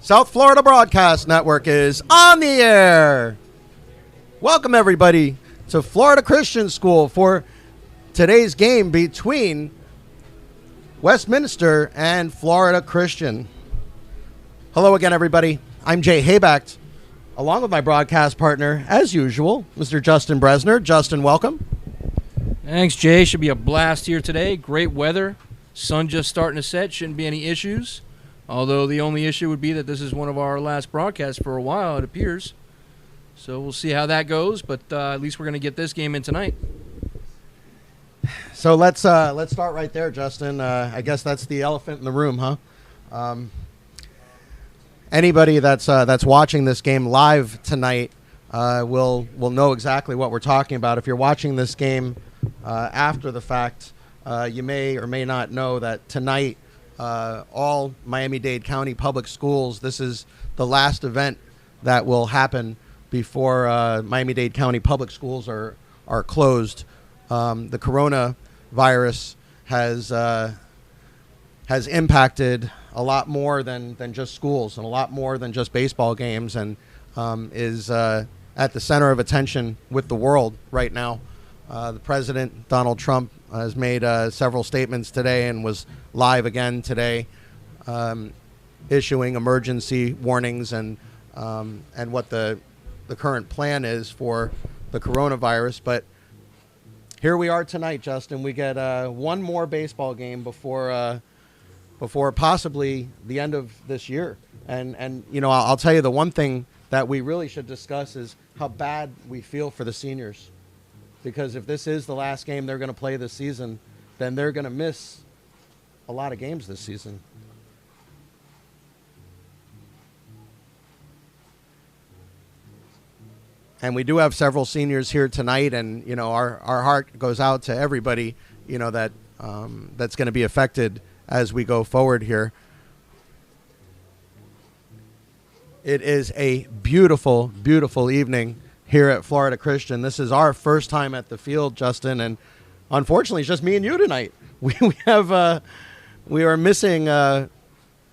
South Florida Broadcast Network is on the air. Welcome, everybody, to Florida Christian School for today's game between Westminster and Florida Christian. Hello again, everybody. I'm Jay Hayback, along with my broadcast partner, as usual, Mr. Justin Bresner. Justin, welcome. Thanks, Jay. Should be a blast here today. Great weather. Sun just starting to set. Shouldn't be any issues. Although the only issue would be that this is one of our last broadcasts for a while, it appears. So we'll see how that goes, but at least we're going to get this game in tonight. So let's start right there, Justin. I guess that's the elephant in the room, huh? Anybody that's watching this game live tonight will know exactly what we're talking about. If you're watching this game after the fact, you may or may not know that tonight, all Miami-Dade County public schools, this is the last event that will happen before Miami-Dade County public schools are closed. The coronavirus has impacted a lot more than just schools and a lot more than just baseball games, and is at the center of attention with the world right now. The President, Donald Trump, has made several statements today and was live again today, issuing emergency warnings and what the current plan is for the coronavirus. But here we are tonight, Justin. We get one more baseball game before possibly the end of this year. And you know, I'll tell you, the one thing that we really should discuss is how bad we feel for the seniors. Because if this is the last game they're going to play this season, then they're going to miss a lot of games this season. And we do have several seniors here tonight, and you know, our heart goes out to everybody, you know, that that's going to be affected as we go forward here. It is a beautiful, beautiful evening here at Florida Christian. This is our first time at the field, Justin, and unfortunately, it's just me and you tonight. We are missing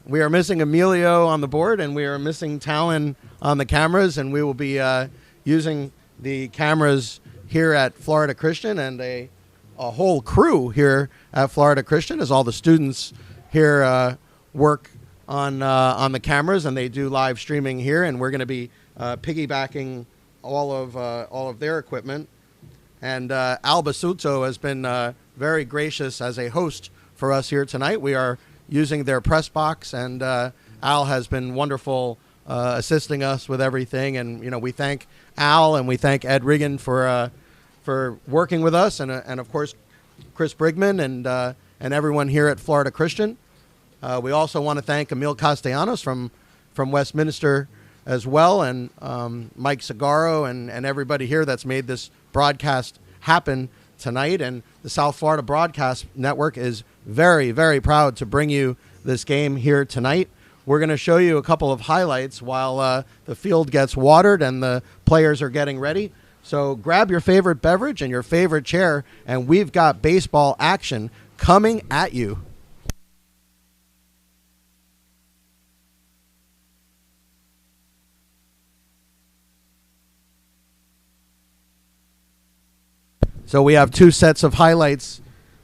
Emilio on the board, and we are missing Talon on the cameras, and we will be using the cameras here at Florida Christian and a whole crew here at Florida Christian, as all the students here work on the cameras, and they do live streaming here, and we're going to be piggybacking all of their equipment. And Al Basuto has been very gracious as a host for us here tonight. We are using their press box, and Al has been wonderful assisting us with everything. And you know, we thank Al and we thank Ed Riggin for working with us, and of course Chris Brigman and everyone here at Florida Christian. We also want to thank Emil Castellanos from Westminster as well, and Mike Sagaro and everybody here that's made this broadcast happen tonight. And the South Florida Broadcast Network is very, very proud to bring you this game here tonight. We're going to show you a couple of highlights while the field gets watered and the players are getting ready. So grab your favorite beverage and your favorite chair, and we've got baseball action coming at you. So we have two sets of highlights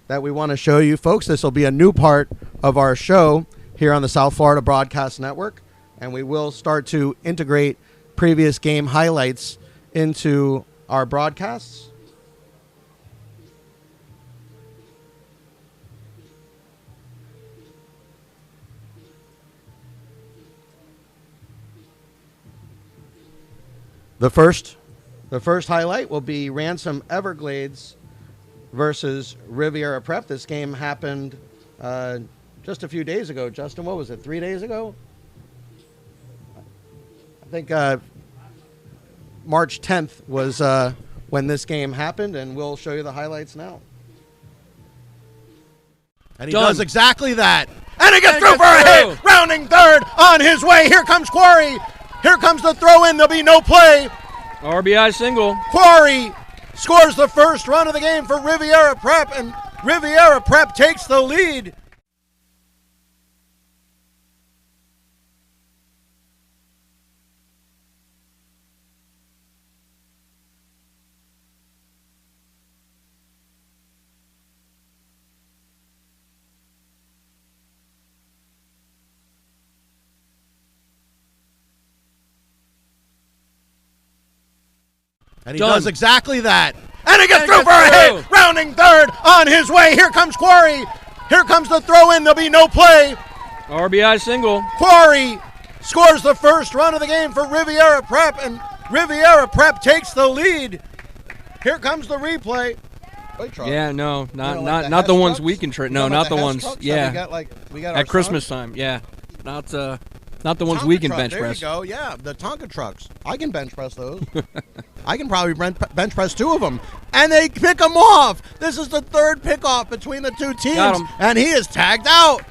that we want to show you, folks. This will be a new part of our show here on the South Florida Broadcast Network, and we will start to integrate previous game highlights into our broadcasts. The first highlight will be Ransom Everglades versus Riviera Prep. This game happened just a few days ago. Justin, what was it, 3 days ago? I think March 10th was when this game happened, and we'll show you the highlights now. And he does exactly that. And he gets through for a hit, rounding third on his way. Here comes Quarry. Here comes the throw in. There'll be no play. RBI single. Quarry scores the first run of the game for Riviera Prep, and Riviera Prep takes the lead. And he does exactly that. And he gets through for a hit. Rounding third on his way. Here comes Quarry. Here comes the throw in. There'll be no play. RBI single. Quarry scores the first run of the game for Riviera Prep, and Riviera Prep takes the lead. Here comes the replay. Yeah, no, not the ones we can trade. No, not the ones. Yeah, we got at Christmas time. Yeah, not the ones we can bench press. There you go. Yeah, the Tonka trucks. I can bench press those. I can probably bench press 2 of them, and they pick them off. This is the third pickoff between the two teams, and he is tagged out.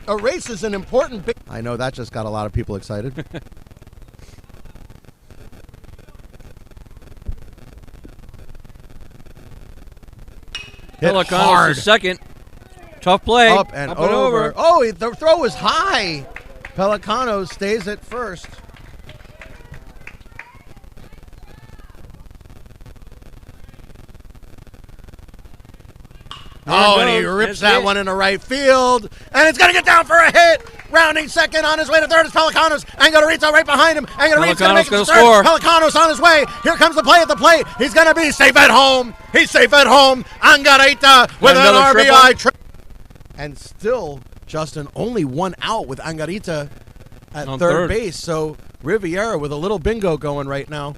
A race is an important. I know that just got a lot of people excited. Hit hard. Second. Tough play. Up and over. Oh, the throw was high. Pelicano stays at first. Oh, and he rips that one into right field. And it's going to get down for a hit. Rounding second on his way to third is Pelicanos. Angarita right behind him. Angarita's going to make it to third. Pelicanos on his way. Here comes the play at the plate. He's going to be safe at home. He's safe at home. Angarita with an RBI. And still, Justin, only 1 out with Angarita at third base. So Riviera with a little bingo going right now.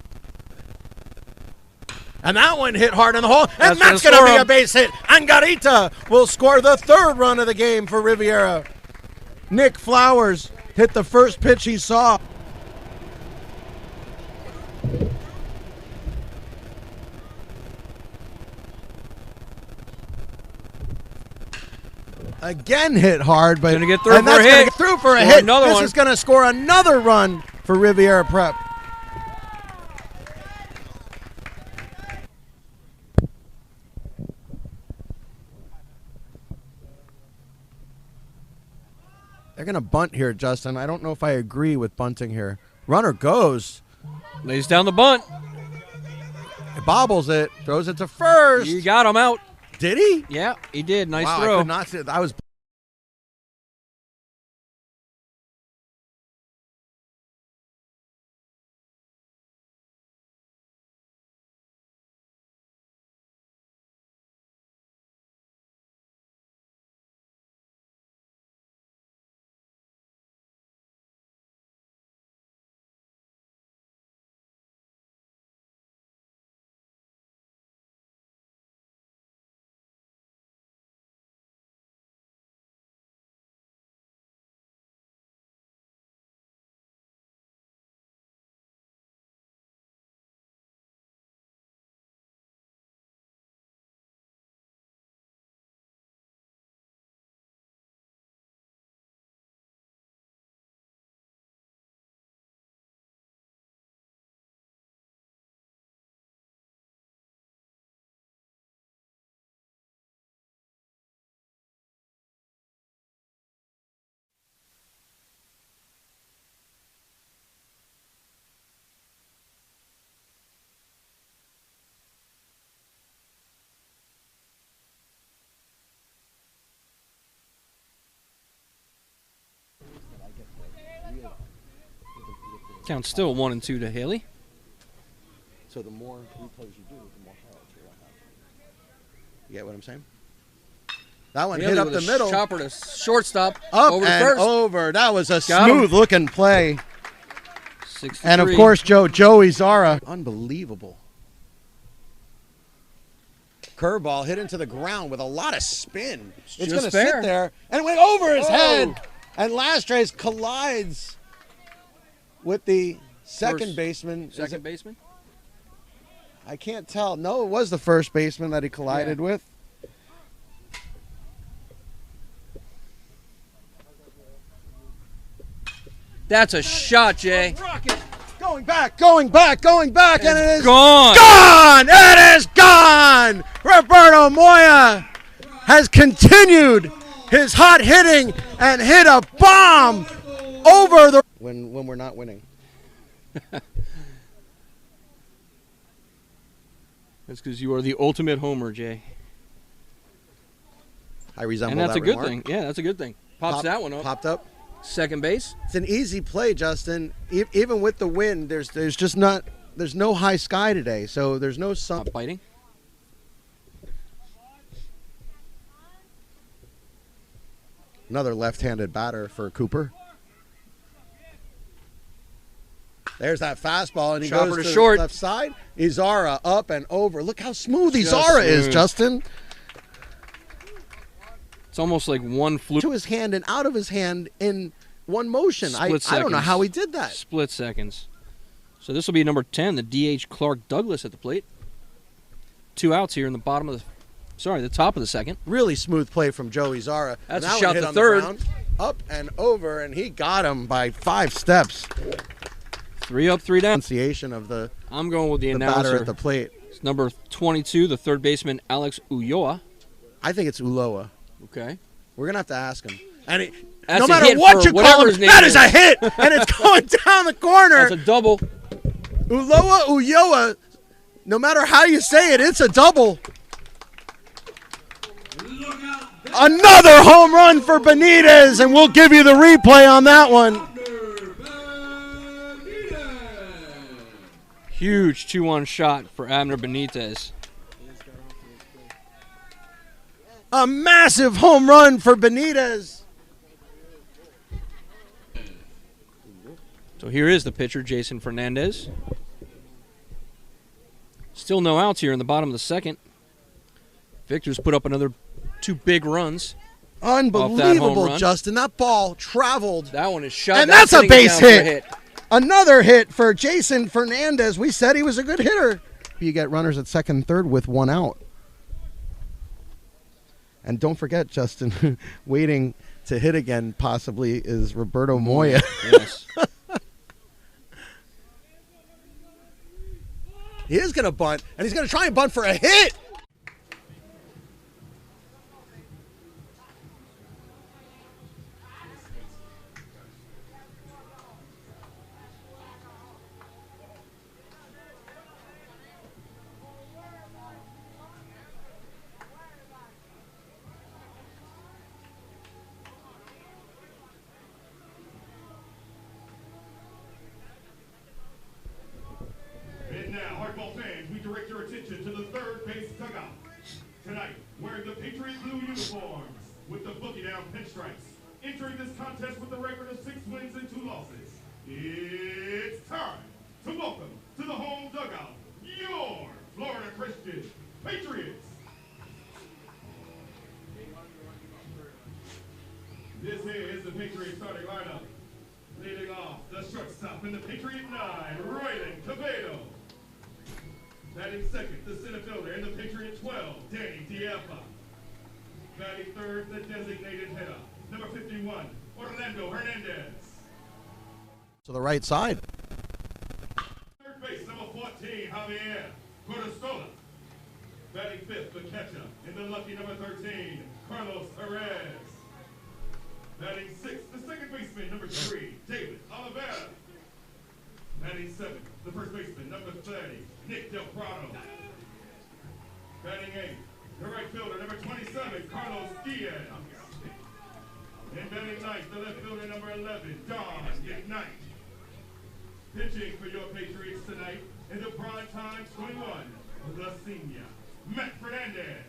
And that one hit hard in the hole, and that's going to be a base hit. Angarita will score the third run of the game for Riviera. Nick Flowers hit the first pitch he saw. Again hit hard, but going to get through for a hit. Get through for a hit. This is going to score another run for Riviera Prep. They're going to bunt here, Justin. I don't know if I agree with bunting here. Runner goes. Lays down the bunt. It bobbles it. Throws it to first. You got him out. Did he? Yeah, he did. Nice wow, throw. I could not see it. I was... Count still 1 and 2 to Haley. So the more replays you do, the more highlights you're going to have. You get what I'm saying? That one hit up the middle. Chopper to shortstop. Up over and to first. over. That was a smooth-looking play. 63. And, of course, Joey Zara. Unbelievable. Curveball hit into the ground with a lot of spin. It's going to sit there. And it went over his head. And Lastres collides with the second baseman. Second baseman? I can't tell. No, it was the first baseman that he collided with. That's a shot, Jay. Rocket. Going back, and it is gone. Gone! It is gone! Roberto Moya has continued his hot hitting and hit a bomb over the... When we're not winning. That's because you are the ultimate homer, Jay. I resemble and that's that a good remark. thing. Yeah, that's a good thing. Pops that one up. Popped up. Second base. It's an easy play, Justin. Even with the wind, there's just not... There's no high sky today, so there's no sun. Not biting. Another left-handed batter for Cooper. There's that fastball, and he Chopper goes to to short. the left side. Izara up and over. Look how smooth Just Izara is, smooth. Justin. It's almost like one fluke. To his hand and out of his hand in one motion. I don't know seconds. how he did that. Split seconds. So this will be number 10, the DH Clark Douglas at the plate. 2 outs here in the bottom of the top of the second. Really smooth play from Joe Izara. That's And a that shot one hit to on the third. ground, up and over, and he got him by 5 steps. 3 up, 3 down. Pronunciation of the I'm going with the batter announcer. at the plate. It's number 22, the third baseman Alex Ulloa. I think it's Uloa. Okay. We're gonna have to ask him. And That's no a matter hit what for you whatever call him, his name that is is. a hit, and it's going down the corner. That's a double. Uloa Ulloa. No matter how you say it, it's a double. Another home run for Benitez, and we'll give you the replay on that one. Huge 2-1 shot for Abner Benitez. A massive home run for Benitez. So here is the pitcher, Jason Fernandez. Still no outs here in the bottom of the second. Victor's put up another 2 big runs. Unbelievable, run. Justin. That ball traveled. That one is shot. And that's a hitting it base down for a hit. Another hit for Jason Fernandez. We said he was a good hitter. You get runners at second and third with 1 out. And don't forget, Justin, waiting to hit again possibly is Roberto Moya. Yes. He is going to bunt, and he's going to try and bunt for a hit. And now, hardball fans, we direct your attention to the third base dugout. Tonight, wearing the Patriot blue uniforms with the bookie down pinstripes, entering this contest with a record of 6 wins and 2 losses. It's time to welcome to the home dugout your Florida Christian Patriots. This is the Patriot starting lineup. Leading off the shortstop in the Patriot 9, Roylan Cabedo. Batting second, the center fielder in the Patriot 12, Danny Diapa. Batting third, the designated hitter, number 51, Orlando Hernandez. To the right side. Third base, number 14, Javier Cordostola. Batting fifth, the catcher in the lucky number 13, Carlos Perez. Batting sixth, the second baseman, number 3, David Oliveira. Batting seventh, the first baseman, number 30, Nick Del Prado. Batting eighth, the right fielder, number 27, Carlos Diaz. And batting ninth, the left fielder, number 11, Don Ignite. Pitching for your Patriots tonight in the prime time 21, the senior, Matt Fernandez.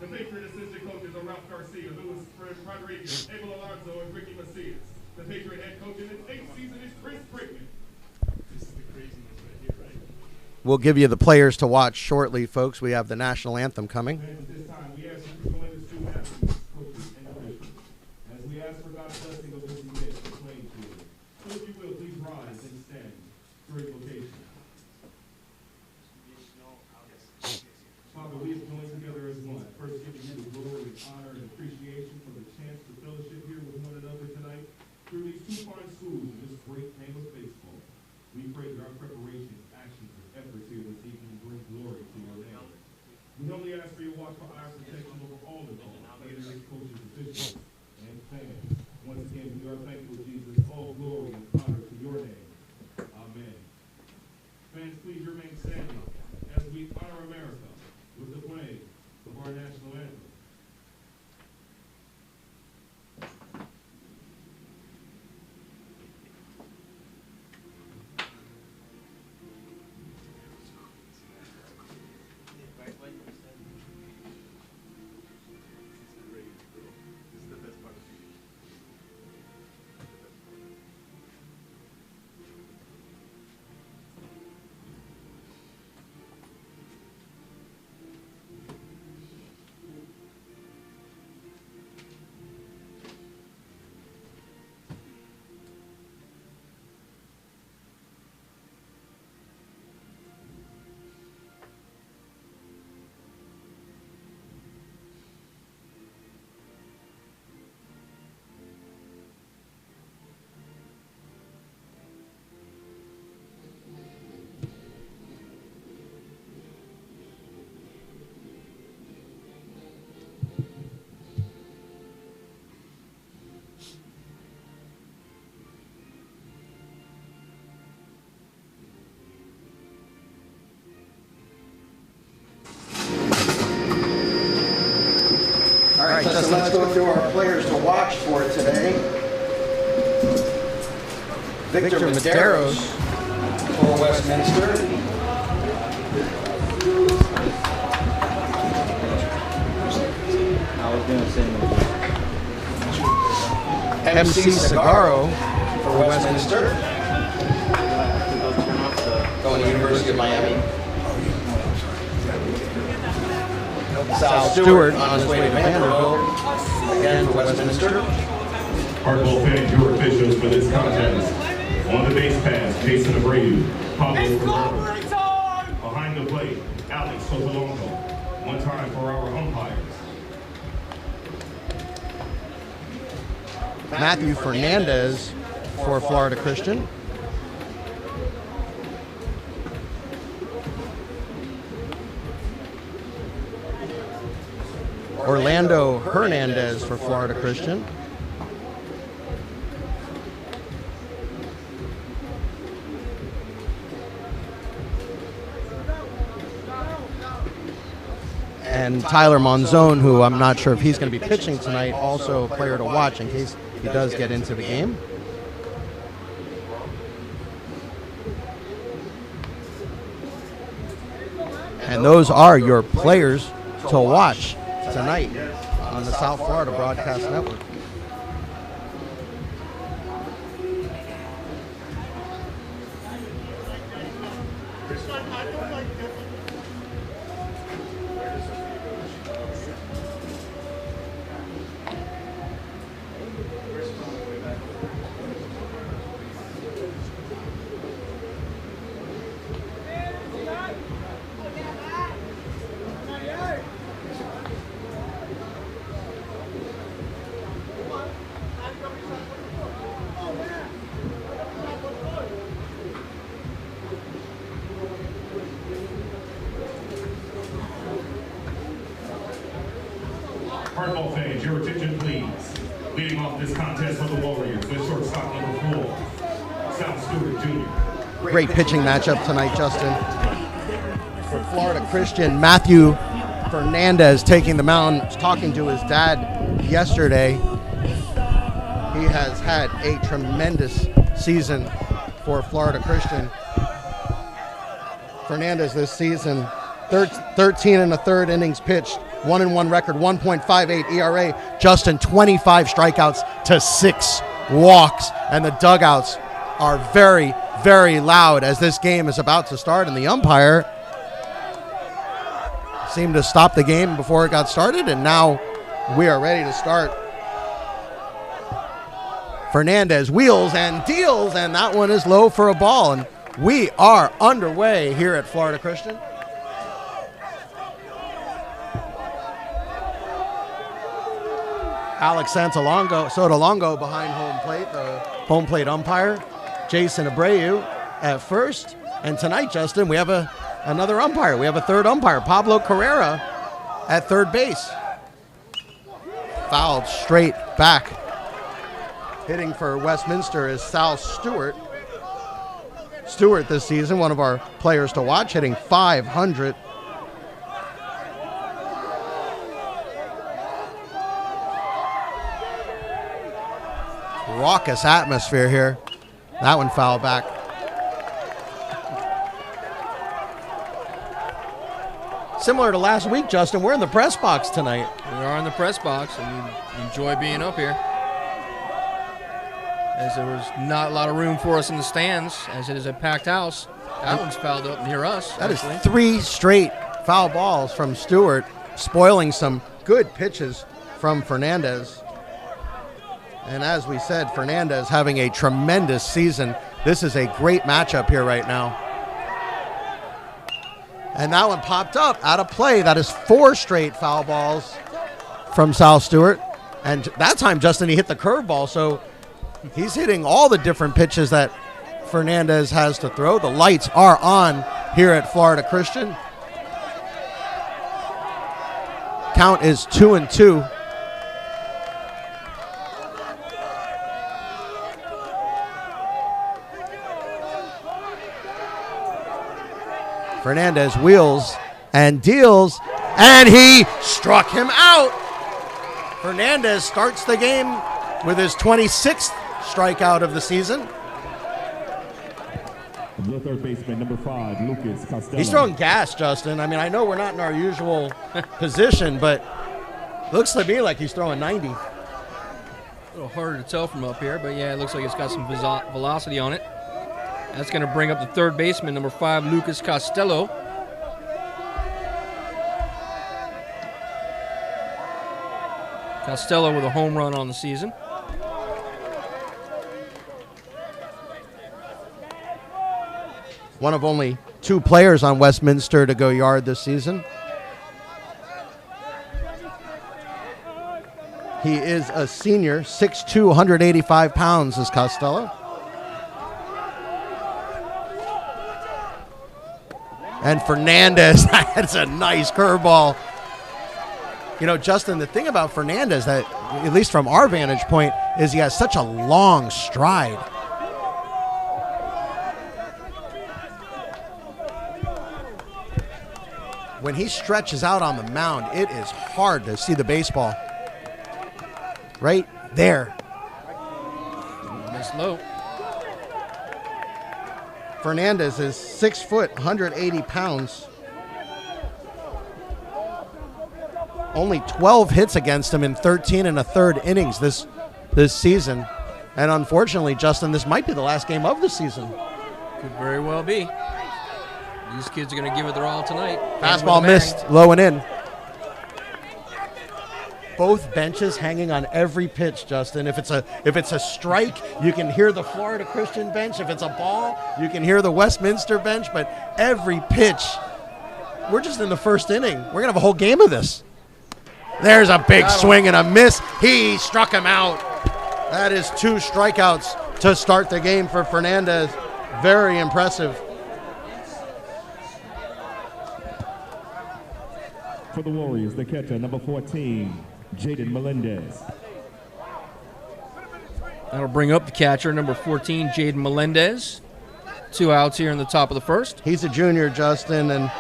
The Patriot assistant coaches are Ralph Garcia, Luis Rodriguez, Abel Alonso, and Ricky Macias. The Patriot head coach in his 8th season is Chris Brickman. This is the craziness right here, right? We'll give you the players to watch shortly, folks. We have the national anthem coming. And at this time, we ask you to join the student athletes, coaches, and officials. As we ask for God's blessing of this event for playing field. So if you will, please rise and stand for invocation. Father, we have joined together as one. First, giving you the glory, honor, and appreciation for the chance to fellowship here with one another tonight through these 2 fine schools in this great game of baseball. We pray that our preparations, actions, and efforts here this evening bring glory to your name. We humbly ask for your watchful eyes Justin, let's go through our players to watch for today. Victor Medeiros for Westminster. MC Sagaro for Westminster. Going to University of Miami. Sal Stewart on his way to Vanderbilt. Again for Westminster. Hardball fans, your officials for this contest. On the base pass, Jason Abreu. Behind the plate, Alex Sotolongo. One time for our umpires. Matthew Fernandez for Florida Christian. Orlando Hernandez for Florida Christian. And Tyler Monzon, who I'm not sure if he's going to be pitching tonight, also a player to watch in case he does get into the game. And those are your players to watch tonight on the South Florida Broadcast Network. Hardball fans, your attention please. Leading off this contest for the Warriors, the shortstop number 4, Sal Stewart Jr. Great pitching matchup tonight, Justin. For Florida Christian, Matthew Fernandez taking the mound, talking to his dad yesterday. He has had a tremendous season for Florida Christian. Fernandez this season, 13 and a third innings pitched, 1-1 record, 1.58 ERA. Justin, 25 strikeouts to 6 walks, and the dugouts are very, very loud as this game is about to start, and the umpire seemed to stop the game before it got started, and now we are ready to start. Fernandez wheels and deals, and that one is low for a ball, and we are underway here at Florida Christian. Alex Sotolongo behind home plate, the home plate umpire. Jason Abreu at first. And tonight, Justin, we have another umpire. We have a third umpire, Pablo Carrera at third base. Fouled straight back. Hitting for Westminster is Sal Stewart. Stewart this season, one of our players to watch, hitting .500. Raucous atmosphere here. That one fouled back. Similar to last week, Justin, we're in the press box tonight. We are in the press box, and we enjoy being up here, as there was not a lot of room for us in the stands, as it is a packed house. That one's fouled up near us. That is 3 straight foul balls from Stewart, spoiling some good pitches from Fernandez. And as we said, Fernandez having a tremendous season. This is a great matchup here right now. And that one popped up out of play. That is 4 straight foul balls from Sal Stewart. And that time, Justin, he hit the curveball. So he's hitting all the different pitches that Fernandez has to throw. The lights are on here at Florida Christian. Count is 2-2. Fernandez wheels and deals, and he struck him out Fernandez starts the game with his 26th strikeout of the season. The third baseman, number 5, Lucas Costello. He's throwing gas, Justin. I mean, I know we're not in our usual position, but looks to me like he's throwing 90. A little harder to tell from up here, but yeah, it looks like it's got some velocity on it. That's going to bring up the third baseman, number 5, Lucas Costello. Costello with a home run on the season. One of only 2 players on Westminster to go yard this season. He is a senior, 6'2", 185 pounds is Costello. And Fernandez, that's a nice curveball. You know, Justin, the thing about Fernandez, that at least from our vantage point, is he has such a long stride. When he stretches out on the mound, it is hard to see the baseball. Right there. Miss low. Fernandez is 6 foot, 180 pounds. Only 12 hits against him in 13 1/3 innings this season. And unfortunately, Justin, this might be the last game of the season. Could very well be. These kids are going to give it their all tonight. Fastball missed, low and in. Both benches hanging on every pitch, Justin. If it's a strike, you can hear the Florida Christian bench. If it's a ball, you can hear the Westminster bench. But every pitch, we're just in the first inning. We're going to have a whole game of this. There's a big swing and a miss. He struck him out. That is 2 strikeouts to start the game for Fernandez. Very impressive. For the Warriors, the catcher, number 14, Jaden Melendez. That'll bring up the catcher, number 14, Jaden Melendez. 2 outs here in the top of the first. He's a junior, Justin, and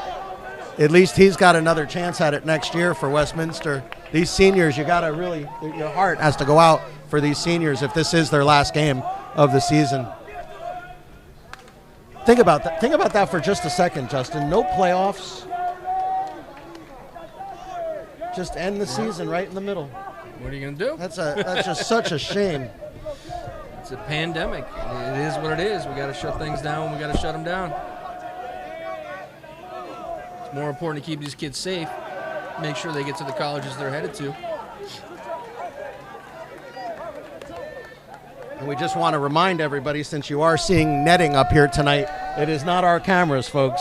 at least he's got another chance at it next year for Westminster. These seniors, you got to really, your heart has to go out for these seniors if this is their last game of the season. Think about that. Think about that for just a second, Justin. No playoffs. Just end the season right in the middle. What are you going to do? That's just such a shame. It's a pandemic. It is what it is. We got to shut things down. We got to shut them down. It's more important to keep these kids safe. Make sure they get to the colleges they're headed to. And we just want to remind everybody, since you are seeing netting up here tonight, it is not our cameras, folks.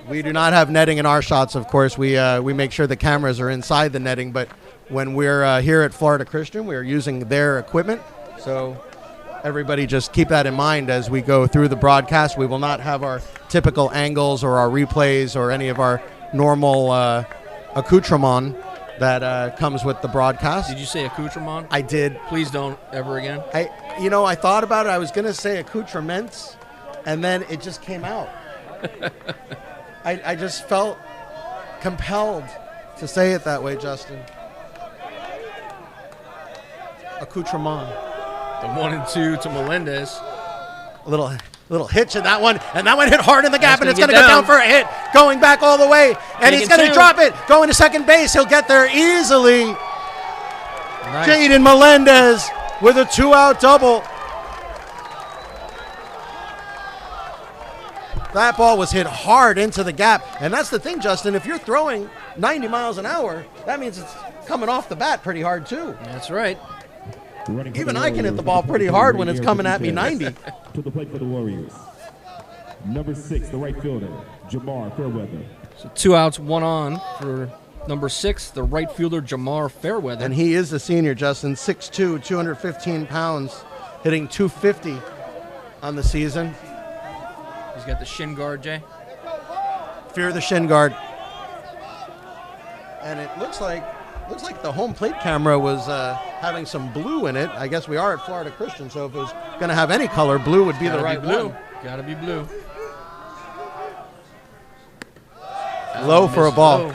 We do not have netting in our shots, of course. We make sure the cameras are inside the netting, but when we're here at Florida Christian, we are using their equipment. So everybody just keep that in mind as we go through the broadcast. We will not have our typical angles or our replays or any of our normal accoutrement that comes with the broadcast. Did you say accoutrement? I did. Please don't ever again. I thought about it. I was going to say accoutrements, and then it just came out. I just felt compelled to say it that way, Justin. Accoutrement. The 1 and 2 to Melendez. A little hitch in that one, and that one hit hard in the gap, and it's going to go down down for a hit, going back all the way, and he's going to drop it, going to second base. He'll get there easily. Nice. Jaden Melendez with a 2-out double. That ball was hit hard into the gap, and that's the thing, Justin. If you're throwing 90 miles an hour, that means it's coming off the bat pretty hard, too. That's right. Even I can hit the ball pretty hard when it's coming at me 90. To the plate for the Warriors, number 6, the right fielder, Jamar Fairweather. So 2 outs, 1 on for number 6, the right fielder, Jamar Fairweather. And he is a senior, Justin, 6'2", 215 pounds, hitting .250 on the season. He's got the shin guard, Jay. Fear the shin guard. And it looks like the home plate camera was having some blue in it. I guess we are at Florida Christian, so if it was going to have any color, blue would be the right one. Gotta be blue. Low for a ball. Low.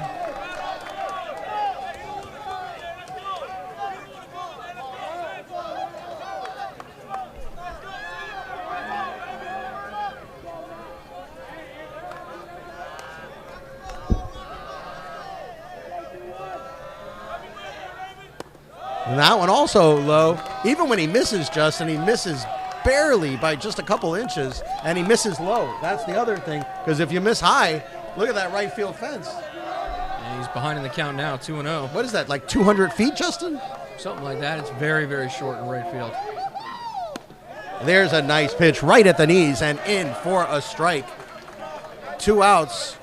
And that one also low. Even when he misses, Justin, he misses barely by just a couple inches, and he misses low. That's the other thing, because if you miss high, look at that right field fence. And he's behind in the count now, 2-0. What is that, like 200 feet, Justin? Something like that. It's very, very short in right field. There's a nice pitch right at the knees and in for a strike. 2 outs.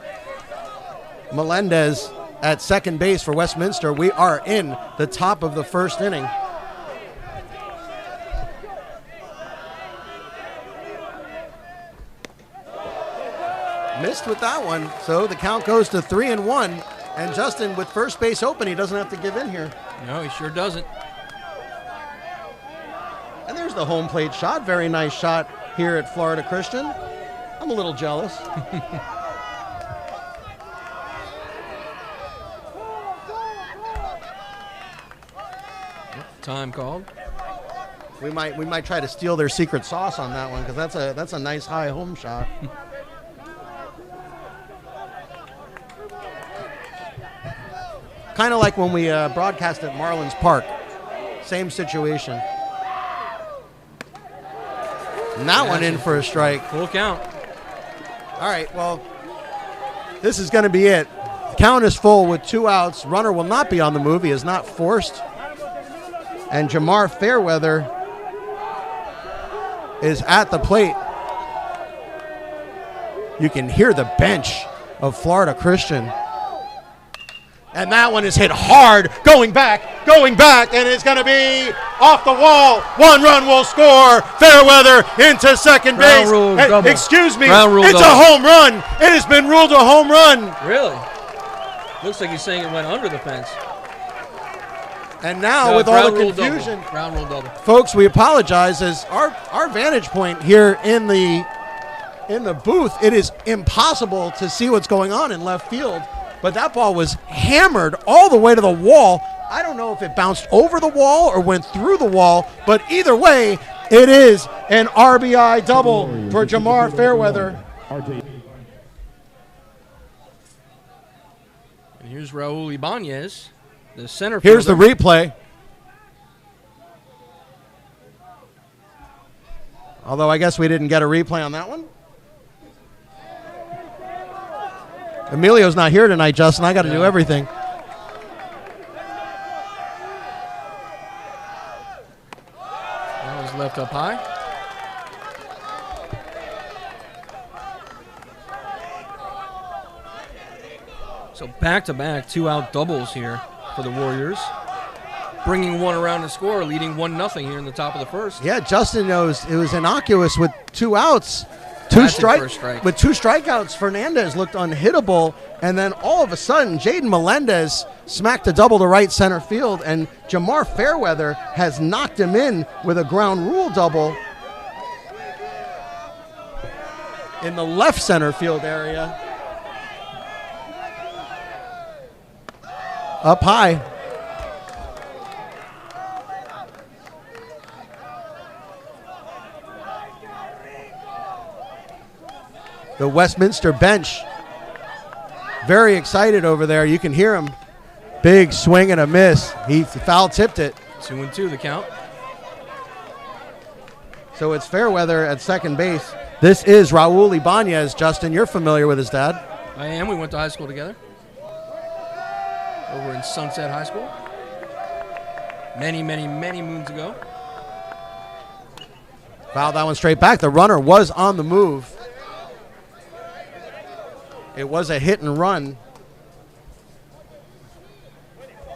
Melendez at second base for Westminster. We are in the top of the first inning. Missed with that one, so the count goes to 3-1. And Justin, with first base open, he doesn't have to give in here. No, he sure doesn't. And there's the home plate shot. Very nice shot here at Florida Christian. I'm a little jealous. Time called. We might try to steal their secret sauce on that one, because that's a nice high home shot. Kind of like when we broadcast at Marlins Park. Same situation. And that one in for a strike. Full count. All right, well, this is going to be it. Count is full with 2 outs. Runner will not be on the move. He is not forced. And Jamar Fairweather is at the plate. You can hear the bench of Florida Christian. And that one is hit hard, going back, and it's going to be off the wall. 1 run will score. Fairweather into second base. Excuse me, it's a home run. It has been ruled a home run. Really? Looks like he's saying it went under the fence. And now, with all the confusion, ground rule double. Folks, we apologize. As our vantage point here in the booth, it is impossible to see what's going on in left field. But that ball was hammered all the way to the wall. I don't know if it bounced over the wall or went through the wall, but either way, it is an RBI double for Jamar Fairweather. And here's Raul Ibanez, the center fielder. Here's the replay. Although I guess we didn't get a replay on that one. Emilio's not here tonight, Justin. I got to do everything. That was left up high. So back-to-back 2-out doubles here for the Warriors. Bringing one around to score, leading 1-0 here in the top of the first. Yeah, Justin knows it was innocuous with 2 outs. With 2 strikeouts, Fernandez looked unhittable, and then all of a sudden, Jaden Melendez smacked a double to right center field, and Jamar Fairweather has knocked him in with a ground rule double in the left center field area. Up high. The Westminster bench, very excited over there. You can hear him. Big swing and a miss. He foul tipped it. 2-2 the count. So it's Fairweather at second base. This is Raul Ibanez. Justin, you're familiar with his dad. I am. We went to high school together. Over in Sunset High School. Many, many, many moons ago. Fouled that one straight back. The runner was on the move. It was a hit and run.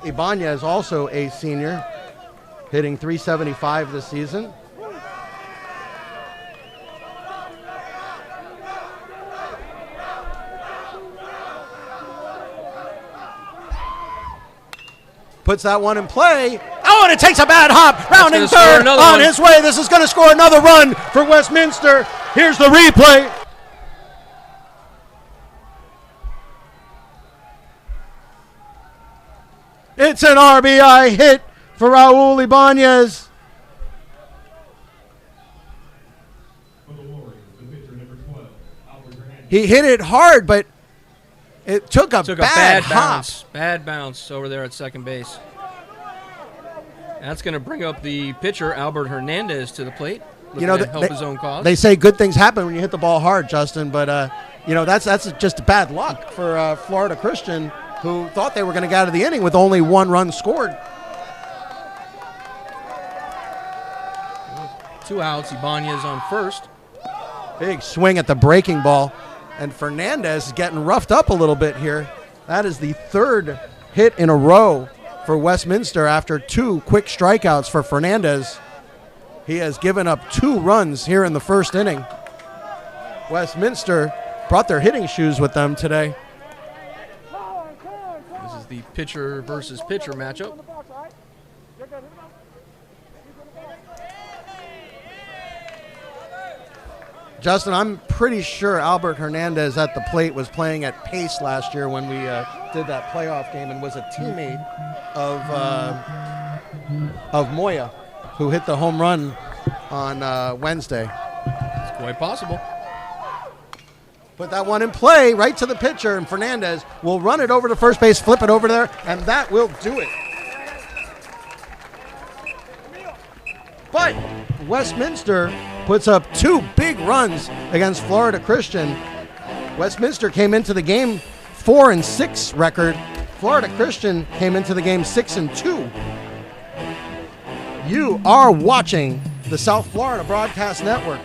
Ibanez, also a senior, hitting .375 this season. Puts that one in play. Oh, and it takes a bad hop. Rounding third on his way. This is going to score another run for Westminster. Here's the replay. It's an RBI hit for Raul Ibanez. He hit it hard, but it took a bad hop. Bad bounce over there at second base. That's going to bring up the pitcher, Albert Hernandez, to the plate. You know, to help his own cause. They say good things happen when you hit the ball hard, Justin, but that's just bad luck for Florida Christian, who thought they were going to get out of the inning with only 1 run scored. 2 outs. Ibanez on first. Big swing at the breaking ball, and Fernandez is getting roughed up a little bit here. That is the 3rd hit in a row for Westminster after 2 quick strikeouts for Fernandez. He has given up 2 runs here in the first inning. Westminster brought their hitting shoes with them today. This is the pitcher versus pitcher matchup. Justin, I'm pretty sure Albert Hernandez at the plate was playing at pace last year when we did that playoff game and was a teammate of Moya, who hit the home run on Wednesday. It's quite possible. Put that one in play right to the pitcher, and Fernandez will run it over to first base, flip it over there, and that will do it. But Westminster puts up 2 big runs against Florida Christian. Westminster came into the game 4-6 record. Florida Christian came into the game 6-2. You are watching the South Florida Broadcast Network.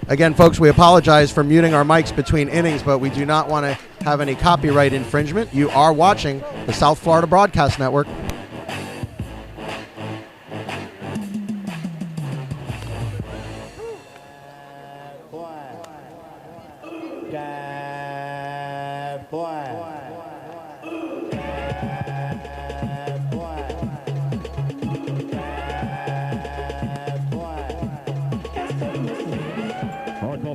Again, folks, we apologize for muting our mics between innings, but we do not want to have any copyright infringement. You are watching the South Florida Broadcast Network.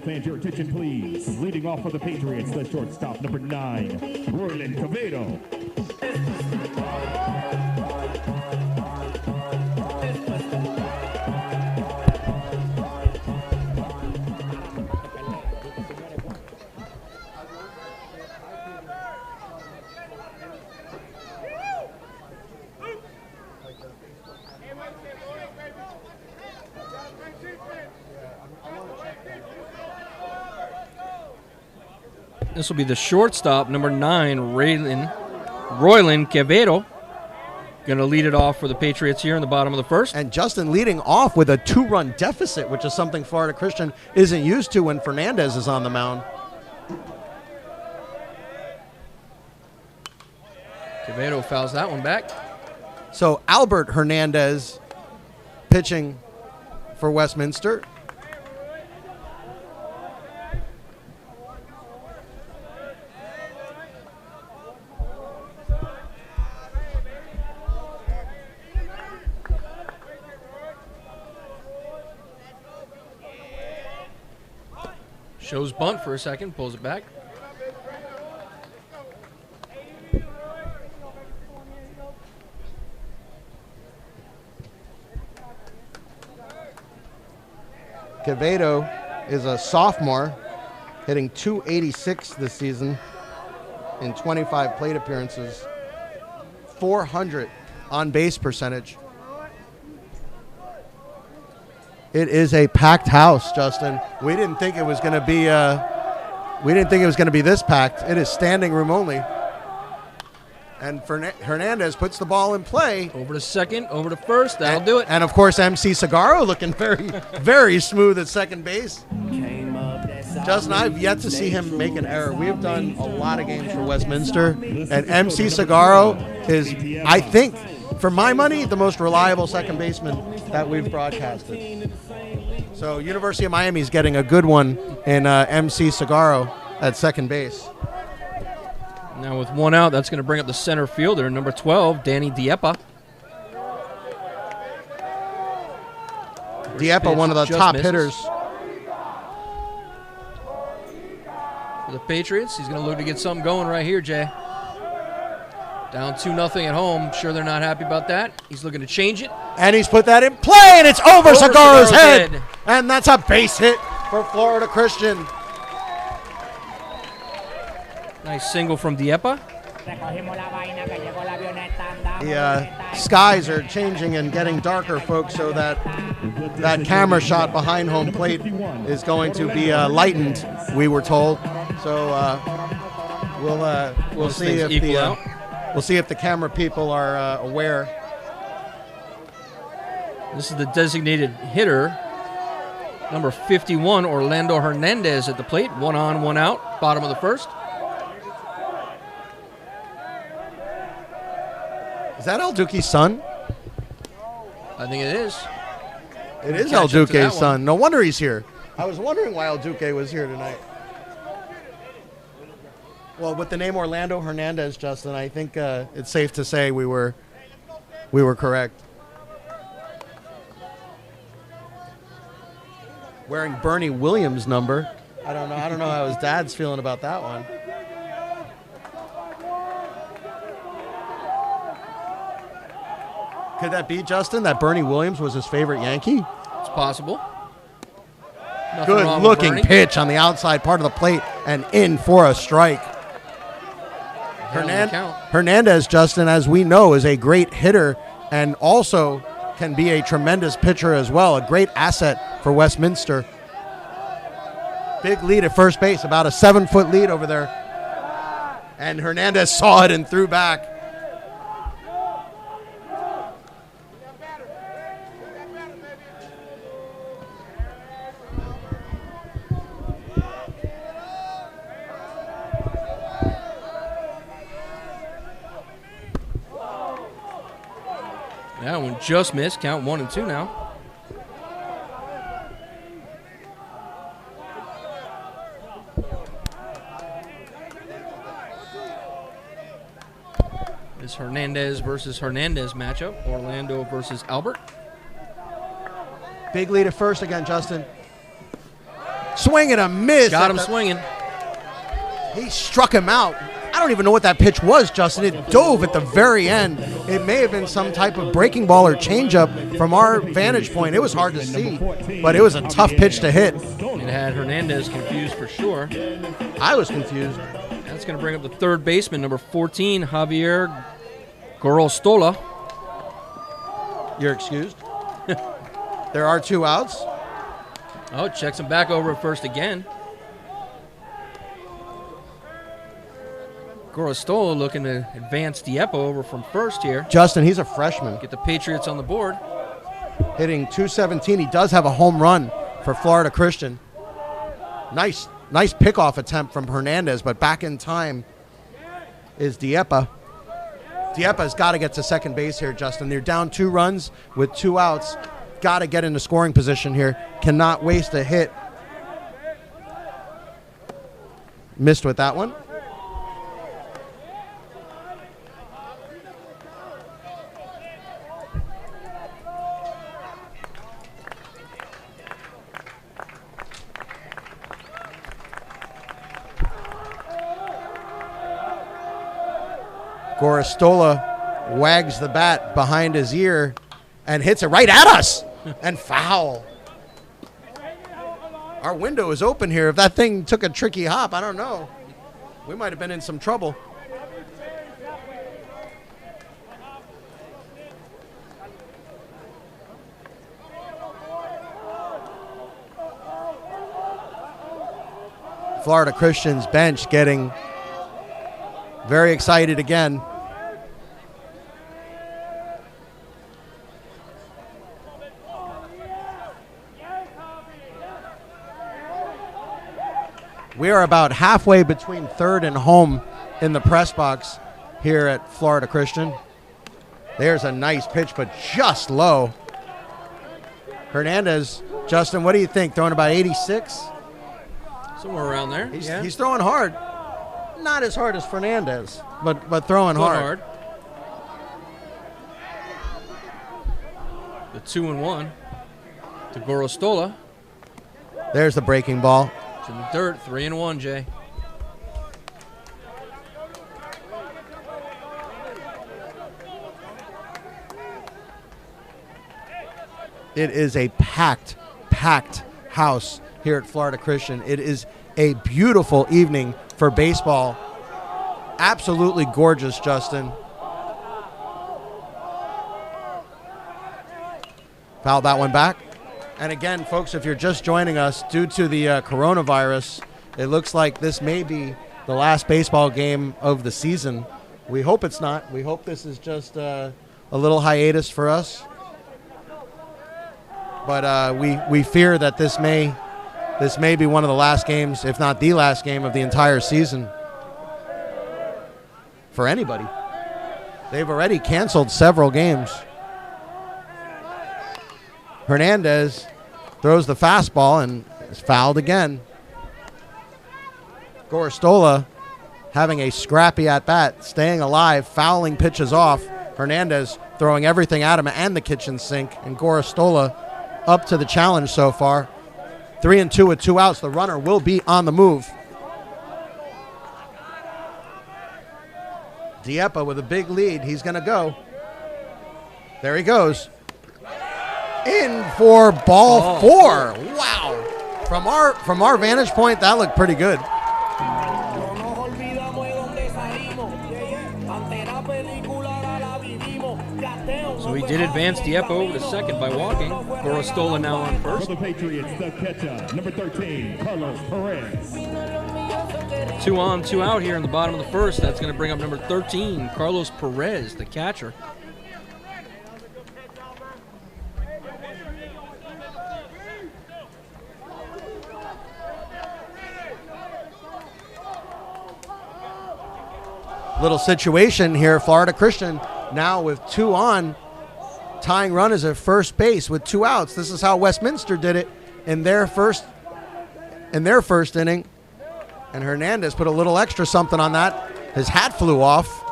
Fans, your attention, please. Leading off for the Patriots, the shortstop, number 9, Royland Cavedo. This will be the shortstop, number 9, Royland Quevedo. Going to lead it off for the Patriots here in the bottom of the first. And Justin leading off with a 2-run deficit, which is something Florida Christian isn't used to when Fernandez is on the mound. Quevedo fouls that one back. So Albert Hernandez pitching for Westminster. Shows bunt for a second, pulls it back. Quevedo is a sophomore, hitting .286 this season. in 25 plate appearances, 400 on base percentage. It is a packed house, Justin. We didn't think it was going to be. We didn't think it was going to be this packed. It is standing room only. And Hernandez puts the ball in play. Over to second, over to first. That'll do it. And, of course, MC Cigarro looking very, very smooth at second base. Justin, I've yet to see him make an error. We have done a lot of games for Westminster. And MC Cigarro is, I think, for my money, the most reliable second baseman that we've broadcasted. So University of Miami is getting a good one in MC Cigarro at second base. Now with one out, that's going to bring up the center fielder, number 12, Danny Diepa. Diepa, one of the top hitters. For the Patriots, he's going to look to get something going right here, Jay. Down 2-0 at home. Sure they're not happy about that. He's looking to change it. And he's put that in play, and it's over Cigarro's head. And that's a base hit for Florida Christian. Nice single from Diepa. The skies are changing and getting darker, folks, so that camera shot behind home plate is going to be lightened, we were told. So we'll see if we'll see if the camera people are aware. This is the designated hitter, number 51, Orlando Hernandez at the plate. 1 on, 1 out, bottom of the first. Is that El Duque's son? I think it is. It is El Duque's son. No wonder he's here. I was wondering why El Duque was here tonight. Well, with the name Orlando Hernandez, Justin, I think it's safe to say we were correct. Wearing Bernie Williams' number. I don't know how his dad's feeling about that one. Could that be, Justin, that Bernie Williams was his favorite Yankee? It's possible. Good looking pitch on the outside part of the plate and in for a strike. Hernandez, Justin, as we know, is a great hitter and also can be a tremendous pitcher as well. A great asset for Westminster. Big lead at first base, about a 7-foot lead over there. And Hernandez saw it and threw back. That one just missed. Count 1 and 2 now. This Hernandez versus Hernandez matchup. Orlando versus Albert. Big lead at first again, Justin. Swing and a miss. Got him swinging. He struck him out. I don't even know what that pitch was, Justin. It dove at the very end. It may have been some type of breaking ball or changeup from our vantage point. It was hard to see, but it was a tough pitch to hit. It had Hernandez confused for sure. I was confused. That's going to bring up the third baseman, number 14, Javier Gorostola. You're excused. There are 2 outs. Oh, checks him back over at first again. Gorostola looking to advance Diepa over from first here. Justin, he's a freshman. Get the Patriots on the board. Hitting .217. He does have a home run for Florida Christian. Nice pickoff attempt from Hernandez, but back in time is Diepa. Diepa's got to get to second base here, Justin. They're down 2 runs with 2 outs. Got to get into scoring position here. Cannot waste a hit. Missed with that one. Gorostola wags the bat behind his ear and hits it right at us and foul. Our window is open here. If that thing took a tricky hop, I don't know. We might have been in some trouble. Florida Christian's bench getting very excited again. We are about halfway between third and home in the press box here at Florida Christian. There's a nice pitch, but just low. Hernandez, Justin, what do you think? Throwing about 86? Somewhere around there. He's throwing hard. Not as hard as Fernandez, but throwing hard. The 2-1 to Gorostola. There's the breaking ball. It's in the dirt, 3-1, Jay. It is a packed house here at Florida Christian. It is a beautiful evening for baseball. Absolutely gorgeous, Justin. Fouled that one back. And again, folks, if you're just joining us, due to the coronavirus, it looks like this may be the last baseball game of the season. We hope it's not. We hope this is just a little hiatus for us. But we fear that this may be one of the last games, if not the last game of the entire season for anybody. They've already canceled several games. Hernandez throws the fastball and is fouled again. Gorostola having a scrappy at-bat, staying alive, fouling pitches off. Hernandez throwing everything at him and the kitchen sink, and Gorostola up to the challenge so far. 3-2 with 2 outs. The runner will be on the move. Diepa with a big lead. He's going to go. There he goes. In for ball 4. Wow. From our vantage point, that looked pretty good. So he did advance Diepa over to second by walking. Gorostola now on first. For the Patriots, the catcher, number 13, Carlos Perez. 2 on, 2 out here in the bottom of the first. That's going to bring up number 13, Carlos Perez, the catcher. Little situation here. Florida Christian now with 2 on, tying runners at first base with 2 outs. This is how Westminster did it in their first inning. And Hernandez put a little extra something on that. His hat flew off.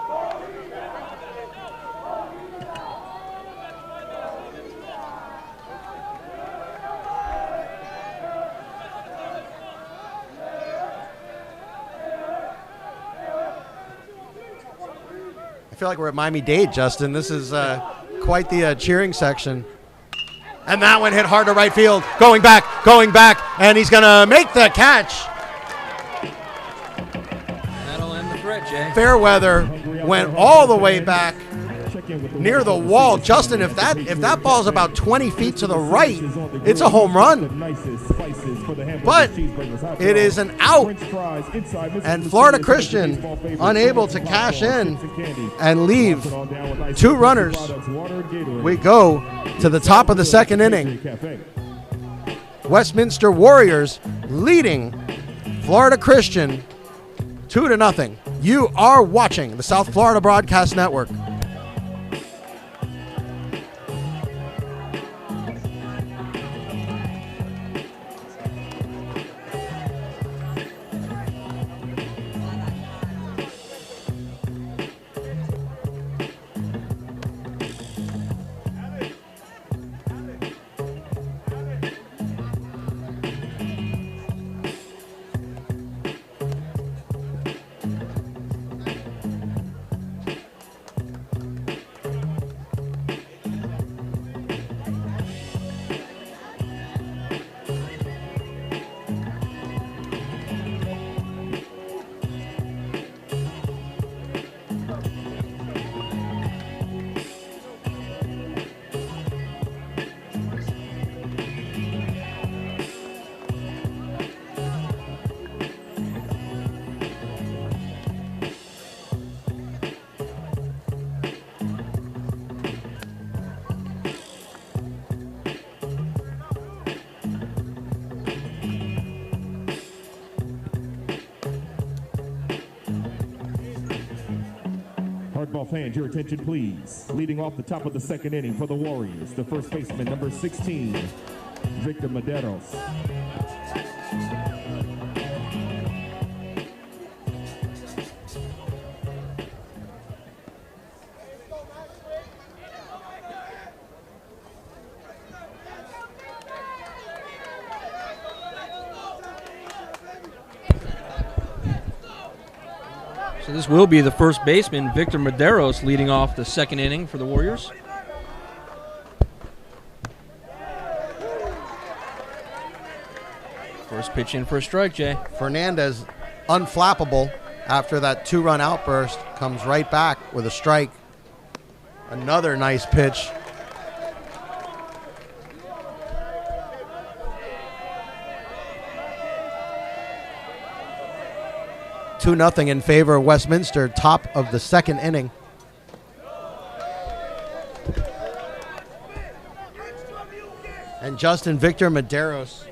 I feel like we're at Miami-Dade, Justin. This is quite the cheering section. And that one hit hard to right field. Going back, and he's going to make the catch. That'll end the threat, Jay. Fairweather went all the way back near the wall. Justin, if that ball's about 20 feet to the right, it's a home run. But it is an out. And Florida Christian unable to cash in and leave 2 runners. We go to the top of the second inning. Westminster Warriors leading Florida Christian 2-0. You are watching the South Florida Broadcast Network. Hardball fans, your attention please. Leading off the top of the second inning for the Warriors, the first baseman, number 16, Victor Medeiros. So this will be the first baseman, Victor Medeiros, leading off the second inning for the Warriors. First pitch in for a strike, Jay. Fernandez, unflappable after that 2-run outburst, comes right back with a strike. Another nice pitch. Two nothing in favor of Westminster, top of the second inning. And Justin, Victor Medeiros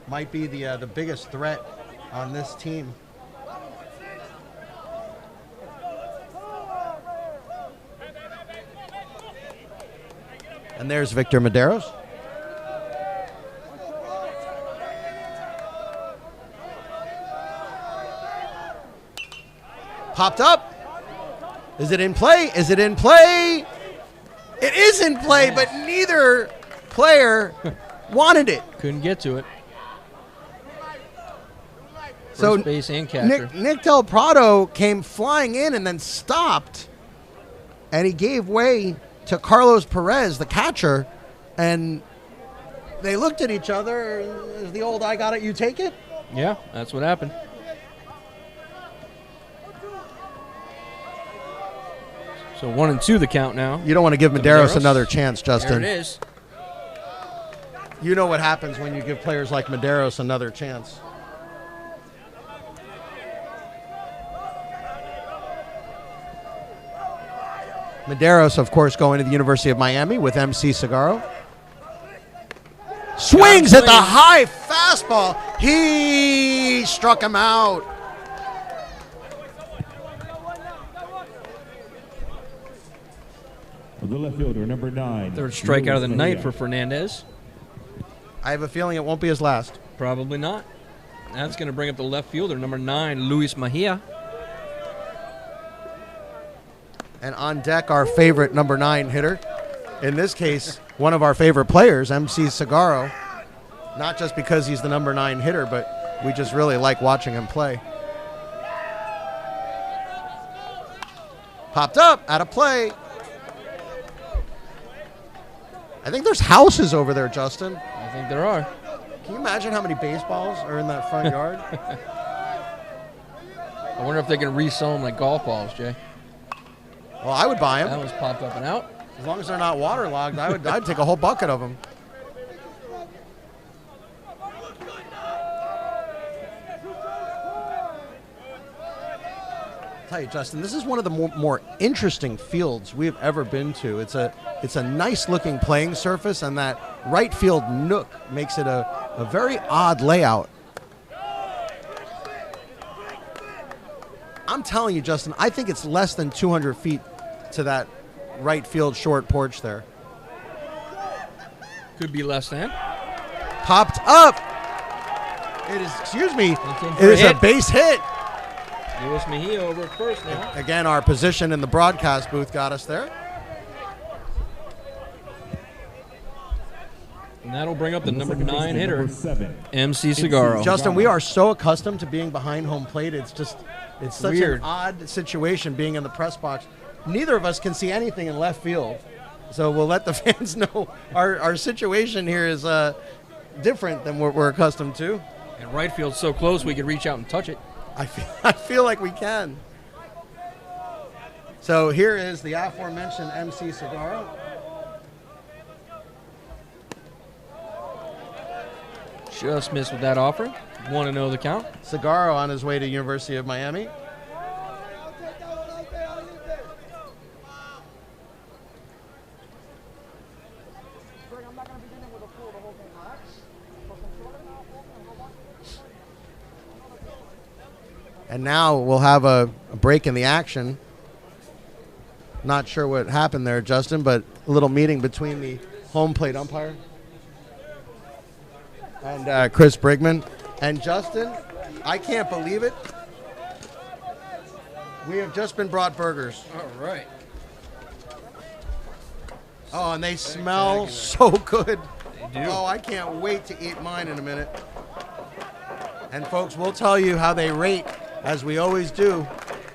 might be the biggest threat on this team. And there's Victor Medeiros. Popped up. Is it in play? Is it in play? It is in play, but neither player wanted it. Couldn't get to it. So First base and catcher. Nick Del Prado came flying in and then stopped, and he gave way to Carlos Perez, the catcher, and they looked at each other. Is the old "I got it, you take it"? Yeah, that's what happened. So 1-2 the count now. You don't want to give Medeiros another chance, Justin. There it is. You know what happens when you give players like Medeiros another chance. Medeiros, of course, going to the University of Miami with MC Cigarro. Swings at the high fastball. He struck him out. The left fielder, number 9. Third strikeout of the night for Fernandez. I have a feeling it won't be his last. Probably not. That's going to bring up the left fielder, number 9, Luis Mejia. And on deck, our favorite number 9 hitter. In this case, one of our favorite players, MC Cigarro. Not just because he's the number 9 hitter, but we just really like watching him play. Popped up, out of play. I think there's houses over there, Justin. I think there are. Can you imagine how many baseballs are in that front yard? I wonder if they can resell them like golf balls, Jay. Well, I would buy That them. one's popped up and out. As long as they're not waterlogged, I'd take a whole bucket of them. Tell you, Justin, this is one of the more interesting fields we've ever been to. It's a nice looking playing surface, and that right field nook makes it a very odd layout. I'm telling you, Justin, I think it's less than 200 feet to that right field short porch there. Could be less than. Popped up. It is, excuse me, it is a base hit. Luis Mejia over at first now. Again, our position in the broadcast booth got us there. And that'll bring up the number 9 hitter, Number 7. MC Cigarro. Justin, we are so accustomed to being behind home plate. It's such Weird. an odd situation being in the press box. Neither of us can see anything in left field. So we'll let the fans know our situation here is different than what we're accustomed to. And right field's so close we could reach out and touch it. I feel like we can. So here is the aforementioned MC Cigarro. Just missed with that offer. 1-0 the count. Cigarro on his way to University of Miami. And now we'll have a break in the action. Not sure what happened there, Justin, but a little meeting between the home plate umpire and Chris Brigman. And Justin, I can't believe it. We have just been brought burgers. All right. Oh, and they smell so good. They do. Oh, I can't wait to eat mine in a minute. And folks, we'll tell you how they rate, as we always do.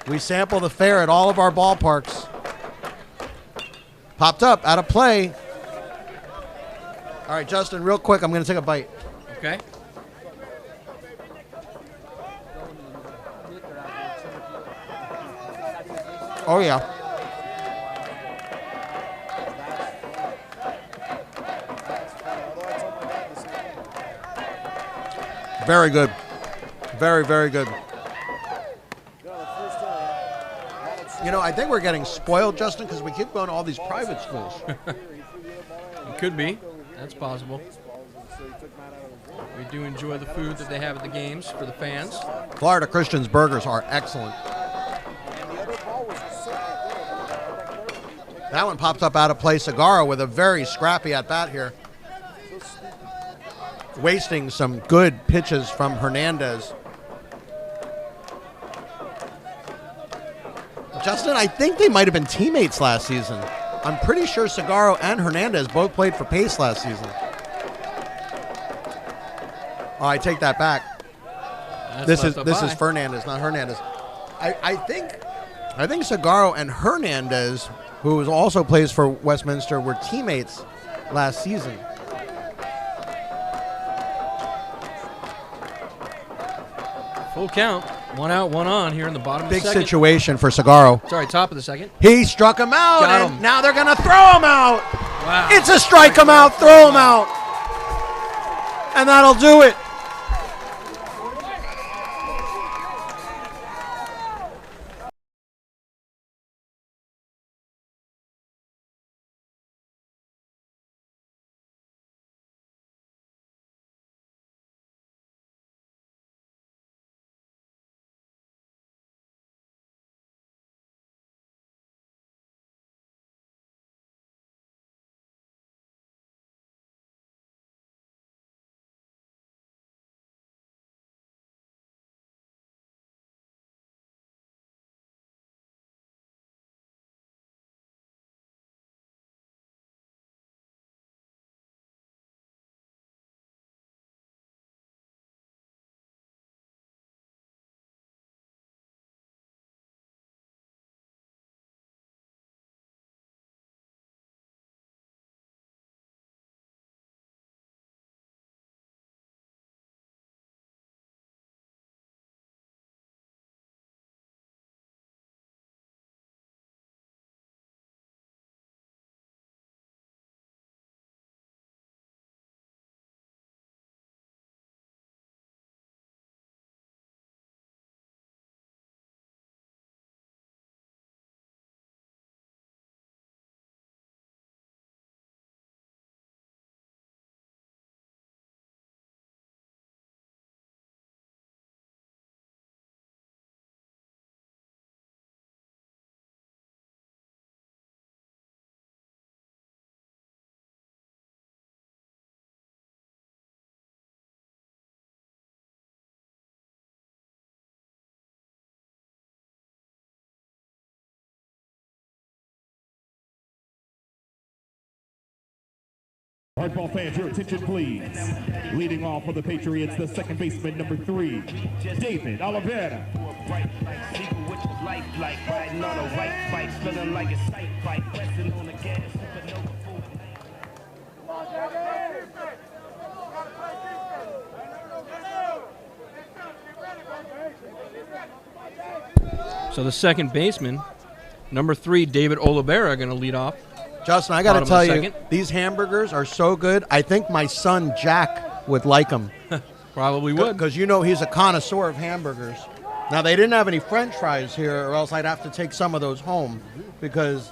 We sample the fare at all of our ballparks. Popped up, out of play. All right, Justin, real quick, I'm going to take a bite. Okay. Oh, yeah. Very good. Very, very good. You know, I think we're getting spoiled, Justin, because we keep going to all these private schools. It could be. That's possible. We do enjoy the food that they have at the games for the fans. Florida Christian's burgers are excellent. That one popped up out of play. Segarra with a very scrappy at-bat here. Wasting some good pitches from Hernandez. Justin, I think they might have been teammates last season. I'm pretty sure Segarra and Hernandez both played for Pace last season. Oh, I take that back. This is Fernandez, not Hernandez. I think Segarra and Hernandez, who also plays for Westminster, were teammates last season. Full count. One out, one on here in the bottom of the Big second. situation for Segarra. Sorry, top of the second. He struck him out, Got and him. now they're going to throw him out. Wow. It's a strike him out, throw him out. And that'll do it. Hardball fans, your attention please. Leading off for the Patriots, the second baseman, number 3, David Oliveira. So the second baseman, number 3, David Oliveira, going to lead off. Justin, I got to Bottom tell of the you, second. these hamburgers are so good. I think my son Jack would like them. Probably would. Because you know he's a connoisseur of hamburgers. Now, they didn't have any French fries here, or else I'd have to take some of those home. Because,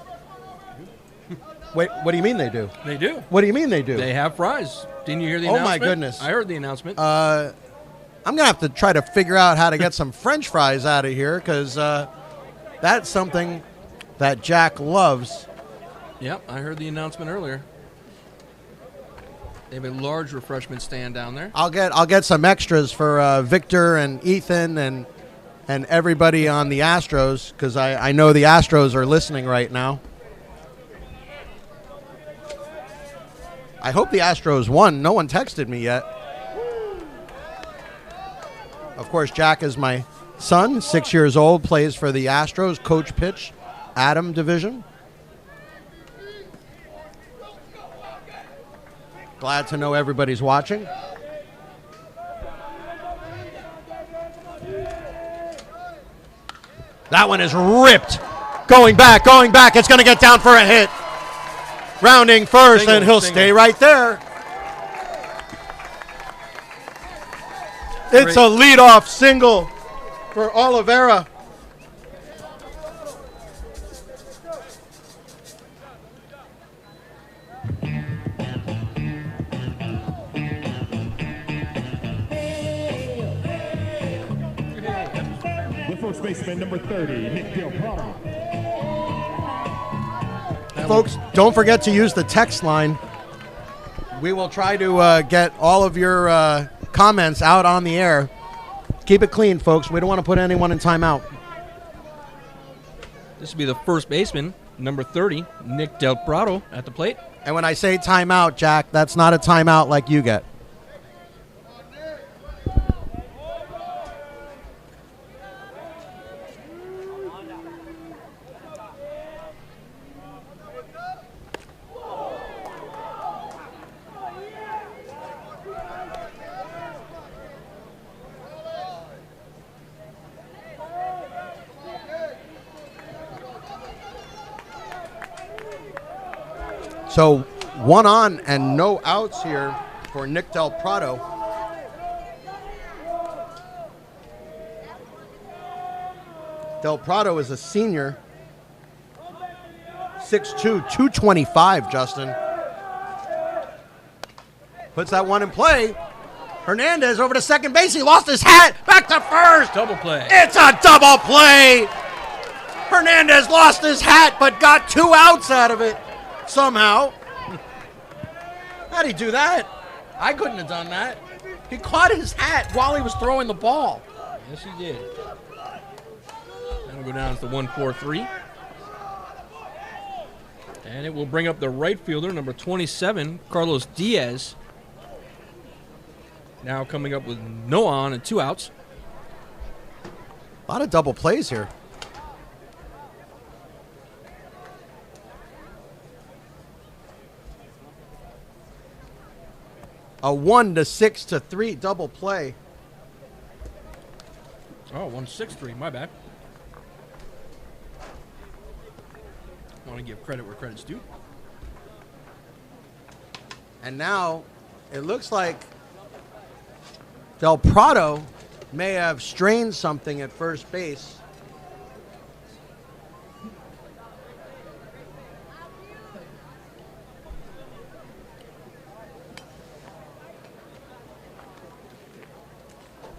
wait, what do you mean they do? They do. What do you mean they do? They have fries. Didn't you hear the Oh, my announcement? goodness. I heard the announcement. I'm going to have to try to figure out how to get some French fries out of here, because that's something that Jack loves. Yep, I heard the announcement earlier. They have a large refreshment stand down there. I'll get some extras for Victor and Ethan and everybody on the Astros, because I know the Astros are listening right now. I hope the Astros won. No one texted me yet. Of course, Jack is my son, 6 years old, plays for the Astros, coach pitch, Adam division. Glad to know everybody's watching. That one is ripped. Going back. It's going to get down for a hit. Rounding first, and he'll stay right there. It's a leadoff single for Oliveira. First baseman, number 30, Nick Del Prado. Folks, don't forget to use the text line. We will try to get all of your comments out on the air. Keep it clean, folks. We don't want to put anyone in timeout. This will be the first baseman, number 30, Nick Del Prado, at the plate. And when I say timeout, Jack, that's not a timeout like you get. So 1 on and no outs here for Nick Del Prado. Del Prado is a senior. 6'2", 225, Justin. Puts that one in play. Hernandez over to second base. He lost his hat. Back to first. Double play. It's a double play. Hernandez lost his hat but got 2 outs out of it. Somehow. How'd he do that? I couldn't have done that. He caught his hat while he was throwing the ball. Yes, he did. That'll go down to the 1-4-3. And it will bring up the right fielder, number 27, Carlos Diaz. Now coming up with no on and 2 outs. A lot of double plays here. A 1 to 6 to 3 double play. Oh, 1-6-3, my bad. Want to give credit where credit's due. And now it looks like Del Prado may have strained something at first base.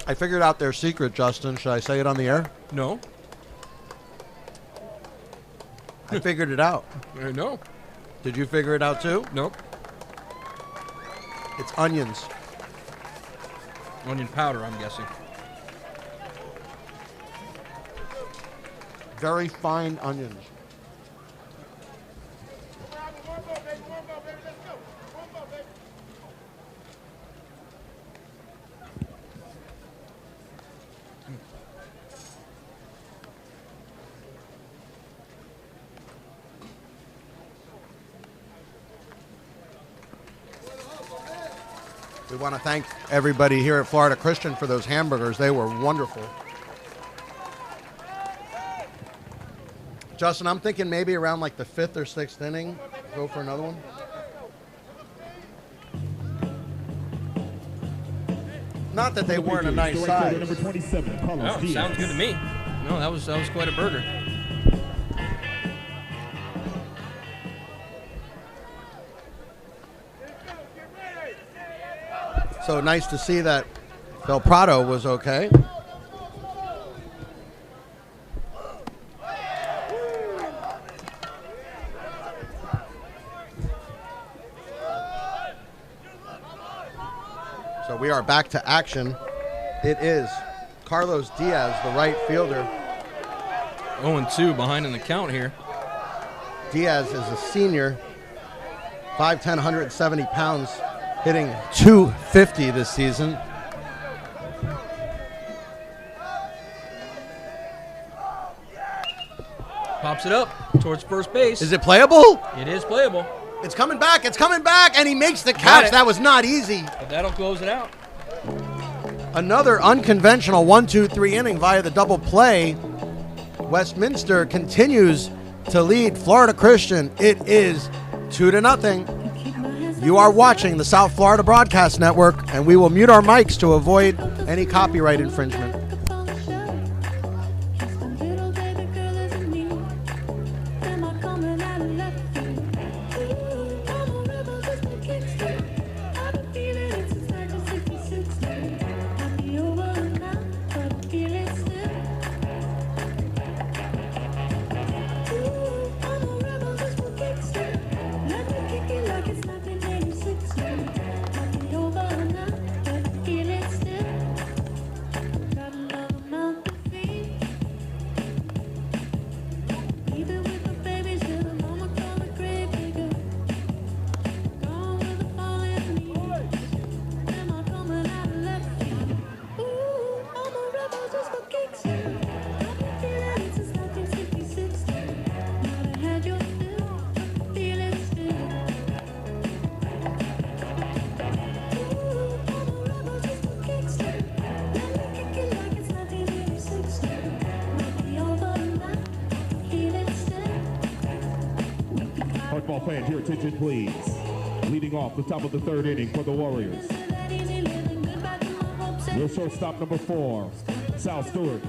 I figured out their secret, Justin. Should I say it on the air? No. I figured it out. No. Did you figure it out too? Nope. It's onions. Onion powder, I'm guessing. Very fine onions. We want to thank everybody here at Florida Christian for those hamburgers. They were wonderful. Justin, I'm thinking maybe around like the 5th or 6th inning, go for another one. Not that they weren't a nice size. Number 27, Carlos Oh, Diaz. sounds good to me. No, that was quite a burger. So nice to see that Del Prado was okay. We are back to action. It is Carlos Diaz, the right fielder. 0-2 behind in the count here. Diaz is a senior, 5'10", 170 pounds, hitting .250 this season. Pops it up towards first base. Is it playable? It is playable. It's coming back, and he makes the Got catch. it. That was not easy. But that'll close it out. Another unconventional 1-2-3 inning via the double play. Westminster continues to lead Florida Christian. It is 2-0. You are watching the South Florida Broadcast Network, and we will mute our mics to avoid any copyright infringement. Hardball fans, your attention please. Leading off the top of the third inning for the Warriors. Your shortstop number 4, Sal Stewart.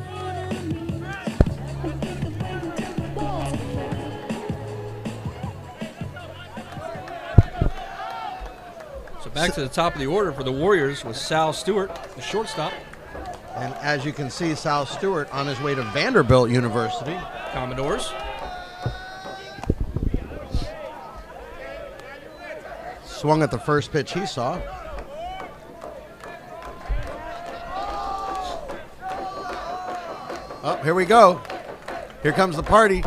So back to the top of the order for the Warriors with Sal Stewart, the shortstop. And as you can see, Sal Stewart on his way to Vanderbilt University. Commodores. Swung at the first pitch he saw. Oh, here we go. Here comes the party.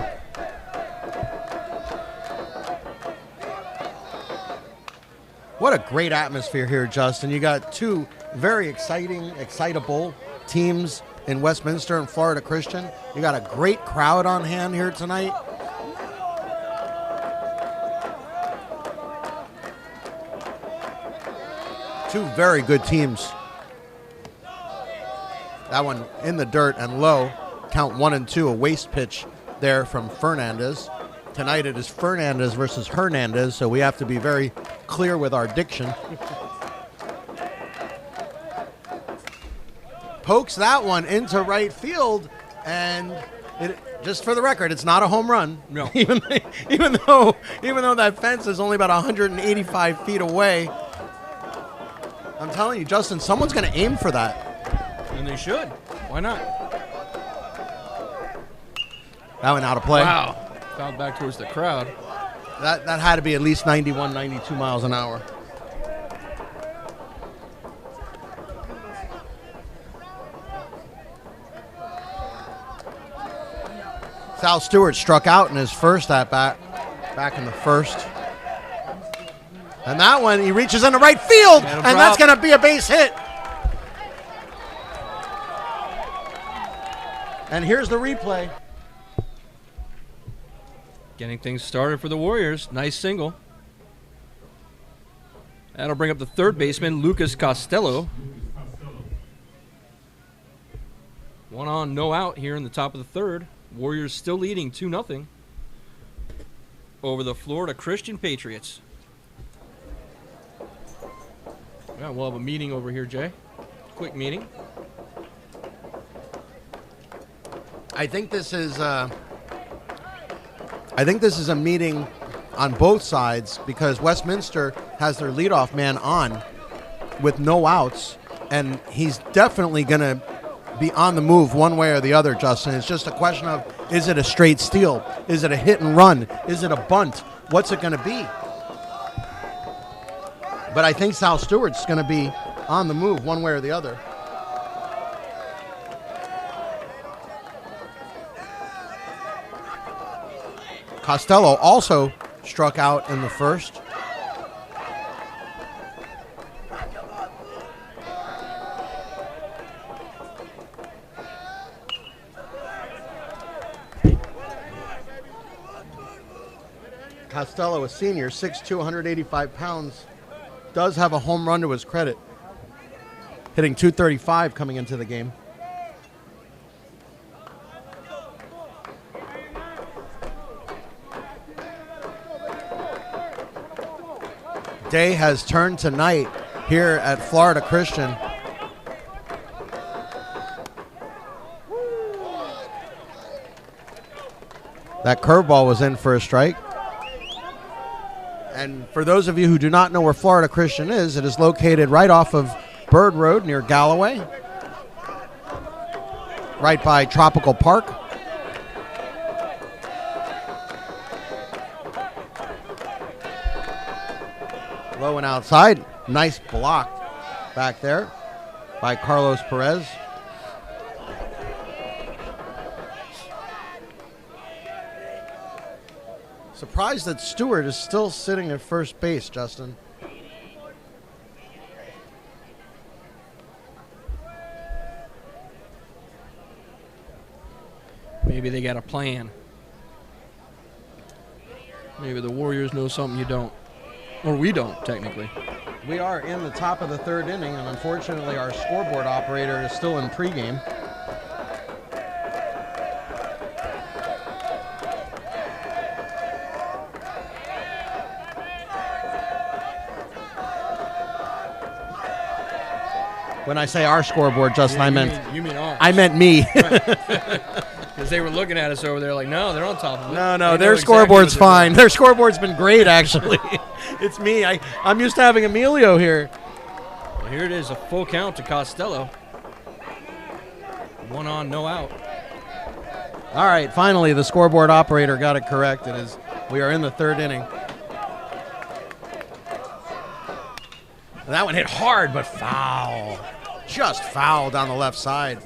What a great atmosphere here, Justin. You got two very exciting, excitable teams in Westminster and Florida Christian. You got a great crowd on hand here tonight. Two very good teams. That one in the dirt and low. Count 1-2, a waste pitch there from Fernandez. Tonight it is Fernandez versus Hernandez, so we have to be very clear with our diction. Pokes that one into right field, and just for the record, it's not a home run. No. even though that fence is only about 185 feet away. I'm telling you, Justin, someone's going to aim for that. And they should. Why not? That went out of play. Wow. Fouled back towards the crowd. That had to be at least 91, 92 miles an hour. Sal Stewart struck out in his first at-bat, back in the first. And that one, he reaches into right field, and that's going to be a base hit. And here's the replay. Getting things started for the Warriors. Nice single. That'll bring up the third baseman, Lucas Costello. 1 on, no out here in the top of the third. Warriors still leading 2-0 over the Florida Christian Patriots. Yeah, we'll have a meeting over here, Jay. Quick meeting. I think this is a meeting on both sides because Westminster has their leadoff man on with no outs, and he's definitely going to be on the move one way or the other, Justin. It's just a question of, is it a straight steal? Is it a hit and run? Is it a bunt? What's it going to be? But I think Sal Stewart's going to be on the move one way or the other. Costello also struck out in the first. Costello, a senior, 6'2", 185 pounds, does have a home run to his credit, hitting .235 coming into the game. Day has turned tonight here at Florida Christian. That curveball was in for a strike. And for those of you who do not know where Florida Christian is, it is located right off of Bird Road near Galloway, right by Tropical Park. Low and outside. Nice block back there by Carlos Perez. Surprised that Stewart is still sitting at first base, Justin. Maybe they got a plan. Maybe the Warriors know something you don't. Or we don't, technically. We are in the top of the third inning, and unfortunately our scoreboard operator is still in pregame. When I say our scoreboard, Justin, Yeah, you mean ours. I meant me. Because they were looking at us over there like, no, they're on top of it. No, their scoreboard's fine. Their scoreboard's been great, actually. It's me. I'm used to having Emilio here. Well, here it is, a full count to Costello. 1 on, no out. All right, finally, the scoreboard operator got it correct. It is. We are in the third inning. And that one hit hard, but foul. Just foul down the left side.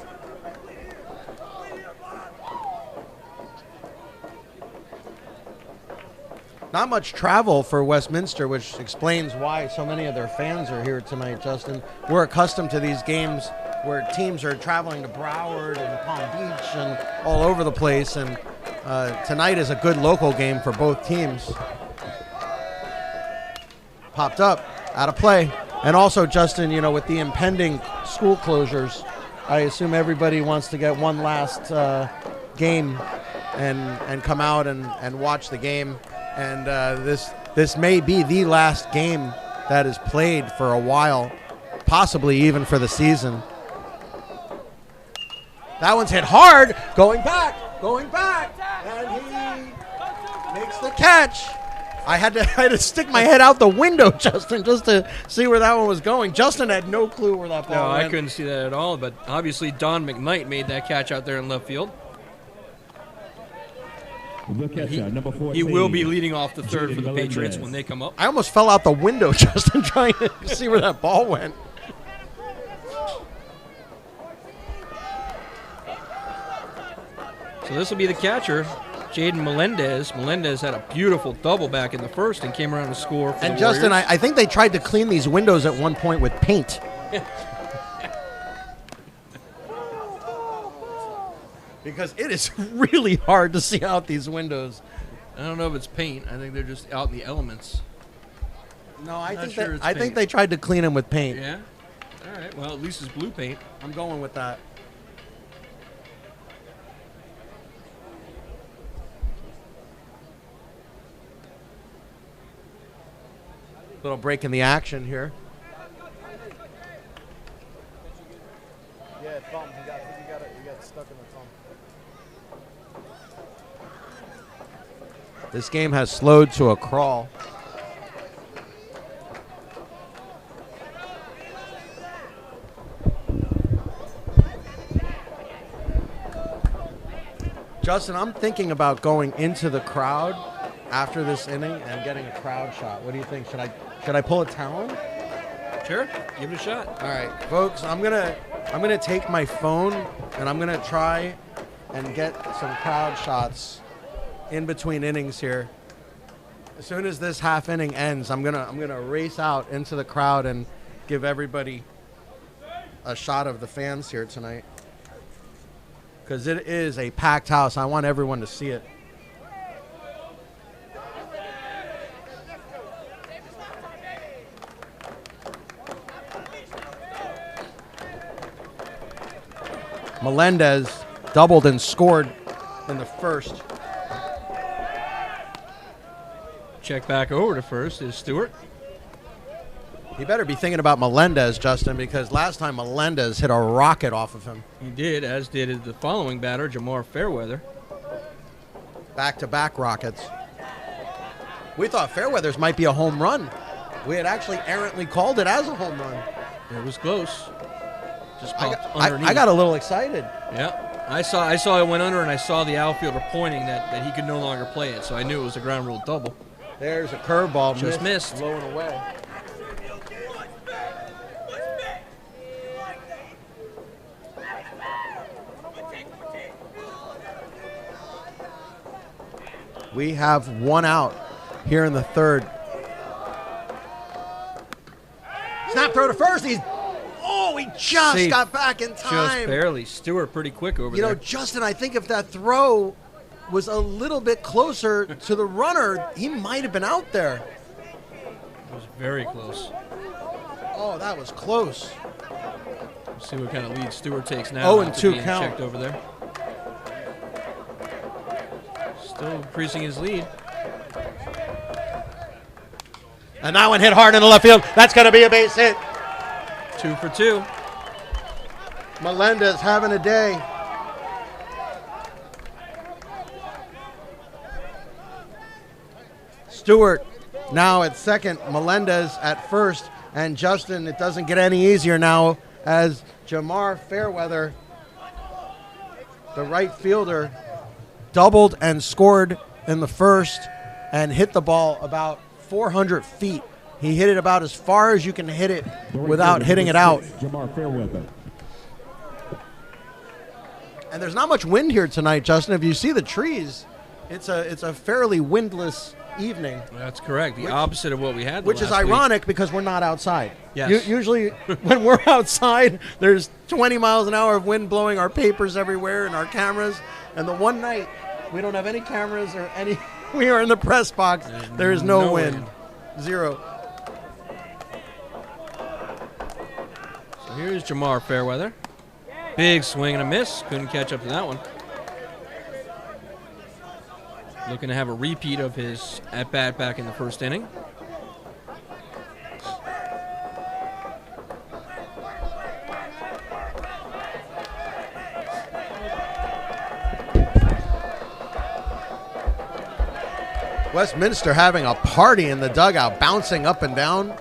Not much travel for Westminster, which explains why so many of their fans are here tonight, Justin. We're accustomed to these games where teams are traveling to Broward and Palm Beach and all over the place, and tonight is a good local game for both teams. Popped up, out of play. And also, Justin, you know, with the impending school closures, I assume everybody wants to get one last game and come out and watch the game. And this may be the last game that is played for a while, possibly even for the season. That one's hit hard, going back, and he makes the catch. I had to stick my head out the window, Justin, just to see where that one was going. Justin had no clue where that ball went. No, I couldn't see that at all, but obviously Don McKnight made that catch out there in left field. He will be leading off the third for the Patriots when they come up. I almost fell out the window, Justin, trying to see where that ball went. So this will be the catcher, Jaden Melendez. Melendez had a beautiful double back in the first and came around to score for And the Justin, Warriors. I think they tried to clean these windows at one point with paint. Because it is really hard to see out these windows. I don't know if it's paint. I think they're just out in the elements. No, I think sure it's I think paint. they tried to clean them with paint. Yeah? All right. Well, at least it's blue paint. I'm going with that. Little break in the action here. Yeah, thumb. You got stuck in the thumb. This game has slowed to a crawl. Justin, I'm thinking about going into the crowd after this inning and getting a crowd shot. What do you think? Should I pull a talon? Sure, give it a shot. All right, folks, I'm gonna take my phone and I'm gonna try and get some crowd shots in between innings here. As soon as this half inning ends, I'm gonna race out into the crowd and give everybody a shot of the fans here tonight, because it is a packed house. I want everyone to see it. Melendez doubled and scored in the first. Check back over to first is Stewart. He better be thinking about Melendez, Justin, because last time Melendez hit a rocket off of him. He did, as did the following batter, Jamar Fairweather. Back-to-back rockets. We thought Fairweather's might be a home run. We had actually errantly called it as a home run. It was close. Just popped underneath. I got a little excited. Yeah, I saw it went under, and I saw the outfielder pointing that he could no longer play it, so I knew it was a ground rule double. There's a curveball. Just missed. Low and away. We have one out here in the third. Snap throw to first. He just Safe. got back in time. Just barely. Stewart pretty quick over You there. know, Justin, I think if that throw was a little bit closer to the runner, he might have been out there. It was very close. Oh, that was close. Let's see what kind of lead Stewart takes now. 0-2 count. Checked over there. Still increasing his lead. And that one hit hard in the left field. That's going to be a base hit. 2 for 2. Melendez having a day. Stewart now at second, Melendez at first, and Justin, it doesn't get any easier now as Jamar Fairweather, the right fielder, doubled and scored in the first and hit the ball about 400 feet. He hit it about as far as you can hit it without hitting it out. Jamar Fairweather. And there's not much wind here tonight, Justin. If you see the trees, it's a fairly windless evening. That's correct. The opposite of what we had. Which is ironic because we're not outside. Yes. Usually when we're outside, there's 20 miles an hour of wind blowing our papers everywhere and our cameras. And the one night we don't have any cameras or any. We are in the press box. There is no wind. Zero. So here's Jamar Fairweather. Big swing and a miss. Couldn't catch up to that one. Looking to have a repeat of his at-bat back in the first inning. Westminster having a party in the dugout, bouncing up and down.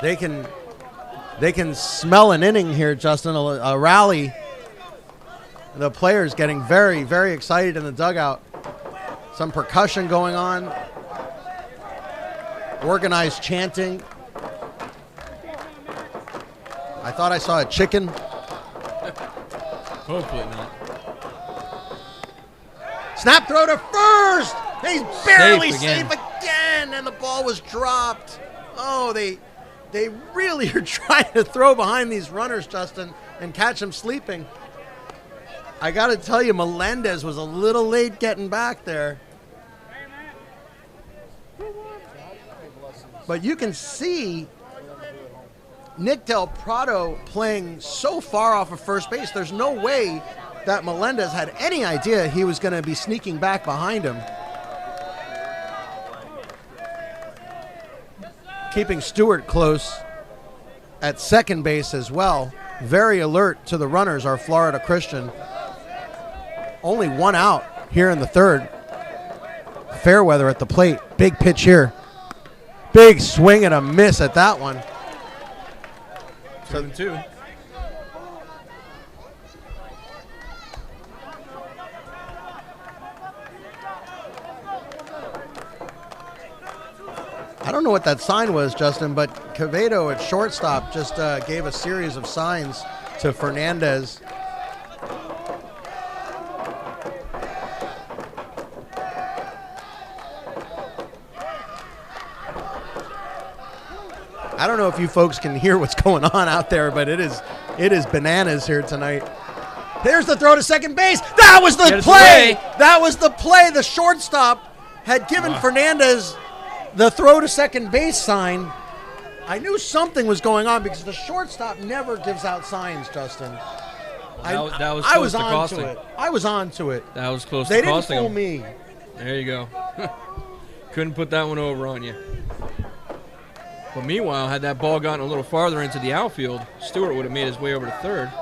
They can smell an inning here, Justin, a rally. The players getting very, very excited in the dugout. Some percussion going on. Organized chanting. I thought I saw a chicken. Hopefully not. Snap throw to first. He's barely Safe safe again, and the ball was dropped. Oh, they really are trying to throw behind these runners, Justin, and catch them sleeping. I got to tell you, Melendez was a little late getting back there. But you can see Nick Del Prado playing so far off of first base. There's no way that Melendez had any idea he was going to be sneaking back behind him. Keeping Stewart close at second base as well. Very alert to the runners, our Florida Christian. Only one out here in the third. Fairweather at the plate. Big pitch here. Big swing and a miss at that one. 7-2. don't know what that sign was, Justin, but Quevedo at shortstop just gave a series of signs to Fernandez. I don't know if you folks can hear what's going on out there, but it is bananas here tonight. There's the throw to second base. That was the play. That was the play. The shortstop had given Fernandez the throw to second base sign. I knew something was going on because the shortstop never gives out signs, Justin. That was close to costing. I was on to it. That was close They to costing didn't fool me. There you go. Couldn't put that one over on you. But meanwhile, had that ball gotten a little farther into the outfield, Stewart would have made his way over to third.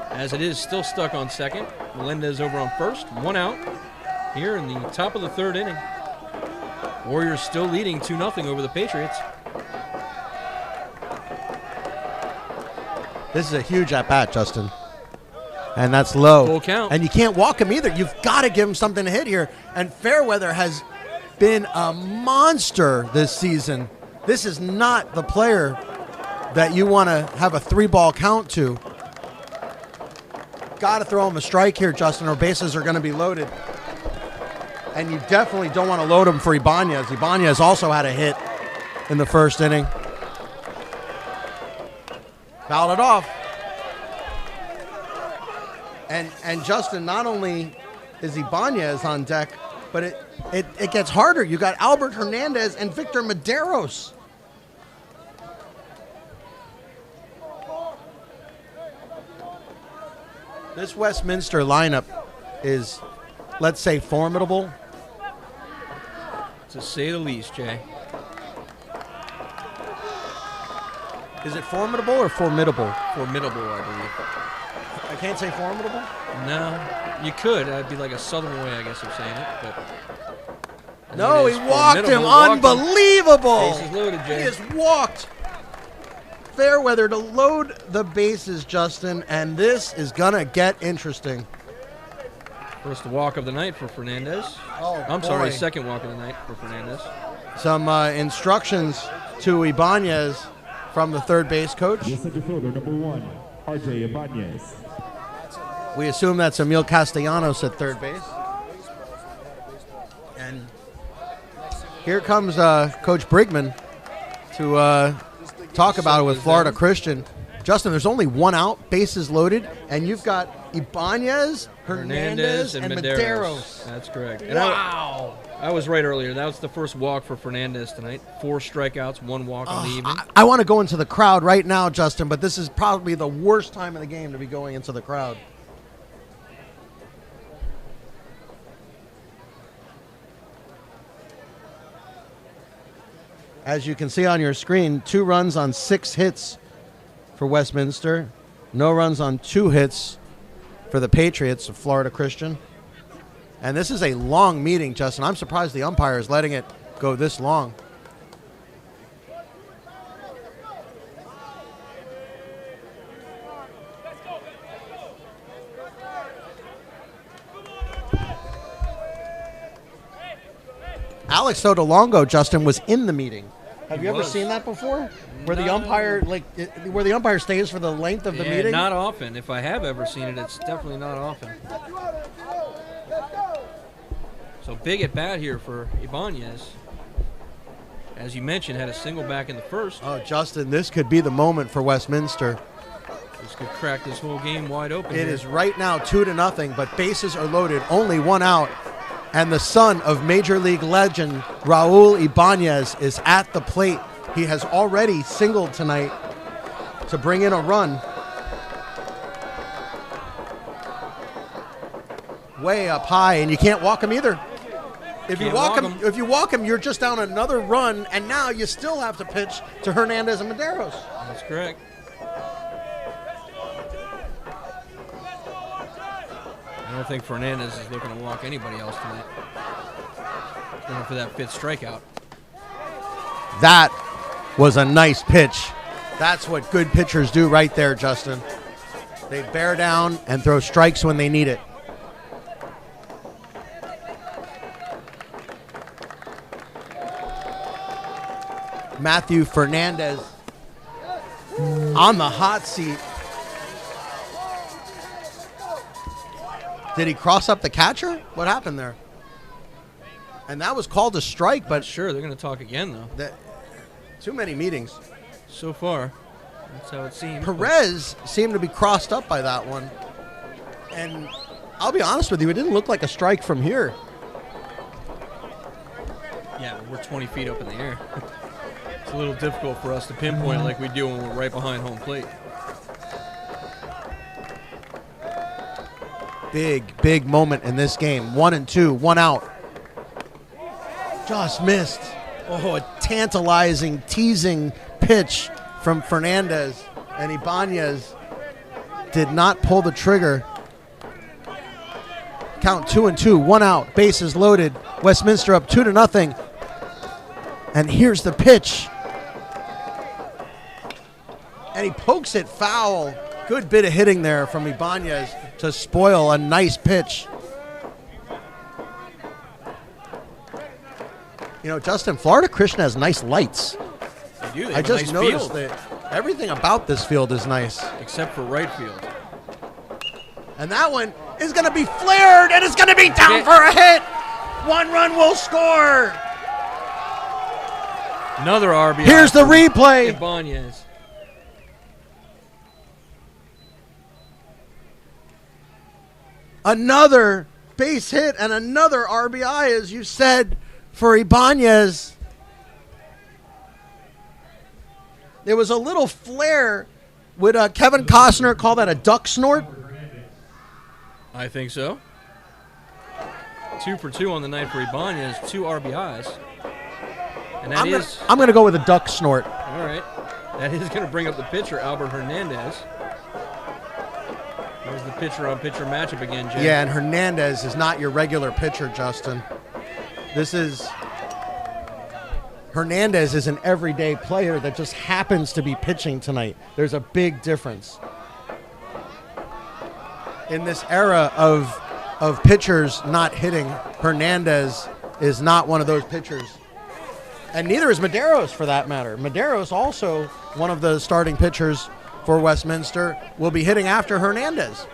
As it is, still stuck on second. Melendez over on first. 1 out here in the top of the third inning. Warriors still leading 2-0 over the Patriots. This is a huge at-bat, Justin. And that's low. Full count. And you can't walk him either. You've got to give him something to hit here. And Fairweather has been a monster this season. This is not the player that you want to have a 3-ball count to. Got to throw him a strike here, Justin, or bases are going to be loaded. And you definitely don't want to load him for Ibanez. Ibanez also had a hit in the first inning. Fouled it off. And Justin, not only is Ibanez on deck, but it gets harder. You got Albert Hernandez and Victor Medeiros. This Westminster lineup is, let's say, formidable. To say the least, Jay. Is it formidable or formidable? Formidable, I believe. I can't say formidable? No, you could. That'd be like a southern way, I guess, of saying it. But no, he walked him. Walked Unbelievable. Bases loaded, Jay. He just walked. Fairweather to load the bases, Justin, and this is going to get interesting. First walk of the night for Fernandez. Oh, I'm boy. sorry, second walk of the night for Fernandez. Some instructions to Ibanez from the third base coach. The center fielder, number 1, RJ Ibanez. We assume that's Emil Castellanos at third base. And here comes Coach Brigman to talk about it with Florida Christian. Justin, there's only 1 out, bases loaded, and you've got Ibanez, Hernandez, and Medeiros. That's correct. And Wow. I was right earlier. That was the first walk for Fernandez tonight. 4 strikeouts, 1 walk on the evening. I want to go into the crowd right now, Justin, but this is probably the worst time of the game to be going into the crowd. As you can see on your screen, 2 runs on 6 hits for Westminster. No runs on 2 hits for the Patriots of Florida Christian. And this is a long meeting, Justin. I'm surprised the umpire is letting it go this long. Alex Sotolongo, Justin, was in the meeting. Have you ever seen that before? Where the umpire stays for the length of the meeting? Not often. If I have ever seen it, it's definitely not often. So big at bat here for Ibanez. As you mentioned, had a single back in the first. Oh, Justin, this could be the moment for Westminster. This could crack this whole game wide open. It is right now 2-0, but bases are loaded, only 1 out. And the son of Major League legend Raul Ibanez is at the plate. He has already singled tonight to bring in a run. Way up high, and you can't walk him either. If you walk him, you're just down another run, and now you still have to pitch to Hernandez and Medeiros. That's correct. I don't think Fernandez is looking to walk anybody else tonight. Going for that 5th strikeout. That was a nice pitch. That's what good pitchers do right there, Justin. They bear down and throw strikes when they need it. Matthew Fernandez on the hot seat. Did he cross up the catcher? What happened there? And that was called a strike, but Sure, they're going to talk again, though. too many meetings. So far, that's how it seems. Perez seemed to be crossed up by that one. And I'll be honest with you, it didn't look like a strike from here. Yeah, we're 20 feet up in the air. It's a little difficult for us to pinpoint like we do when we're right behind home plate. Big moment in this game. 1-2, 1 out. Just missed. Oh, a tantalizing, teasing pitch from Fernandez. And Ibanez did not pull the trigger. Count 2-2, 1 out. Bases loaded. Westminster up 2-0. And here's the pitch. And he pokes it foul. Good bit of hitting there from Ibanez to spoil a nice pitch. You know, Justin, Florida Christian has nice lights. They do. They I have a just nice noticed field, that everything about this field is nice. except for right field. And that one is going to be flared, and it's going to be down Hit. for a hit. 1 run will score. Another RBI. Here's the for replay. Ibanez. Another base hit and another RBI, as you said, for Ibanez. There was a little flare. Would Kevin Costner call that a duck snort? I think so. 2 for 2 on the night for Ibanez, 2 RBIs. And that is I'm going to go with a duck snort. all right. That is going to bring up the pitcher, Albert Hernandez. There's the pitcher-on-pitcher matchup again, Jay. Yeah, and Hernandez is not your regular pitcher, Justin. Hernandez is an everyday player that just happens to be pitching tonight. There's a big difference. In this era of pitchers not hitting, Hernandez is not one of those pitchers. And neither is Medeiros, for that matter. Medeiros, also one of the starting pitchers for Westminster, will be hitting after Hernandez.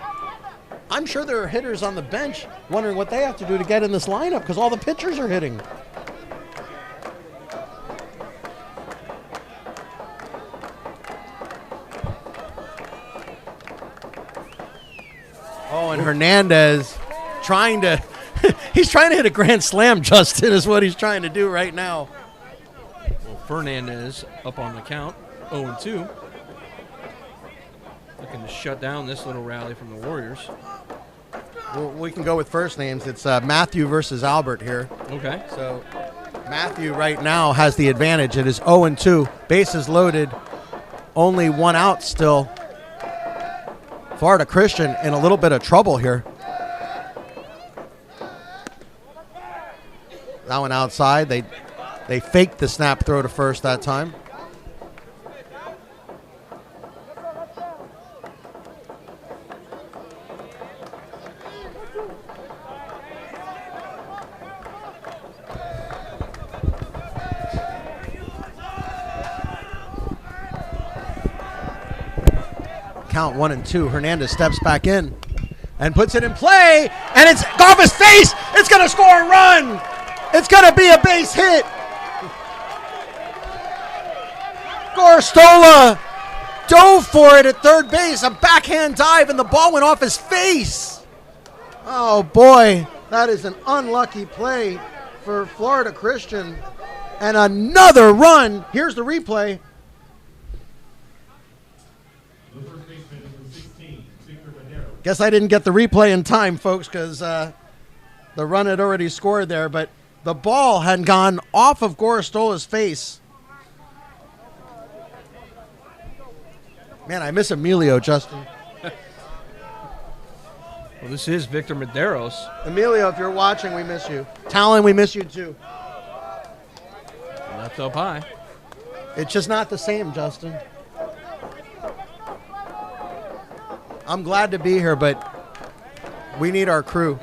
I'm sure there are hitters on the bench wondering what they have to do to get in this lineup because all the pitchers are hitting. Oh, and Hernandez he's trying to hit a grand slam, Justin, is what he's trying to do right now. Well, Fernandez up on the count, 0-2. Looking to shut down this little rally from the Warriors. Well, we can go with first names. It's Matthew versus Albert here. Okay. So Matthew right now has the advantage. It is 0-2. Bases loaded. Only 1 out still. Florida Christian in a little bit of trouble here. That one outside. They faked the snap throw to first that time. Count 1-2. Hernandez steps back in and puts it in play, and it's off his face. It's going to score a run. It's going to be a base hit. Gorostola dove for it at third base, a backhand dive, and the ball went off his face. Oh, boy, that is an unlucky play for Florida Christian. And another run. Here's the replay. The first baseman, number 16, Victor Madero. Guess I didn't get the replay in time, folks, because the run had already scored there, but the ball had gone off of Gorostola's face. Man, I miss Emilio, Justin. Well, this is Victor Medeiros. Emilio, if you're watching, we miss you. Talon, we miss you too. Left up high. It's just not the same, Justin. I'm glad to be here, but we need our crew.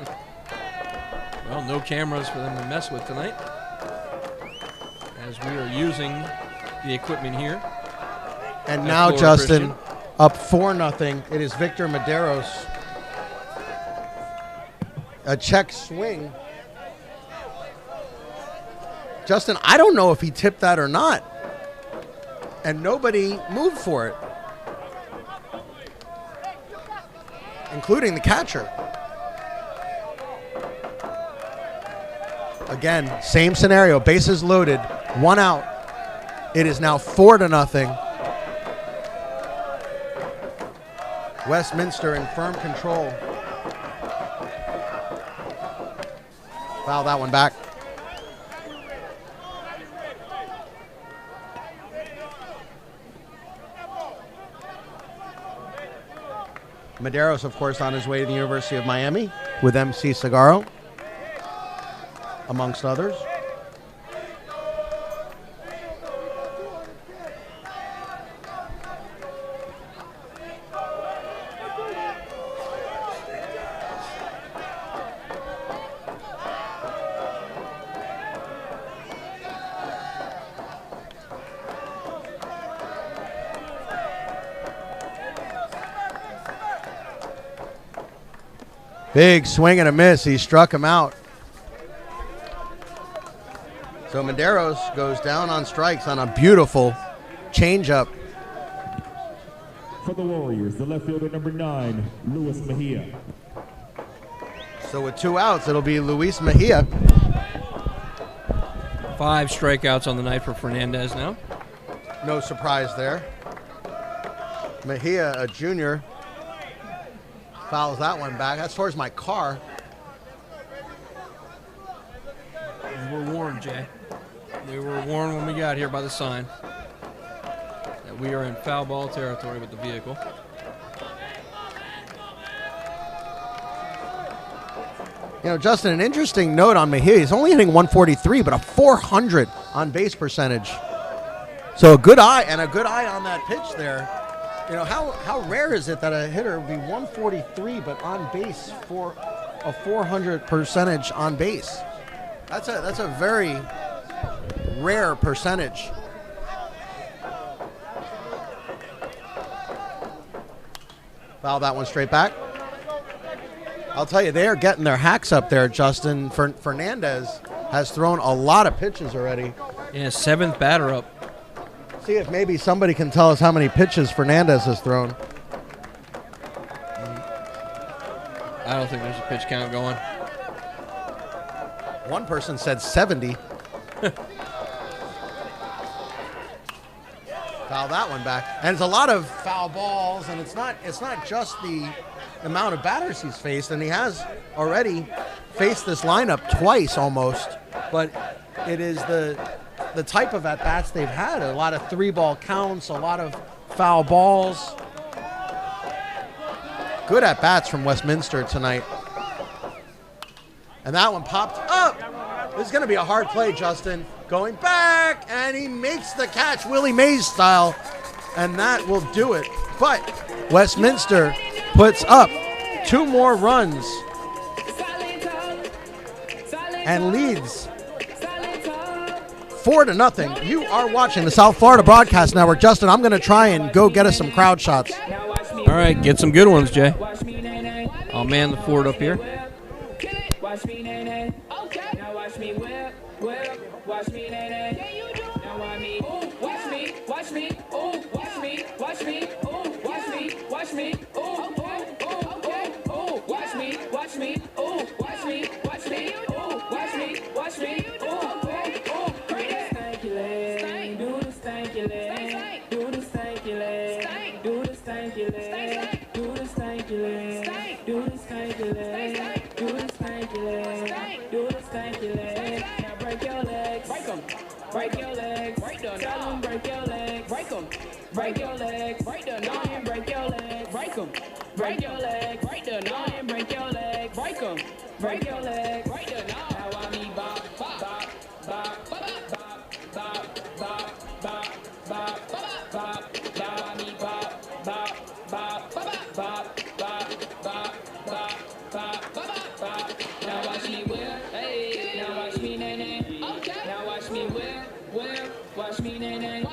Well, no cameras for them to mess with tonight, as we are using the equipment here. And At now, Florida Justin, Christian. up 4-0. It is Victor Medeiros. A check swing. Justin, I don't know if he tipped that or not. And nobody moved for it, including the catcher. Again, same scenario. Bases loaded. 1 out. It is now 4-0. Westminster in firm control. Foul that one back. Medeiros, of course, on his way to the University of Miami with MC Cigarro, amongst others. Big swing and a miss. He struck him out. So Medeiros goes down on strikes on a beautiful changeup. For the Warriors, the left fielder number 9, Luis Mejia. So with 2 outs, it'll be Luis Mejia. 5 strikeouts on the night for Fernandez now. No surprise there. Mejia, a junior, fouls that one back. That's towards my car. We were warned, Jay. We were warned when we got here by the sign that we are in foul ball territory with the vehicle. You know, Justin, an interesting note on Mejia. He's only hitting 143, but a 400 on base percentage. So a good eye on that pitch there. You know, how rare is it that a hitter would be 143 but on base for a 400 percentage on base? That's a very rare percentage. Foul that one straight back. I'll tell you, they are getting their hacks up there, Justin. Fernandez has thrown a lot of pitches already. Yeah, 7th batter up. See if maybe somebody can tell us how many pitches Fernandez has thrown. I don't think there's a pitch count going. One person said 70. Foul that one back. And it's a lot of foul balls, and it's not just the amount of batters he's faced, and he has already faced this lineup twice almost, but it is the type of at-bats they've had. A lot of 3-ball counts, a lot of foul balls. Good at-bats from Westminster tonight. And that one popped up. This is going to be a hard play, Justin. Going back, and he makes the catch Willie Mays style, and that will do it. But Westminster puts up 2 more runs and leads 4-0. You are watching the South Florida Broadcast Network. Justin, I'm going to try and go get us some crowd shots. All right, get some good ones, Jay. I'll man the fort up here. Watch me, nay, okay. Now watch me whip, watch me, nay. Yeah, you do. Now watch me, ooh, watch me, watch me, ooh, watch me, watch me, ooh, watch me, watch me, ooh, okay, ooh, watch me, watch me, ooh, watch me, watch me, ooh, watch me, watch me, ooh, okay, ooh, do the stanky leg, do the stanky leg, do the stanky leg, do the stanky leg, do the stanky leg, do the stanky leg. Do the stanky leg, do the stanky leg. Now break your legs, break them, break your legs, break them. Tell them break your legs, break them, break your legs, break them. Now and break your legs, break them, break your legs, break them. Now and break your legs, break them, break your legs, break them. Now I me bop, bop, bop, bop, bop, bop, bop, bop, bop, bop, bop. Now I me bop, bop, bop, bop, bop, bop, bop, bop, bop. Now watch me whip, hey. Now watch me, nay. Okay. Now watch me whip, watch me, nay.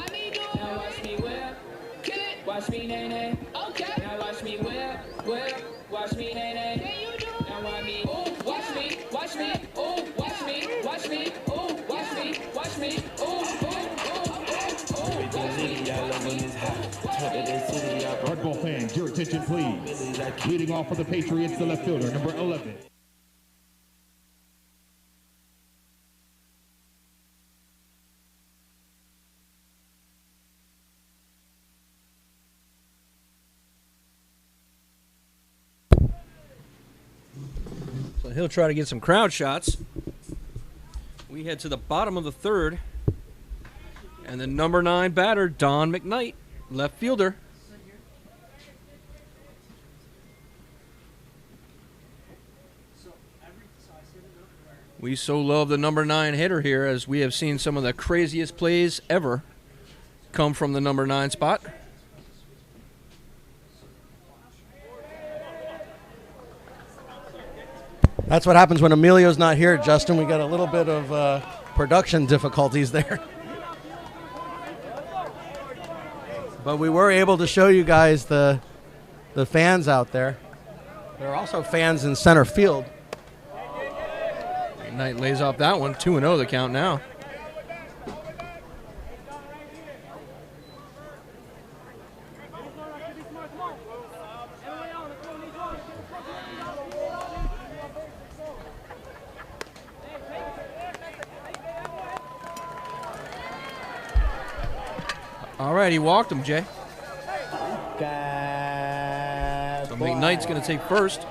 me, watch me, ooh, watch me, watch me, ooh, watch me, watch me, ooh, ooh, ooh, ooh, watch me. Hardball fans, your attention please. Leading off for the Patriots, the left fielder, number 11. So he'll try to get some crowd shots. We head to the bottom of the third. And the number 9 batter, Don McKnight, left fielder. We so love the number 9 hitter here, as we have seen some of the craziest plays ever come from the number 9 spot. That's what happens when Emilio's not here, Justin. We got a little bit of production difficulties there. But we were able to show you guys the fans out there. There are also fans in center field. Knight lays off that one. 2-0 the count now. All right, he walked him, Jay. So McKnight's going to take first.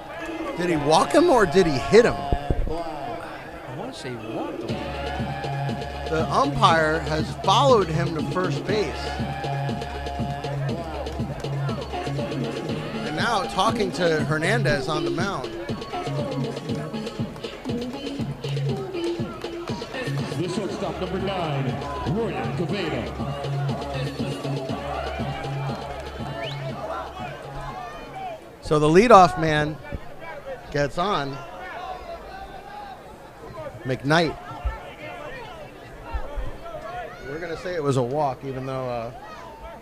Did he walk him or did he hit him? I want to say he walked him. The umpire has followed him to first base. And now talking to Hernandez on the mound. The shortstop, number 9, Royal Quevedo. So the leadoff man gets on. McKnight. We're going to say it was a walk, even though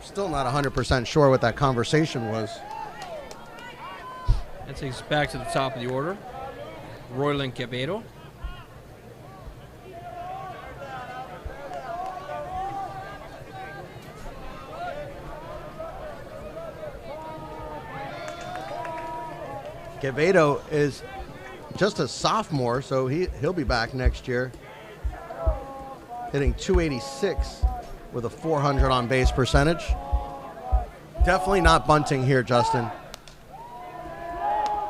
still not 100% sure what that conversation was. That takes us back to the top of the order. Royland Quevedo. Quevedo is just a sophomore, so he'll be back next year. Hitting .286 with a .400 on base percentage. Definitely not bunting here, Justin.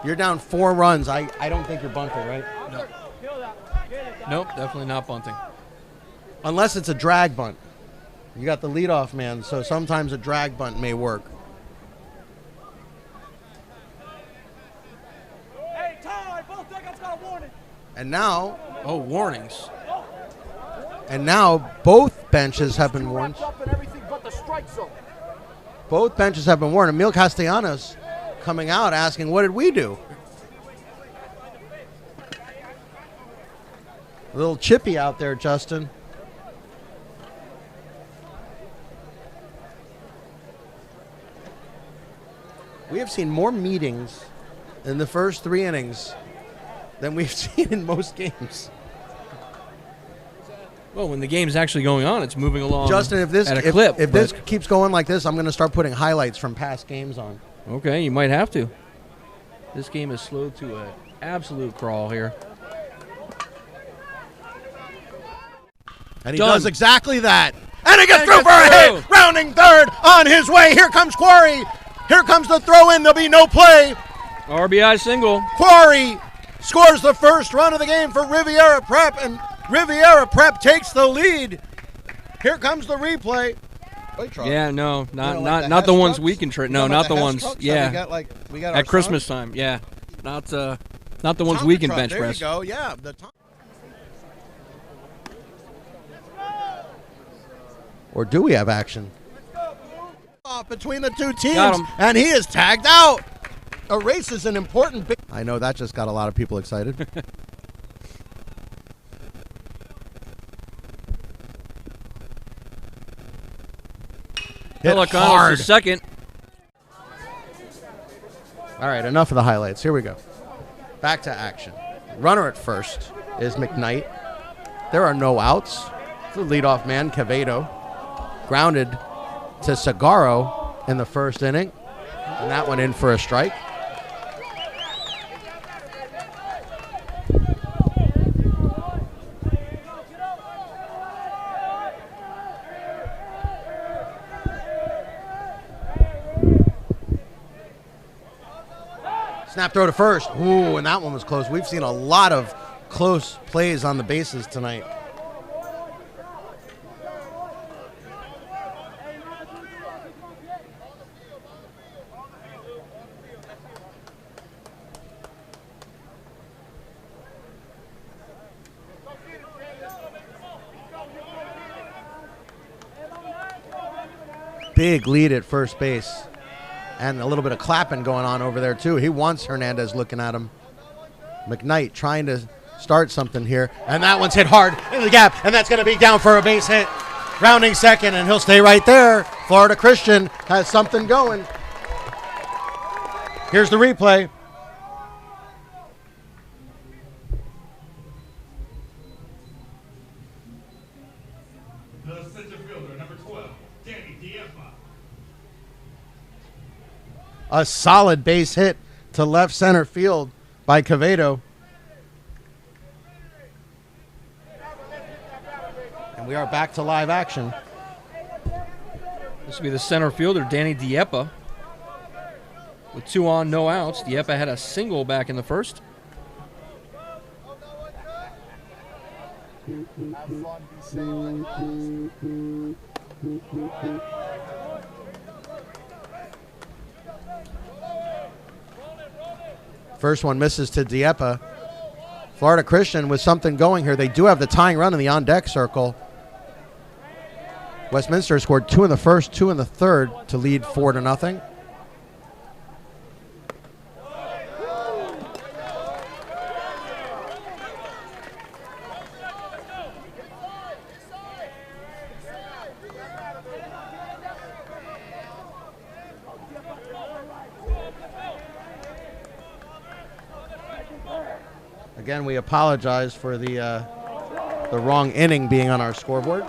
You're down 4 runs. I don't think you're bunting, right? No. Nope, definitely not bunting. Unless it's a drag bunt. You got the leadoff man, so sometimes a drag bunt may work. And now, Oh, warnings. and now both benches have been warned. Both benches have been warned. Emil Castellanos coming out asking, what did we do? A little chippy out there, Justin. We have seen more meetings in the first 3 innings than we've seen in most games. Well, when the game's actually going on, it's moving along Justin, if this at a clip. if this keeps going like this, I'm going to start putting highlights from past games on. Okay, you might have to. This game is slowed to an absolute crawl here. And he Done. does exactly that. And he gets And through gets for a through. hit. Rounding third on his way. Here comes Quarry. Here comes the throw in. There'll be no play. RBI single. Quarry scores the first run of the game for Riviera Prep, and Riviera Prep takes the lead. Here comes the replay. Wait, Charlie. Yeah, no, not like not the not the Hess ones trucks? we can trade. You No, know not about the Hess ones. trucks that Yeah, we got our at Christmas son? time. Yeah, not the ones we Tonka can truck, bench there press. you go. Yeah, the or do we have action? Off between the two teams, Got him. and he is tagged out. A race is an important big. I know that just got a lot of people excited. Hit Pelicanos hard. is second. All right, enough of the highlights. Here we go. Back to action. Runner at first is McKnight. There are no outs. The leadoff man, Quevedo, grounded to Sagaro in the first inning, and that went in for a strike. Snap throw to first. Ooh, and that one was close. We've seen a lot of close plays on the bases tonight. Big lead at first base. And a little bit of clapping going on over there, too. He wants Hernandez looking at him. McKnight trying to start something here. And that one's hit hard in the gap. And that's going to be down for a base hit. Rounding second, and he'll stay right there. Florida Christian has something going. Here's the replay. The center fielder, number 12, Danny Dieffa. A solid base hit to left center field by Quevedo. And we are back to live action. This will be the center fielder, Danny Dieffa. With 2 on, no outs. Dieffa had a single back in the first. Have fun, be safe. First one misses to Dieffa. Florida Christian with something going here. They do have the tying run in the on-deck circle. Westminster scored 2 in the first, 2 in the third to lead 4-0. Again, we apologize for the wrong inning being on our scoreboard.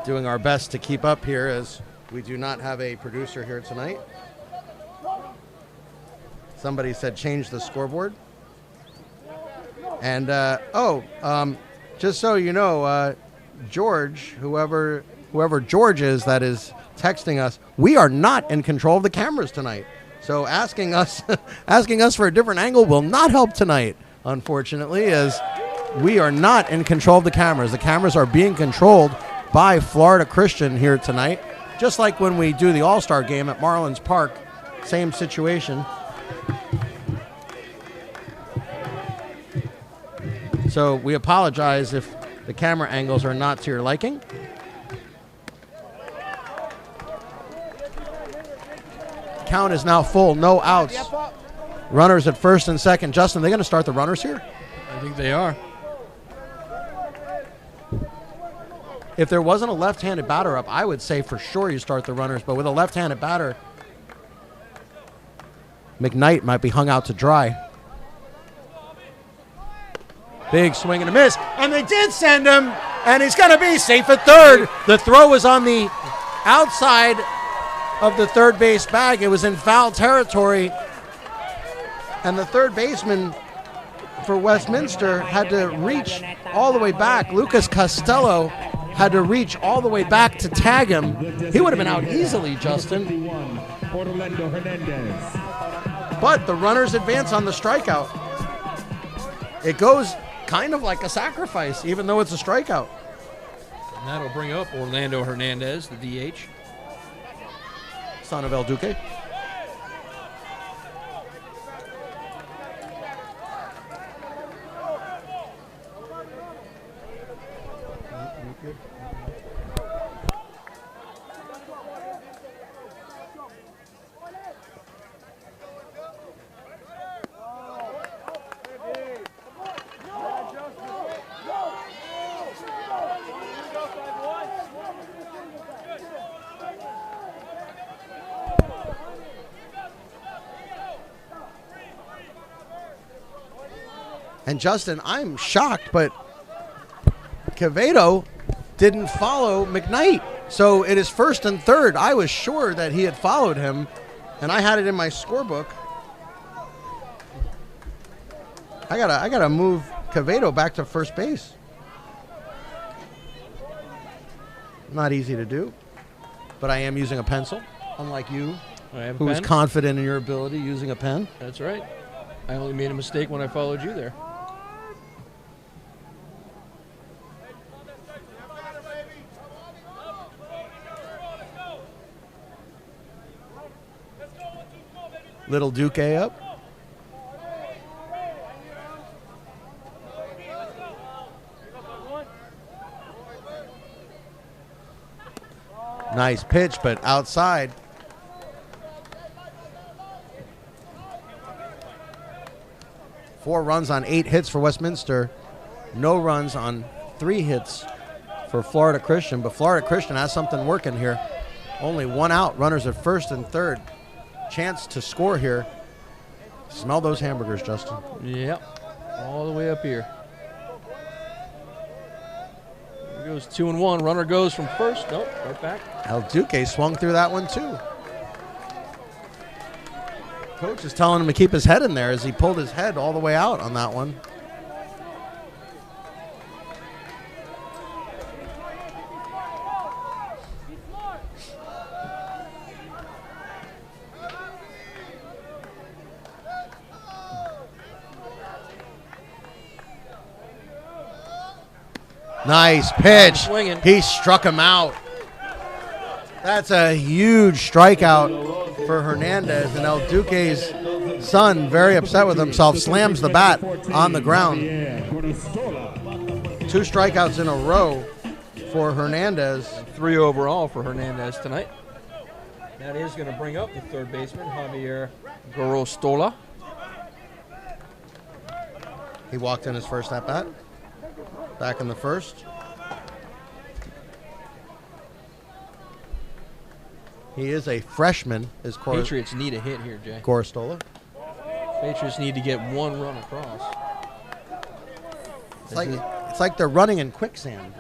Doing our best to keep up here as we do not have a producer here tonight. Somebody said change the scoreboard. And, just so you know, George, whoever George is that is texting us, we are not in control of the cameras tonight. So asking us for a different angle will not help tonight, unfortunately, as we are not in control of the cameras. The cameras are being controlled by Florida Christian here tonight, just like when we do the All-Star game at Marlins Park. Same situation. So we apologize if the camera angles are not to your liking. Count is now full, no outs. Runners at first and second. Justin, they're going to start the runners here? I think they are. If there wasn't a left-handed batter up, I would say for sure you start the runners. But with a left-handed batter, McKnight might be hung out to dry. Big swing and a miss. And they did send him. And he's going to be safe at third. The throw was on the outside of the third base bag. It was in foul territory. And the third baseman for Westminster had to reach all the way back. Lucas Costello had to reach all the way back to tag him. He would have been out easily, Justin. But the runners advance on the strikeout. It goes kind of like a sacrifice, even though it's a strikeout. And that'll bring up Orlando Hernandez, the DH. Son of El Duque. And Justin, I'm shocked, but Quevedo didn't follow McKnight. So it is first and third. I was sure that he had followed him, and I had it in my scorebook. I gotta move Quevedo back to first base. Not easy to do, but I am using a pencil, unlike you, I have a who is pen. confident in your ability using a pen. That's right. I only made a mistake when I followed you there. Little Duque up. Nice pitch, but outside. Four runs on 8 hits for Westminster. No runs on 3 hits for Florida Christian. But Florida Christian has something working here. Only 1 out. Runners at first and third. Chance to score here. Smell those hamburgers, Justin. Yep. All the way up here. There goes 2-1. Runner goes from first. Nope, right back. El Duque swung through that one, too. Coach is telling him to keep his head in there as he pulled his head all the way out on that one. Nice pitch. Swinging. He struck him out. That's a huge strikeout for Hernandez, and El Duque's son, very upset with himself, slams the bat on the ground. 2 strikeouts in a row for Hernandez. 3 overall for Hernandez tonight. That is going to bring up the third baseman, Javier Gorostola. He walked in his first at bat. Back in the first. He is a freshman, is Patriots need a hit here, Jay. Gorostola. Patriots need to get 1 run across. It's like they're running in quicksand.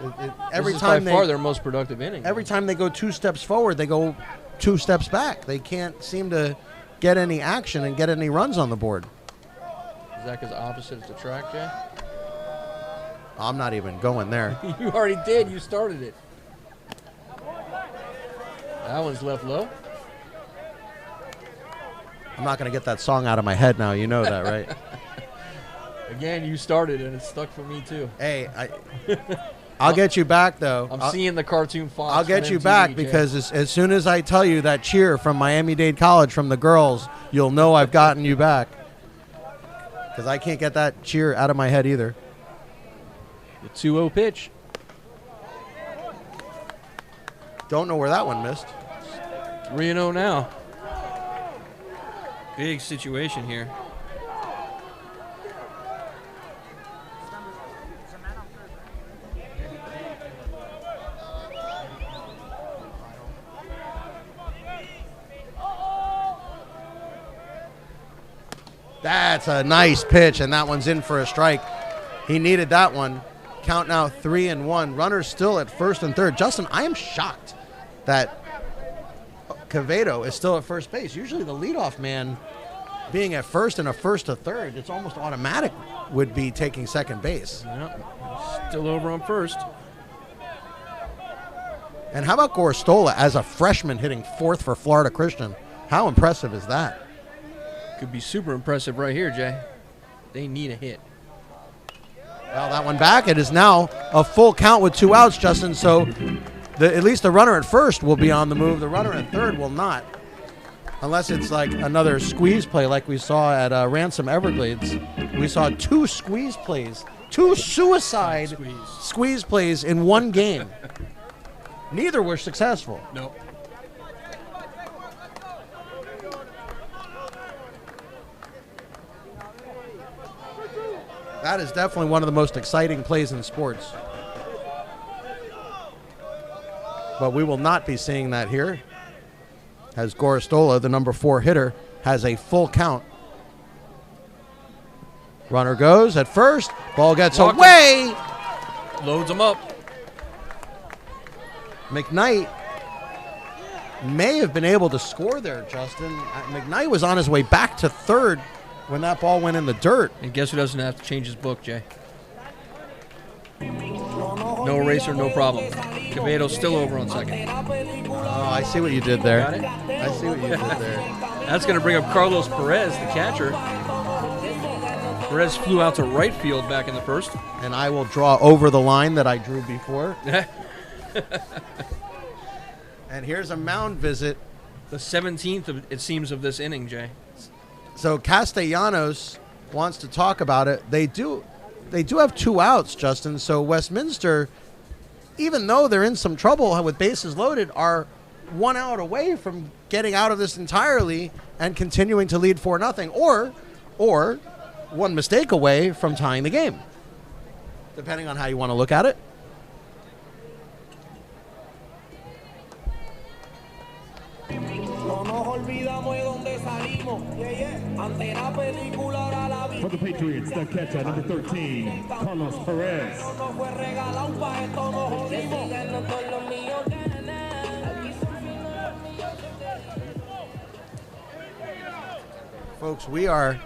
Every this is time by far their most productive inning. every time they go 2 steps forward, they go 2 steps back. They can't seem to get any action and get any runs on the board. Is that because opposite is the track, Jay? I'm not even going there. You already did. You started it. That one's left low. I'm not going to get that song out of my head now. You know that, right? Again, you started and it stuck for me too. Hey, I'll get you back, though. I'm seeing the cartoon Fox. I'll get on you MTV, back Jay. because as soon as I tell you that cheer from Miami-Dade College from the girls, you'll know I've gotten you back. Because I can't get that cheer out of my head either. The 2-0 pitch. Don't know where that one missed. 3-0 now. Big situation here. That's a nice pitch, and that one's in for a strike. He needed that one. Count now 3-1. Runners still at first and third. Justin, I am shocked that Quevedo is still at first base. Usually the leadoff man being at first and a first to third, it's almost automatic would be taking second base. Yep. Still over on first. And how about Gorostola as a freshman hitting fourth for Florida Christian? How impressive is that? Could be super impressive right here, Jay. They need a hit. Well, that one back. It is now a full count with 2 outs, Justin. So at least the runner at first will be on the move. The runner at third will not. Unless it's like another squeeze play like we saw at Ransom Everglades. We saw 2 squeeze plays. 2 suicide squeeze plays in one game. Neither were successful. Nope. That is definitely one of the most exciting plays in sports. But we will not be seeing that here, as Gorostola, the number 4 hitter, has a full count. Runner goes at first. Ball gets Walked away. Loads him up. McKnight may have been able to score there, Justin. McKnight was on his way back to third when that ball went in the dirt. And guess who doesn't have to change his book, Jay? No eraser, no problem. Quevedo's still over on second. Oh, I see what you did there. Got it? I see what you did there. That's going to bring up Carlos Perez, the catcher. Perez flew out to right field back in the first. And I will draw over the line that I drew before. And here's a mound visit. The 17th, it seems, of this inning, Jay. So Castellanos wants to talk about it. They do have 2 outs, Justin. So Westminster, even though they're in some trouble with bases loaded, are 1 out away from getting out of this entirely and continuing to lead 4-0, or 1 mistake away from tying the game, depending on how you want to look at it. For the Patriots, the catcher, number 13, Carlos Perez. Folks, we are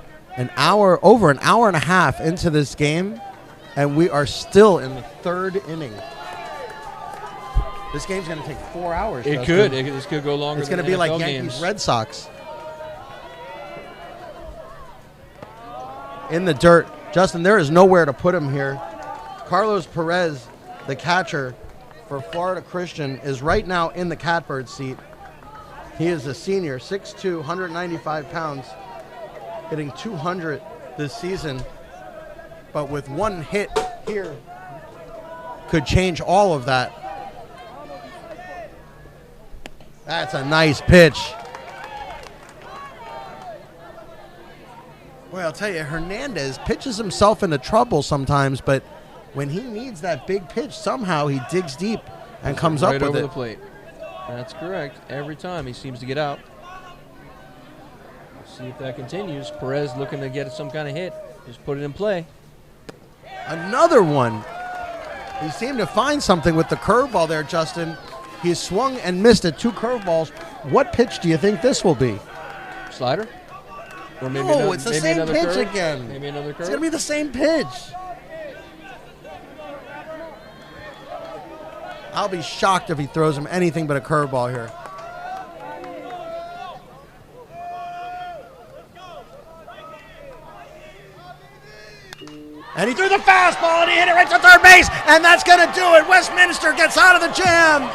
over an hour and a half into this game, and we are still in the 3rd inning. This game's going to take 4 hours. It Justin. could. This could go longer. It's going to than be like NFL Yankees games. Red Sox. In the dirt. Justin, there is nowhere to put him here. Carlos Perez, the catcher for Florida Christian, is right now in the catbird seat. He is a senior, 6'2", 195 pounds, hitting 200 this season. But with 1 hit here, could change all of that. That's a nice pitch. Well, I'll tell you, Hernandez pitches himself into trouble sometimes, but when he needs that big pitch, somehow he digs deep and comes up right with over it. the plate. That's correct. Every time he seems to get out. We'll see if that continues. Perez looking to get some kind of hit. Just put it in play. Another one. He seemed to find something with the curveball there, Justin. He swung and missed at 2 curveballs. What pitch do you think this will be? Slider? Or maybe No, another, it's the maybe same another pitch curve? again. Maybe another curve? It's going to be the same pitch. I'll be shocked if he throws him anything but a curveball here. And he threw the fastball, and he hit it right to third base, and that's going to do it. Westminster gets out of the jam.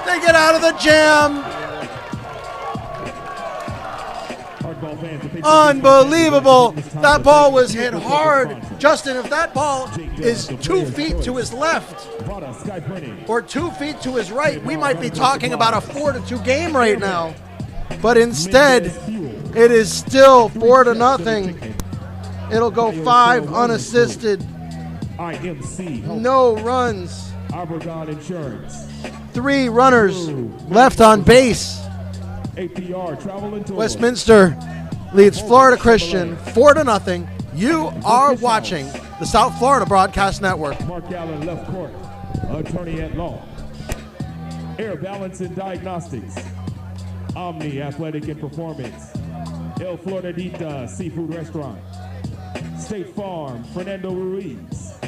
They get out of the jam. Unbelievable. That ball was hit hard. Justin, if that ball is 2 feet to his left or 2 feet to his right, we might be talking about a 4-2 game right now. But instead, it is still 4-0. It'll go 5 unassisted. No runs. 3 runners left on base. Westminster leads Florida Christian 4-0. You are watching the South Florida Broadcast Network. Mark Allen, left court, attorney at law. Air Balance and Diagnostics. Omni Athletic and Performance. El Floridita Seafood Restaurant. State Farm, Fernando Ruiz.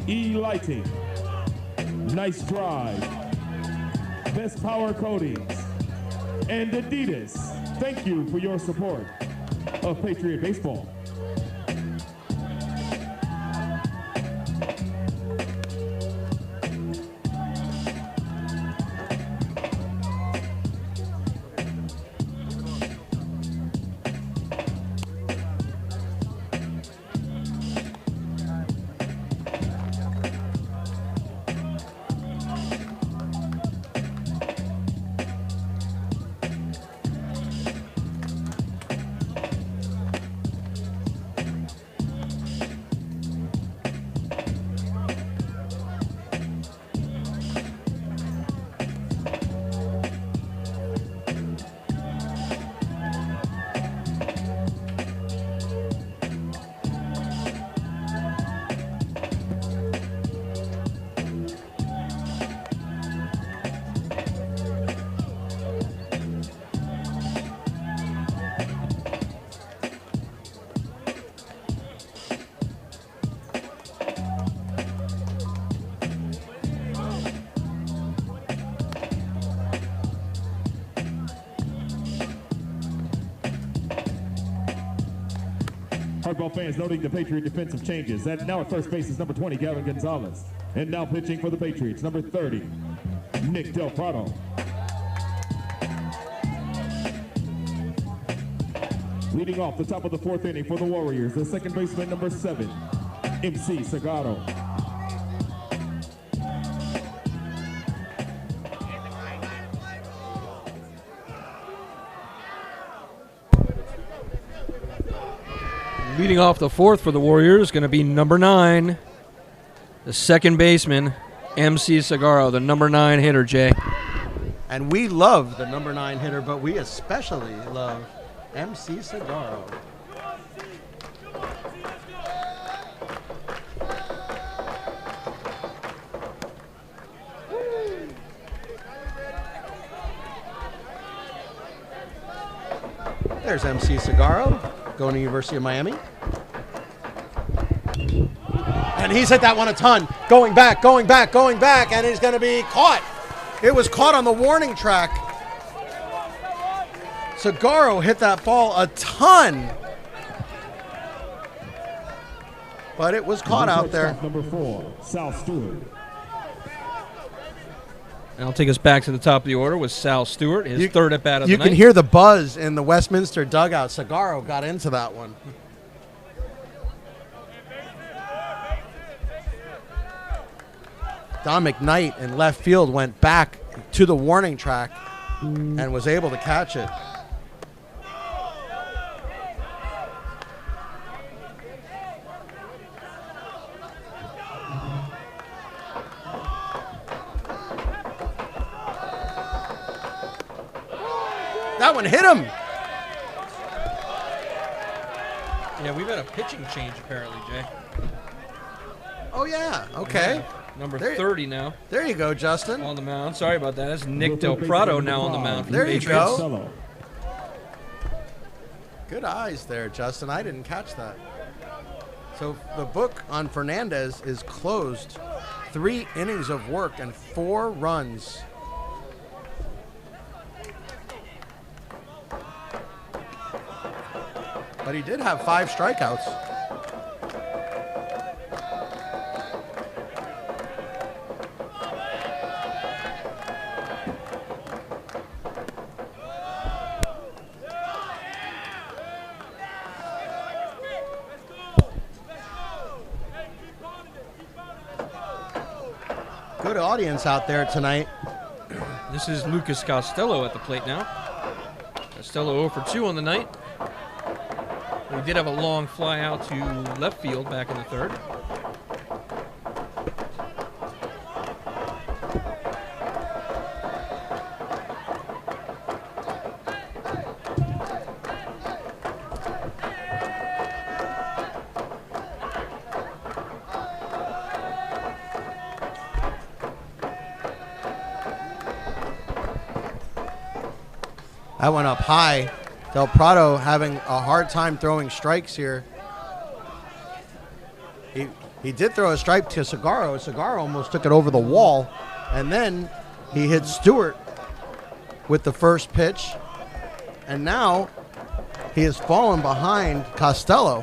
E-Lighting. Nice Drive. Best Power Coatings. And Adidas. Thank you for your support of Patriot Baseball. hardball fans noting the Patriot defensive changes. And now at first base is number 20, Gavin Gonzalez. And now pitching for the Patriots, number 30, Nick Del Prado. Leading off the top of the 4th inning for the Warriors, the second baseman, number 7, MC Sagaro. Leading off the 4th for the Warriors is going to be number 9, the second baseman, MC Sagaro, the number 9 hitter, Jay. And we love the number 9 hitter, but we especially love MC Sagaro. There's MC Sagaro going to University of Miami. And he's hit that one a ton. Going back, and he's going to be caught. It was caught on the warning track. Sagaro hit that ball a ton. But it was caught out there. Number 4, Sal Stewart. And I'll take us back to the top of the order with Sal Stewart, his third at bat of the You night. can hear the buzz in the Westminster dugout. Sagaro got into that one. Don McKnight in left field went back to the warning track and was able to catch it. That one hit him. Yeah, we've had a pitching change apparently, Jay. Oh, yeah. Okay. Number There- 30 now There you go, Justin. on the mound. Sorry about that. That's Nick Del Prado now on the mound for the There you Patriots. go. Cello. Good eyes there, Justin. I didn't catch that. So the book on Fernandez is closed. 3 innings of work and 4 runs. But he did have 5 strikeouts. Good audience out there tonight. This is Lucas Costello at the plate now. Costello 0 for 2 on the night. We did have a long fly out to left field back in the 3rd. That went up high. Del Prado having a hard time throwing strikes here. He did throw a strike to Sagaro. Sagaro almost took it over the wall. And then he hit Stewart with the first pitch. And now he has fallen behind Costello.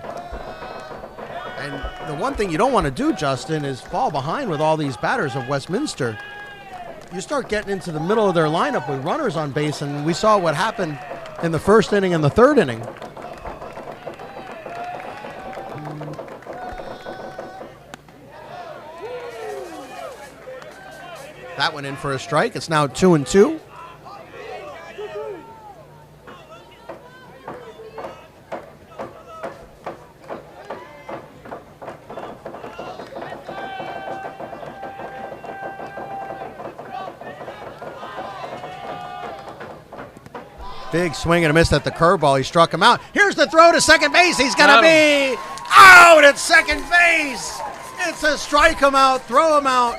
And the one thing you don't want to do, Justin, is fall behind with all these batters of Westminster. You start getting into the middle of their lineup with runners on base, and we saw what happened in the 1st inning and the 3rd inning. That went in for a strike. It's now 2-2. Big swing and a miss at the curveball. He struck him out. Here's the throw to second base. He's going to be out at second base. It's a strike him out, throw him out.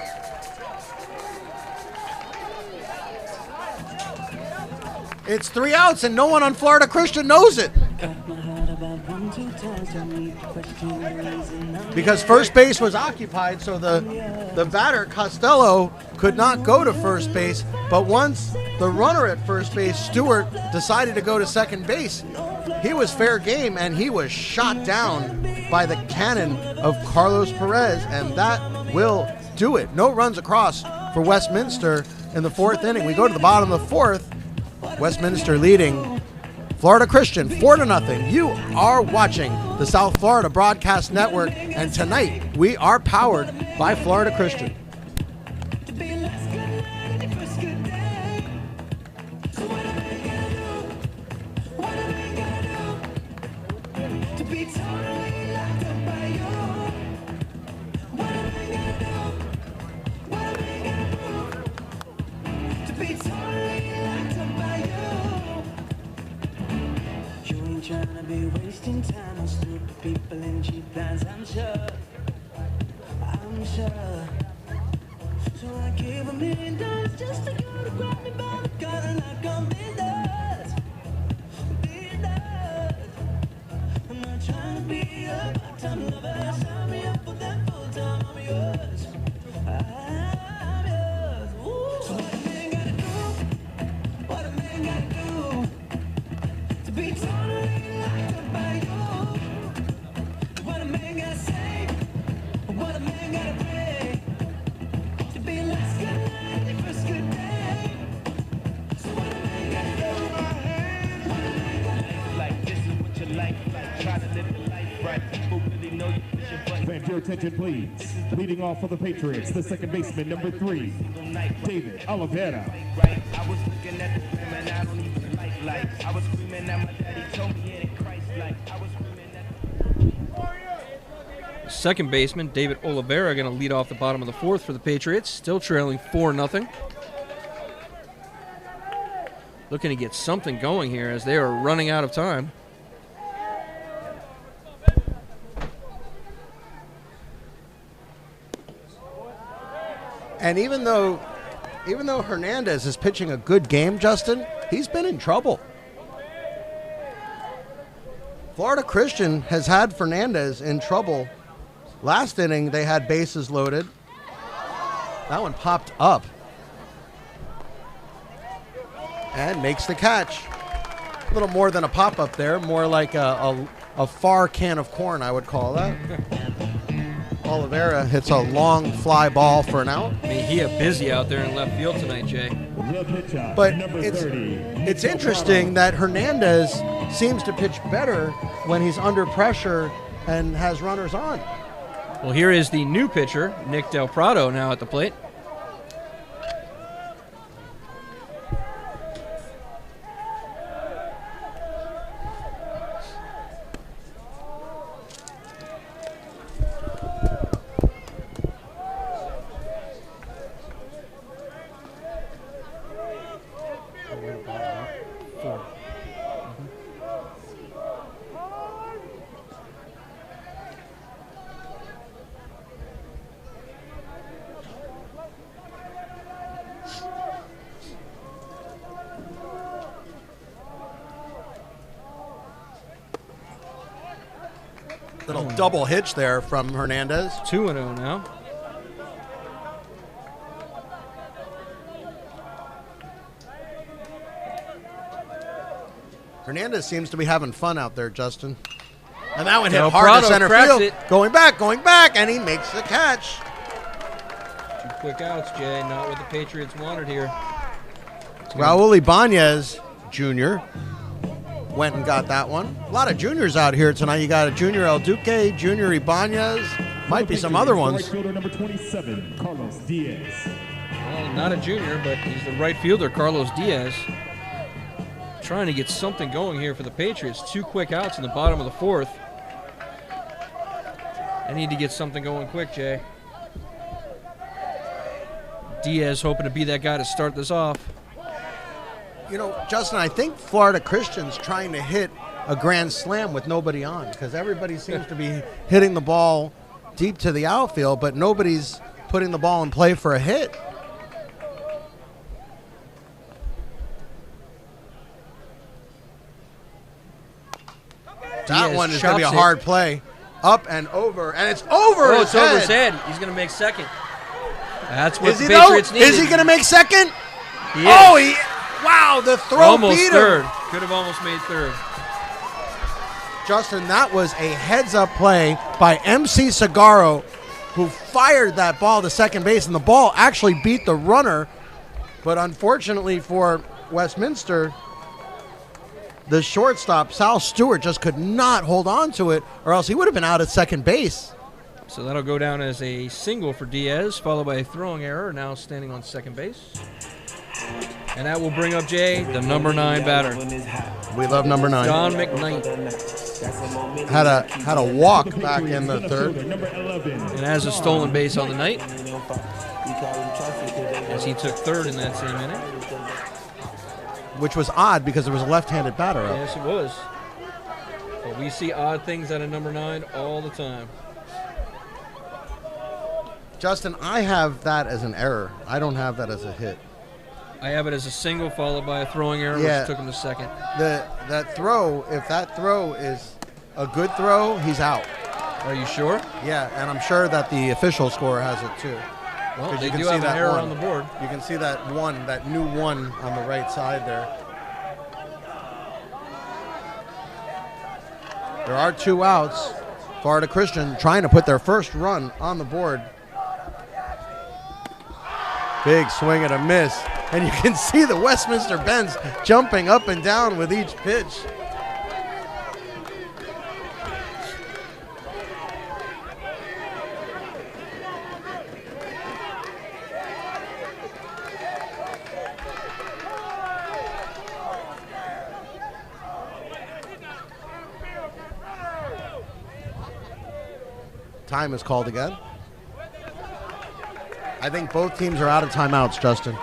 It's 3 outs, and no one on Florida Christian knows it. Because first base was occupied, so the batter, Costello, could not go to first base. But once the runner at first base, Stewart, decided to go to second base, he was fair game, and he was shot down by the cannon of Carlos Perez, and that will do it. No runs across for Westminster in the 4th inning. We go to the bottom of the 4th. Westminster leading Florida Christian 4-0. You are watching the South Florida Broadcast Network, and tonight we are powered by Florida Christian. Trying to be wasting time on stupid people and cheap plans, I'm sure. So I gave $1 million just to go to grab me by the collar and knock on business. I'm not trying to be a part-time lover. Sign me up for that full-time, I'm yours. I'm yours. Ooh. So what a man gotta do? What a man gotta do to be totally locked up by you? What a man gotta say? What a man gotta pray to be the last good night, the first good day? So what a man gotta do? What a man gotta do? Like this is what you like. Try to live the life right. People really know you push your button. Fans, your attention, please. Leading off for the Patriots, the second baseman, number 3, David Oliveira. Right, I was looking at the film and I don't even like. I was screaming at my daddy, told me it ain't Christ-like. I was screaming at Second baseman David Oliveira going to lead off the bottom of the 4th for the Patriots, still trailing 4-0. Looking to get something going here as they are running out of time. And even though Hernandez is pitching a good game, Justin, he's been in trouble. Florida Christian has had Fernandez in trouble. Last inning, they had bases loaded. That one popped up. And makes the catch. A little more than a pop-up there, more like a far can of corn, I would call that. Oliveira hits a long fly ball for an out. I mean, he is busy out there in left field tonight, Jay. But it's interesting that Hernandez seems to pitch better when he's under pressure and has runners on. Well, here is the new pitcher, Nick Del Prado, now at the plate. Little double hitch there from Hernandez. 2-0 now. Hernandez seems to be having fun out there, Justin. And that one hit Del hard Prado to center cracks field. it. Going back, and he makes the catch. 2 quick outs, Jay. Not what the Patriots wanted here. Raul Ibanez Jr. went and got that one. A lot of juniors out here tonight. You got a Junior El Duque, Junior Ibanez. Might be some other ones. Right fielder number 27, Carlos Diaz. Well, not a junior, but he's the right fielder, Carlos Diaz. Trying to get something going here for the Patriots. 2 quick outs in the bottom of the 4th. I need to get something going quick, Jay. Diaz hoping to be that guy to start this off. You know, Justin, I think Florida Christian's trying to hit a grand slam with nobody on because everybody seems to be hitting the ball deep to the outfield, but nobody's putting the ball in play for a hit. That one is going to be a hard play. Up and over, and it's over his it's over head. his head. He's going to make second. That's what Is the he, though? Patriots needed. Is he going to make second? He is. Oh, wow, the throw Almost beat him. third. Could have almost made third. Justin, that was a heads-up play by MC Cigarro, who fired that ball to second base, and the ball actually beat the runner. But unfortunately for Westminster, the shortstop, Sal Stewart, just could not hold on to it, or else he would have been out at second base. So that'll go down as a single for Diaz, followed by a throwing error, now standing on second base. And that will bring up, Jay, the number 9 batter. We love number 9. John McKnight. Had a walk back in the third. Number 11. And has a stolen base on the night, as he took third in that same inning. Which was odd because there was a left-handed batter up. Yes, it was. But we see odd things out of number 9 all the time. Justin, I have that as an error. I don't have that as a hit. I have it as a single followed by a throwing error, Yeah. which took him to second. That throw, if that throw is a good throw, he's out. Are you sure? Yeah, and I'm sure that the official score has it too. Well, 'Cause they you can do see have an that error one. on the board. You can see that one, that new one on the right side there. There are 2 outs. Florida Christian trying to put their first run on the board. Big swing and a miss. And you can see the Westminster Bens jumping up and down with each pitch. Time is called again. I think both teams are out of timeouts, Justin.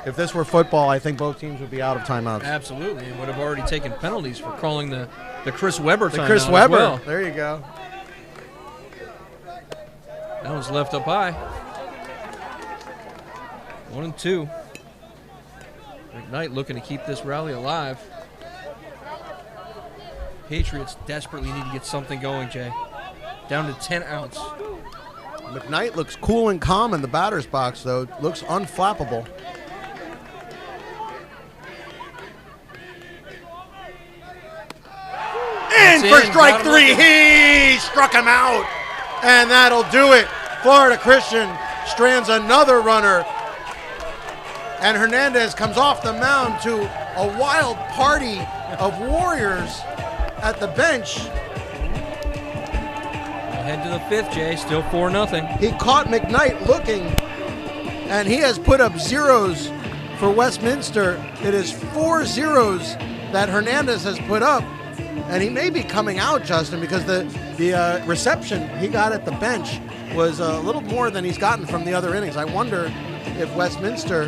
If this were football, I think both teams would be out of timeouts. Absolutely, and would have already taken penalties for calling the Chris Webber timeout. The Chris as Webber. well. There you go. That one's left up high. 1-2. McKnight looking to keep this rally alive. Patriots desperately need to get something going, Jay. Down to 10 outs. McKnight looks cool and calm in the batter's box, though. Looks unflappable. In for strike 3. He struck him out. And that'll do it. Florida Christian strands another runner. And Hernandez comes off the mound to a wild party of Warriors at the bench. Head to the 5th, Jay. Still 4-0. He caught McKnight looking, and he has put up zeros for Westminster. It is 4 zeros that Hernandez has put up, and he may be coming out, Justin, because the reception he got at the bench was a little more than he's gotten from the other innings. I wonder if Westminster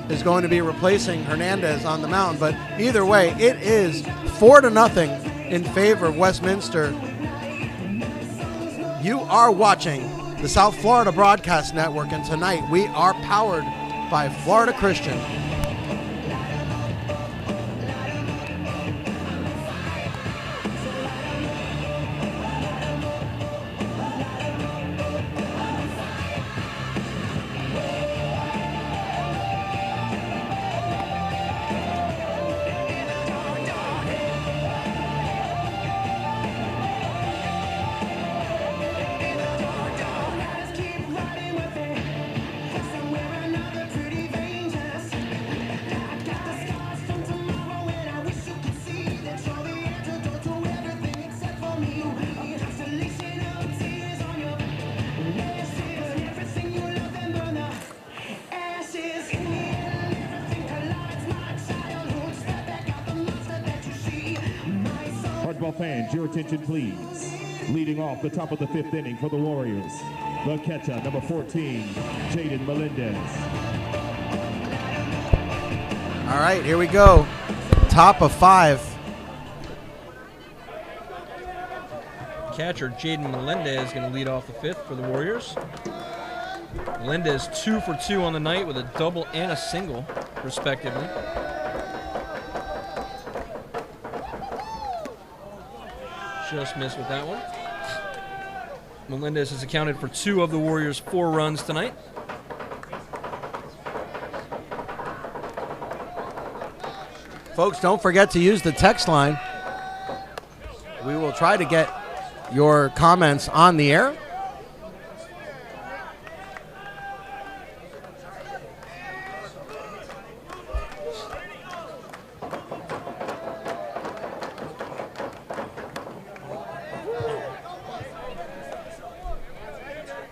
is going to be replacing Hernandez on the mound, but either way, it is 4-0 in favor of Westminster. You are watching the South Florida Broadcast Network, and tonight we are powered by Florida Christian. Hardball fans, your attention please. Leading off the top of the 5th inning for the Warriors, the catcher, number 14, Jaden Melendez. All right, here we go. Top of 5. Catcher Jaden Melendez is going to lead off the 5th for the Warriors. Melendez 2 for 2 on the night with a double and a single, respectively. Just missed with that one. Melendez has accounted for 2 of the Warriors' 4 runs tonight. Folks, don't forget to use the text line. we will try to get your comments on the air.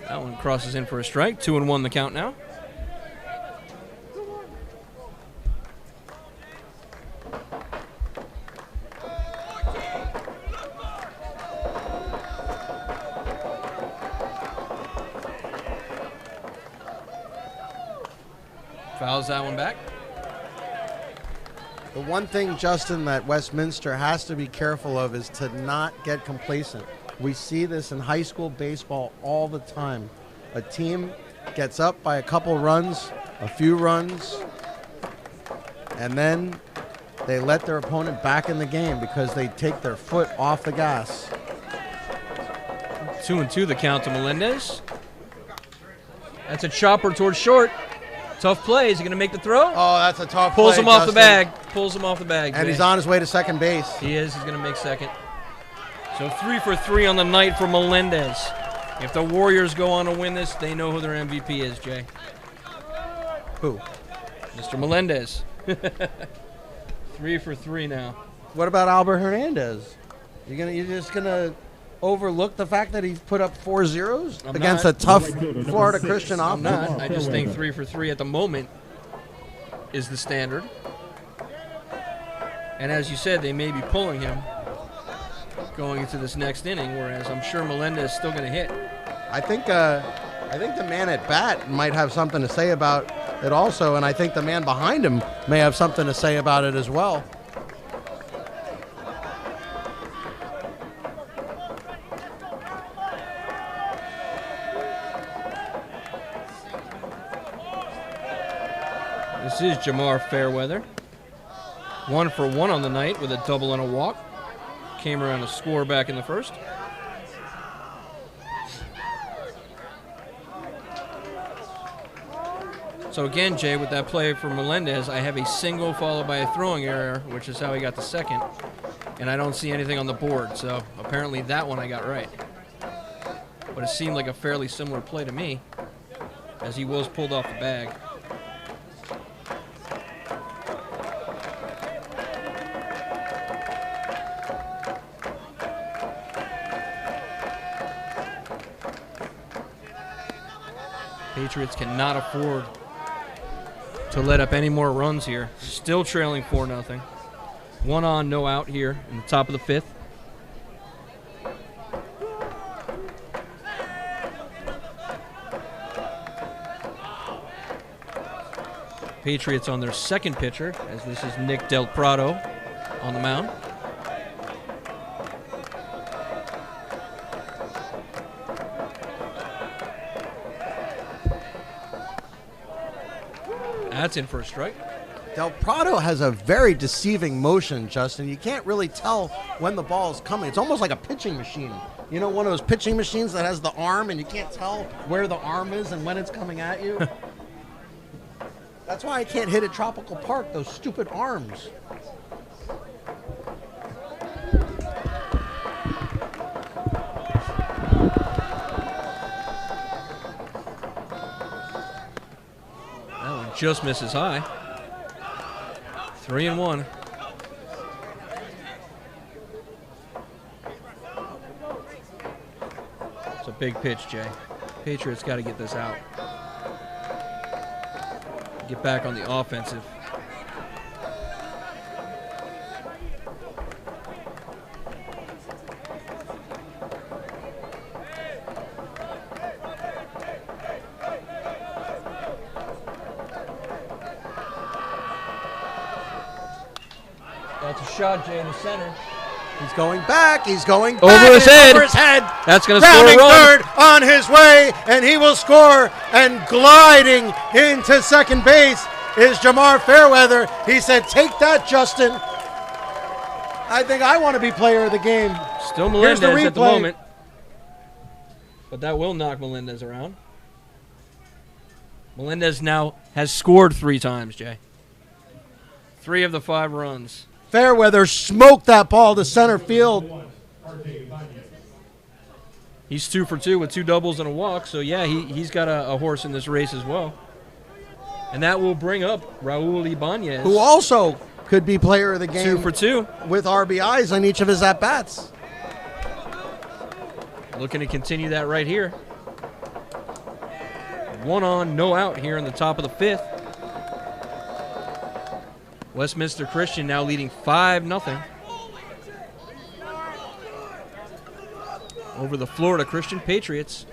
That one crosses in for a strike. 2-1 the count now. Fouls that one back. The one thing, Justin, that Westminster has to be careful of is to not get complacent. We see this in high school baseball all the time. A team gets up by a couple runs, a few runs, and then they let their opponent back in the game because they take their foot off the gas. 2-2 the count to Melendez. That's a chopper towards short. Tough play. Is he going to make the throw? Oh, that's a tough Pulls play, him off the Justin. bag. Pulls him off the bag. And Jay. he's on his way to second base. He is. He's going to make second. So 3 for 3 on the night for Melendez. If the Warriors go on to win this, they know who their MVP is, Jay. Who? Mr. Melendez. 3 for 3 now. What about Albert Hernandez? You're just gonna overlook the fact that he put up 4 zeros I'm against not. a tough Florida Christian I'm offense? not. I just think 3 for 3 at the moment is the standard. And as you said, they may be pulling him going into this next inning, whereas I'm sure Melendez is still going to hit. I think the man at bat might have something to say about it also, and I think the man behind him may have something to say about it as well. This is Jamar Fairweather. 1 for 1 on the night with a double and a walk. Came around to score back in the first. So again, Jay, with that play for Melendez, I have a single followed by a throwing error, which is how he got the second. And I don't see anything on the board, so apparently that one I got right. But it seemed like a fairly similar play to me, as he was pulled off the bag. Patriots cannot afford to let up any more runs here. Still trailing 4-0. 1 on, no out here in the top of the 5th. Patriots on their second pitcher, as this is Nick Del Prado on the mound. That's in for a strike. Del Prado has a very deceiving motion, Justin. You can't really tell when the ball is coming. It's almost like a pitching machine. You know, one of those pitching machines that has the arm and you can't tell where the arm is and when it's coming at you? That's why I can't hit at Tropical Park, those stupid arms. Just misses high. 3-1. It's a big pitch, Jay. Patriots got to get this out. Get back on the offensive. That's a shot, Jay, in the center. He's going back. He's going back. Over his head. Over his head. That's going to score a Rounding run. third on his way, and he will score. And gliding into second base is Jamar Fairweather. He said, "Take that, Justin." I think I want to be player of the game. Still Here's Melendez the at the replay. moment. But that will knock Melendez around. Melendez now has scored 3 times, Jay. 3 of the 5 runs. Fairweather smoked that ball to center field. He's 2 for 2 with 2 doubles and a walk, so yeah, he's got a horse in this race as well. And that will bring up Raul Ibanez. Who also could be player of the game. 2 for 2. With RBIs on each of his at-bats. Looking to continue that right here. 1 on, no out here in the top of the 5th. Westminster Christian now leading 5-0 over the Florida Christian Patriots.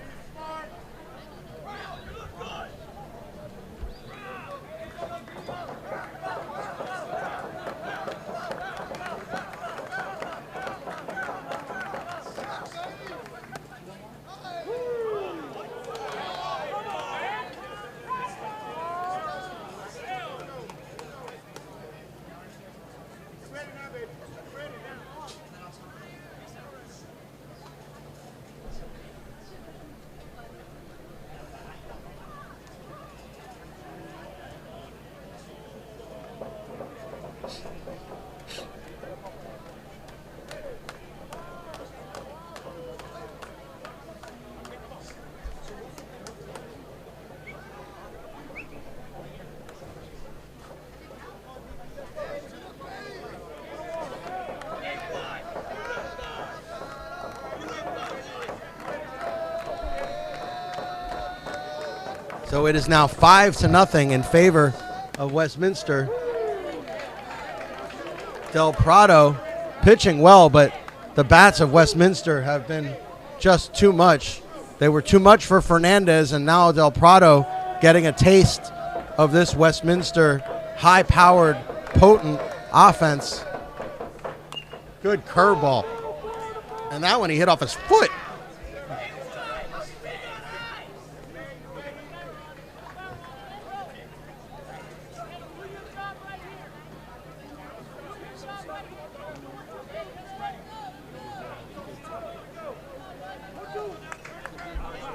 So it is now 5-0 in favor of Westminster. Del Prado pitching well, but the bats of Westminster have been just too much. They were too much for Fernandez, and now Del Prado getting a taste of this Westminster high-powered, potent offense. Good curveball. And that one he hit off his foot.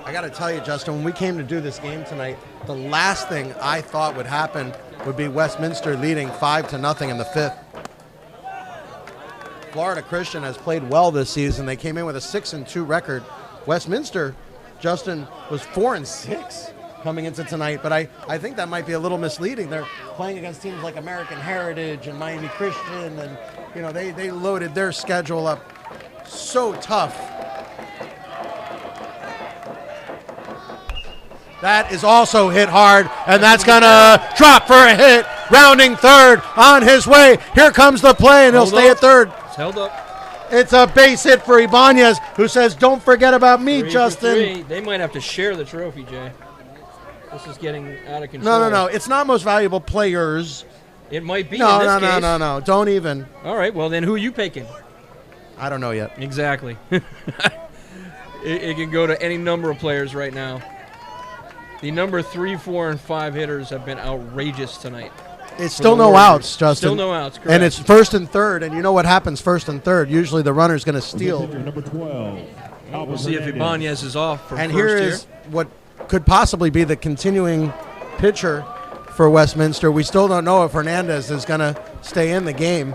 I got to tell you, Justin, when we came to do this game tonight, the last thing I thought would happen would be Westminster leading 5-0 in the 5th. Florida Christian has played well this season. They came in with a 6-2 record. Westminster, Justin, was 4-6 coming into tonight, but I think that might be a little misleading. They're playing against teams like American Heritage and Miami Christian, and you know they loaded their schedule up so tough. That is also hit hard, and that's going to drop for a hit. Rounding third on his way. Here comes the play, and he'll stay at third. It's held up. It's a base hit for Ibanez, who says, "Don't forget about me, 3 for Justin." 3. They might have to share the trophy, Jay. This is getting out of control. No. It's not most valuable players. It might be in this case. No. Don't even. All right, well, then who are you picking? I don't know yet. Exactly. It can go to any number of players right now. The number 3, 4, and 5 hitters have been outrageous tonight. It's still no outs, Justin. Still no outs, correct. And it's first and third, and you know what happens first and third. Usually the runner's going to steal. Number 12. We'll see if Ibanez is off for And first here is what could possibly be the continuing pitcher for Westminster. We still don't know if Hernandez is going to stay in the game.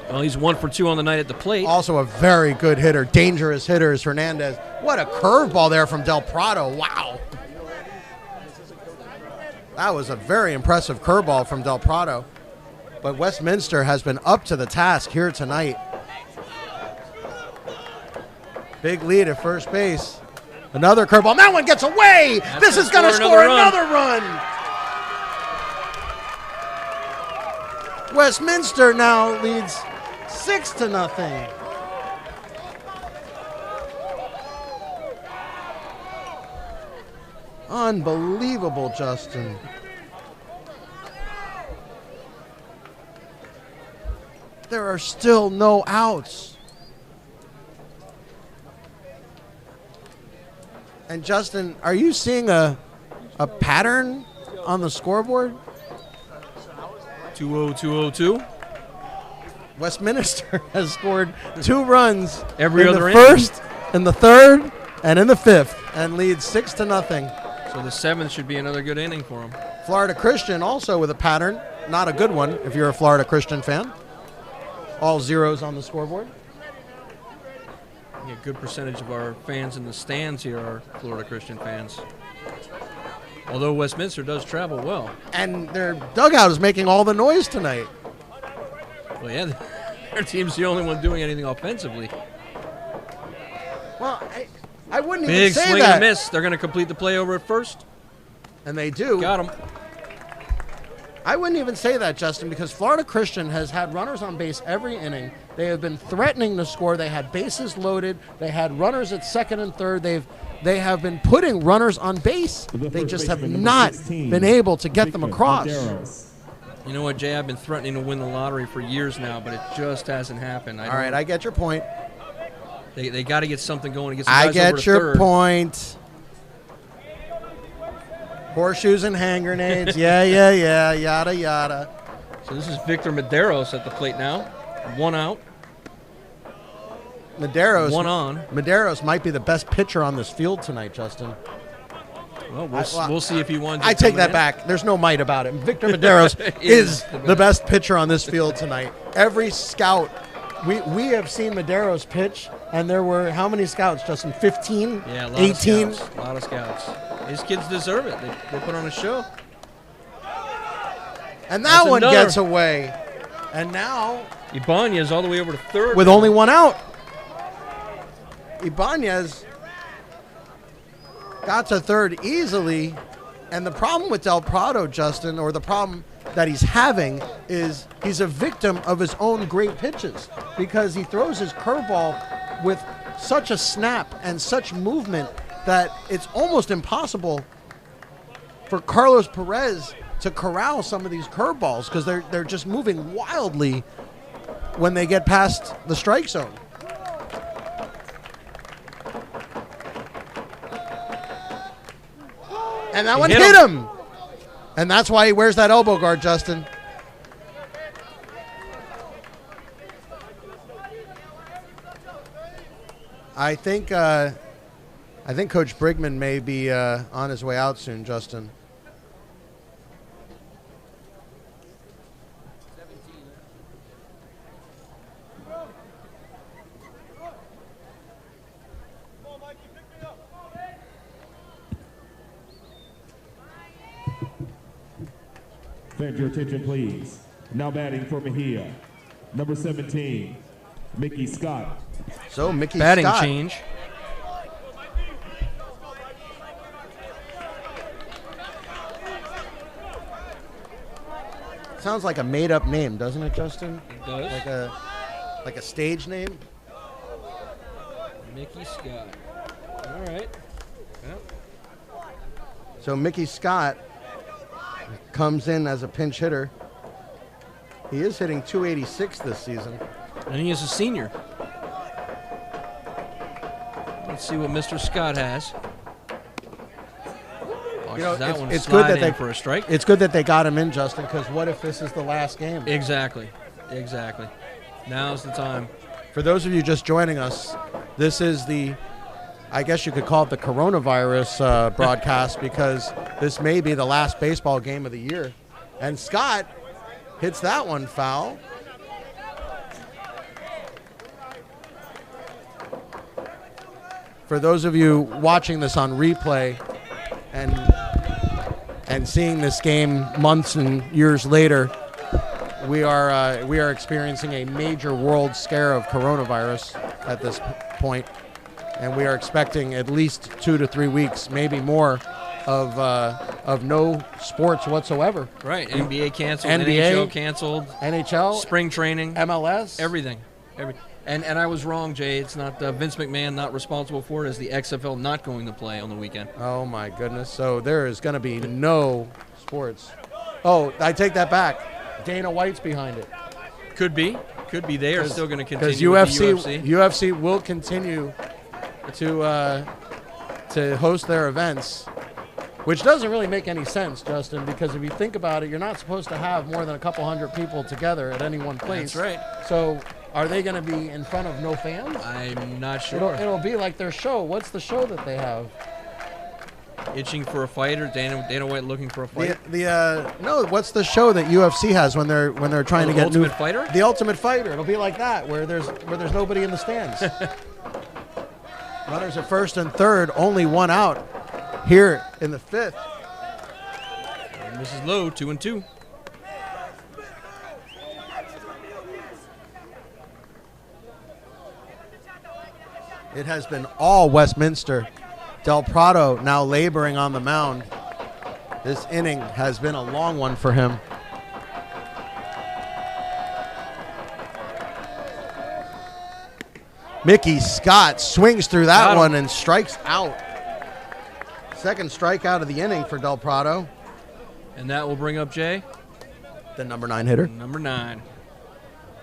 Well, he's 1 for 2 on the night at the plate. Also a very good hitter, dangerous hitter is Hernandez. What a curveball there from Del Prado. Wow. That was a very impressive curveball from Del Prado. But Westminster has been up to the task here tonight. Big lead at first base. Another curveball. That one gets away. This is going to score another run. Westminster now leads 6-0. Unbelievable, Justin. There are still no outs. And Justin, are you seeing a pattern on the scoreboard? 2-0-2-0-2. Westminster has scored 2 runs Every in other the inning. first, in the third, and in the 5th, and leads 6-0. So the 7th should be another good inning for him. Florida Christian also with a pattern. Not a good one if you're a Florida Christian fan. All zeros on the scoreboard. A good percentage of our fans in the stands here are Florida Christian fans. Although Westminster does travel well. And their dugout is making all the noise tonight. Well, yeah, their team's the only one doing anything offensively. Well, I wouldn't Big even say swing that. and a miss. They're going to complete the play over at first. And they do. Got him. I wouldn't even say that, Justin, because Florida Christian has had runners on base every inning. They have been threatening to score. They had bases loaded. They had runners at second and third. They have been putting runners on base. They just have not been able to get them across. You know what, Jay? I've been threatening to win the lottery for years now, but it just hasn't happened. All right, I get your point. They got to get something going to get some guys I get over to your third. point. Horseshoes and hand grenades. Yeah, yada, yada. So this is Victor Medeiros at the plate now. 1 out. Medeiros. 1 on. Medeiros might be the best pitcher on this field tonight, Justin. Well, we'll see if he won. I take that back. There's no might about it. Victor Medeiros is the best pitcher on this field tonight. Every scout, we have seen Medeiros pitch, and there were how many scouts, Justin? 15? Yeah, a lot 18? of scouts. A lot of scouts. These kids deserve it. They put on a show. And that That's one another. gets away. And now, Ibanez all the way over to third. with only 1 out, Ibanez got to third easily. And the problem with Del Prado, Justin, or the problem that he's having, is he's a victim of his own great pitches because he throws his curveball with such a snap and such movement that it's almost impossible for Carlos Perez to corral some of these curveballs because they're just moving wildly when they get past the strike zone. And that one hit him. And that's why he wears that elbow guard, Justin. I think Coach Brigman may be on his way out soon, Justin. Thank your attention, please. Now batting for Mejia, number 17, Mickey Scott. So Mickey batting Scott. change. Sounds like a made-up name, doesn't it, Justin? It does. Like a stage name. Mickey Scott. All right. Yep. So Mickey Scott comes in as a pinch hitter. He is hitting .286 this season. And he is a senior. Let's see what Mr. Scott has. You know, That one it's good that slide in for a strike. It's good that they got him in, Justin, because what if this is the last game? Exactly. Now's the time. For those of you just joining us, this is the, I guess you could call it the coronavirus broadcast because this may be the last baseball game of the year. And Scott hits that one foul. For those of you watching this on replay and seeing this game months and years later, we are experiencing a major world scare of coronavirus at this point, and we are expecting at least 2 to 3 weeks, maybe more, of no sports whatsoever. Right. NBA canceled. NBA, NHL canceled. NHL, Spring training. MLS, Everything. And I was wrong, Jay. It's not Vince McMahon not responsible for it. It's the XFL not going to play on the weekend. Oh my goodness! So there is going to be no sports. Oh, I take that back. Dana White's behind it. Could be. They are still going to continue. Because with the UFC. UFC will continue to host their events, which doesn't really make any sense, Justin. Because if you think about it, you're not supposed to have more than a couple hundred people together at any one place. That's right. So are they going to be in front of no fans? I'm not sure. It'll be like their show. What's the show that they have? Itching for a fighter. Dana White looking for a fight. No. What's the show that UFC has when they're trying to get Ultimate Fighter? The Ultimate Fighter. It'll be like that where there's nobody in the stands. Runners at first and third, only one out here in the fifth. And this is low, 2-2. It has been all Westminster. Del Prado now laboring on the mound. This inning has been a long one for him. Mickey Scott swings through that one and strikes out. Second strikeout of the inning for Del Prado. And that will bring up Jay, The number 9 hitter. number 9,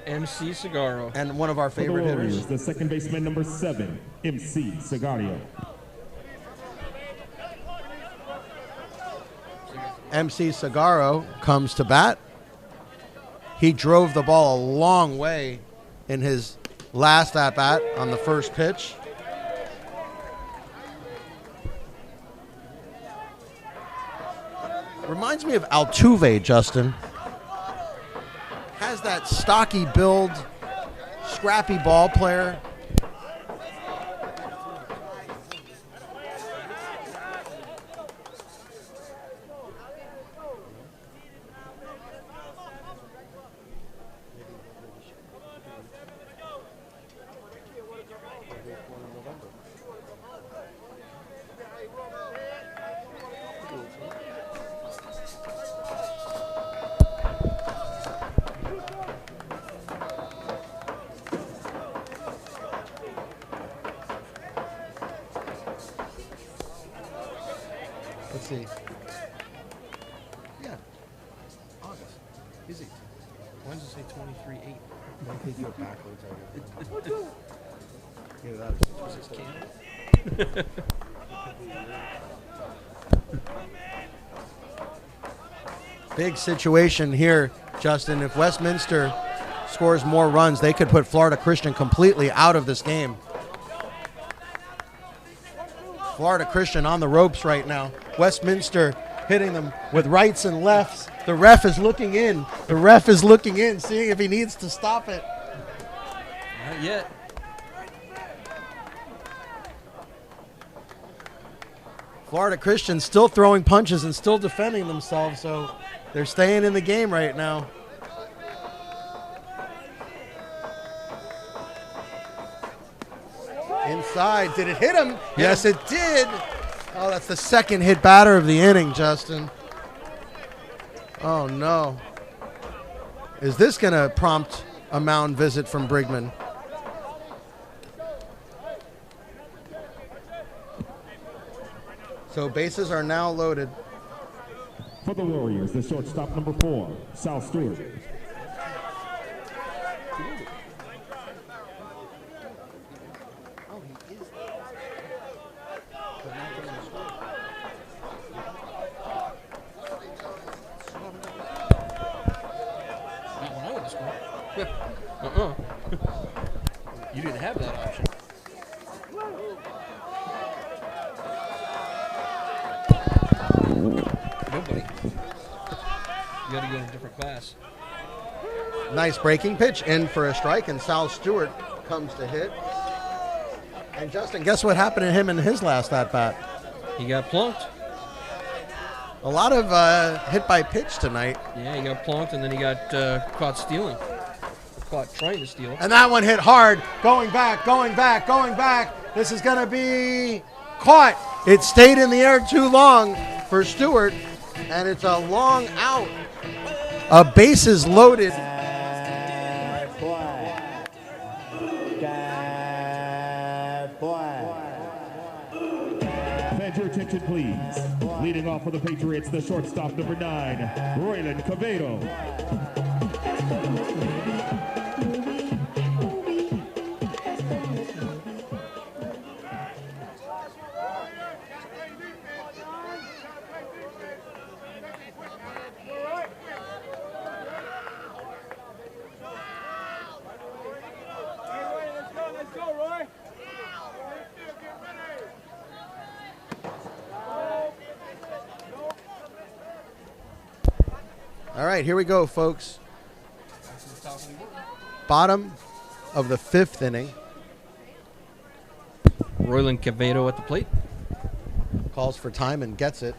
MC Cigarro. And one of our For the favorite Warriors, hitters. the second baseman, number 7, MC Cigario. MC Cigarro comes to bat. He drove the ball a long way in his last at-bat on the first pitch. Reminds me of Altuve, Justin. Has that stocky build, scrappy ball player. Let's see. Yeah. August. Easy. When does it say 23-8? I think you go backwards. Yeah, that was Is this Canada? big situation here, Justin. If Westminster scores more runs, they could put Florida Christian completely out of this game. Florida Christian on the ropes right now. Westminster hitting them with rights and lefts. The ref is looking in. The ref is looking in, seeing if he needs to stop it. Not yet. Florida Christian still throwing punches and still defending themselves, so they're staying in the game right now. Inside. Did it hit him? Yes, it did. Oh, that's the second hit batter of the inning, Justin. Oh, no. Is this going to prompt a mound visit from Brigman? So bases are now loaded. For the Warriors, the shortstop, number 4, Sal Stewart. Not when I went to school. You didn't have that option. Nobody. You got to go in a different class. Nice breaking pitch in for a strike, and Sal Stewart comes to hit. And Justin, guess what happened to him in his last at-bat? He got plunked. A lot of hit by pitch tonight. Yeah, he got plunked, and then he got caught stealing. Caught trying to steal. And that one hit hard. Going back, going back, going back. This is going to be caught. It stayed in the air too long for Stewart, and it's a long out. A bases loaded. Fans, your attention, please. Leading off for the Patriots, the shortstop, number 9, Royland Cavedo. All right, here we go, folks. Bottom of the 5th inning. Royland Quevedo at the plate. Calls for time and gets it.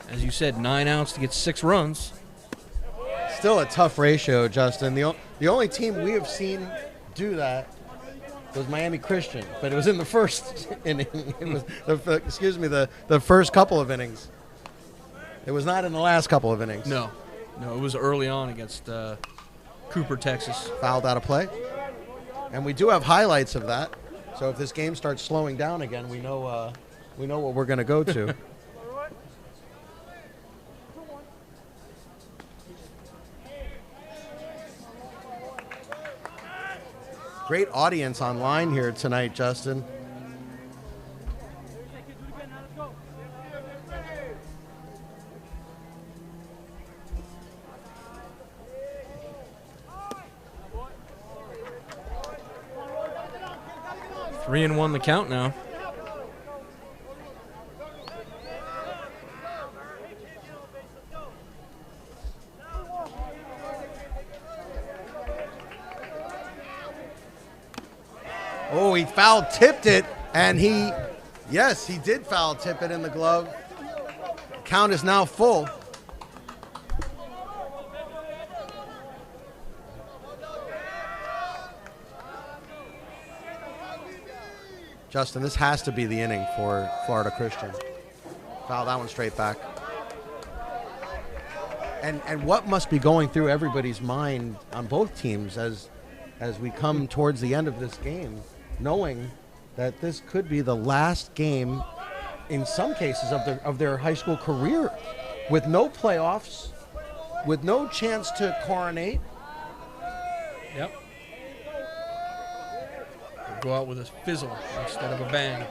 As you said, 9 outs to get 6 runs. Still a tough ratio, Justin. The only team we have seen do that was Miami Christian, but it was in the first inning. It was the first couple of innings. It was not in the last couple of innings. No, it was early on against Cooper, Texas. Fouled out of play. And we do have highlights of that. So if this game starts slowing down again, we know what we're going to go to. Great audience online here tonight, Justin. Three and 1 the count now. Oh, he foul tipped it, and yes, he did foul tip it in the glove. Count is now full. Justin, this has to be the inning for Florida Christian. Foul that one straight back. And what must be going through everybody's mind on both teams as we come towards the end of this game, knowing that this could be the last game, in some cases, of their high school career, with no playoffs, with no chance to coronate. Yep. Go out with a fizzle instead of a bang.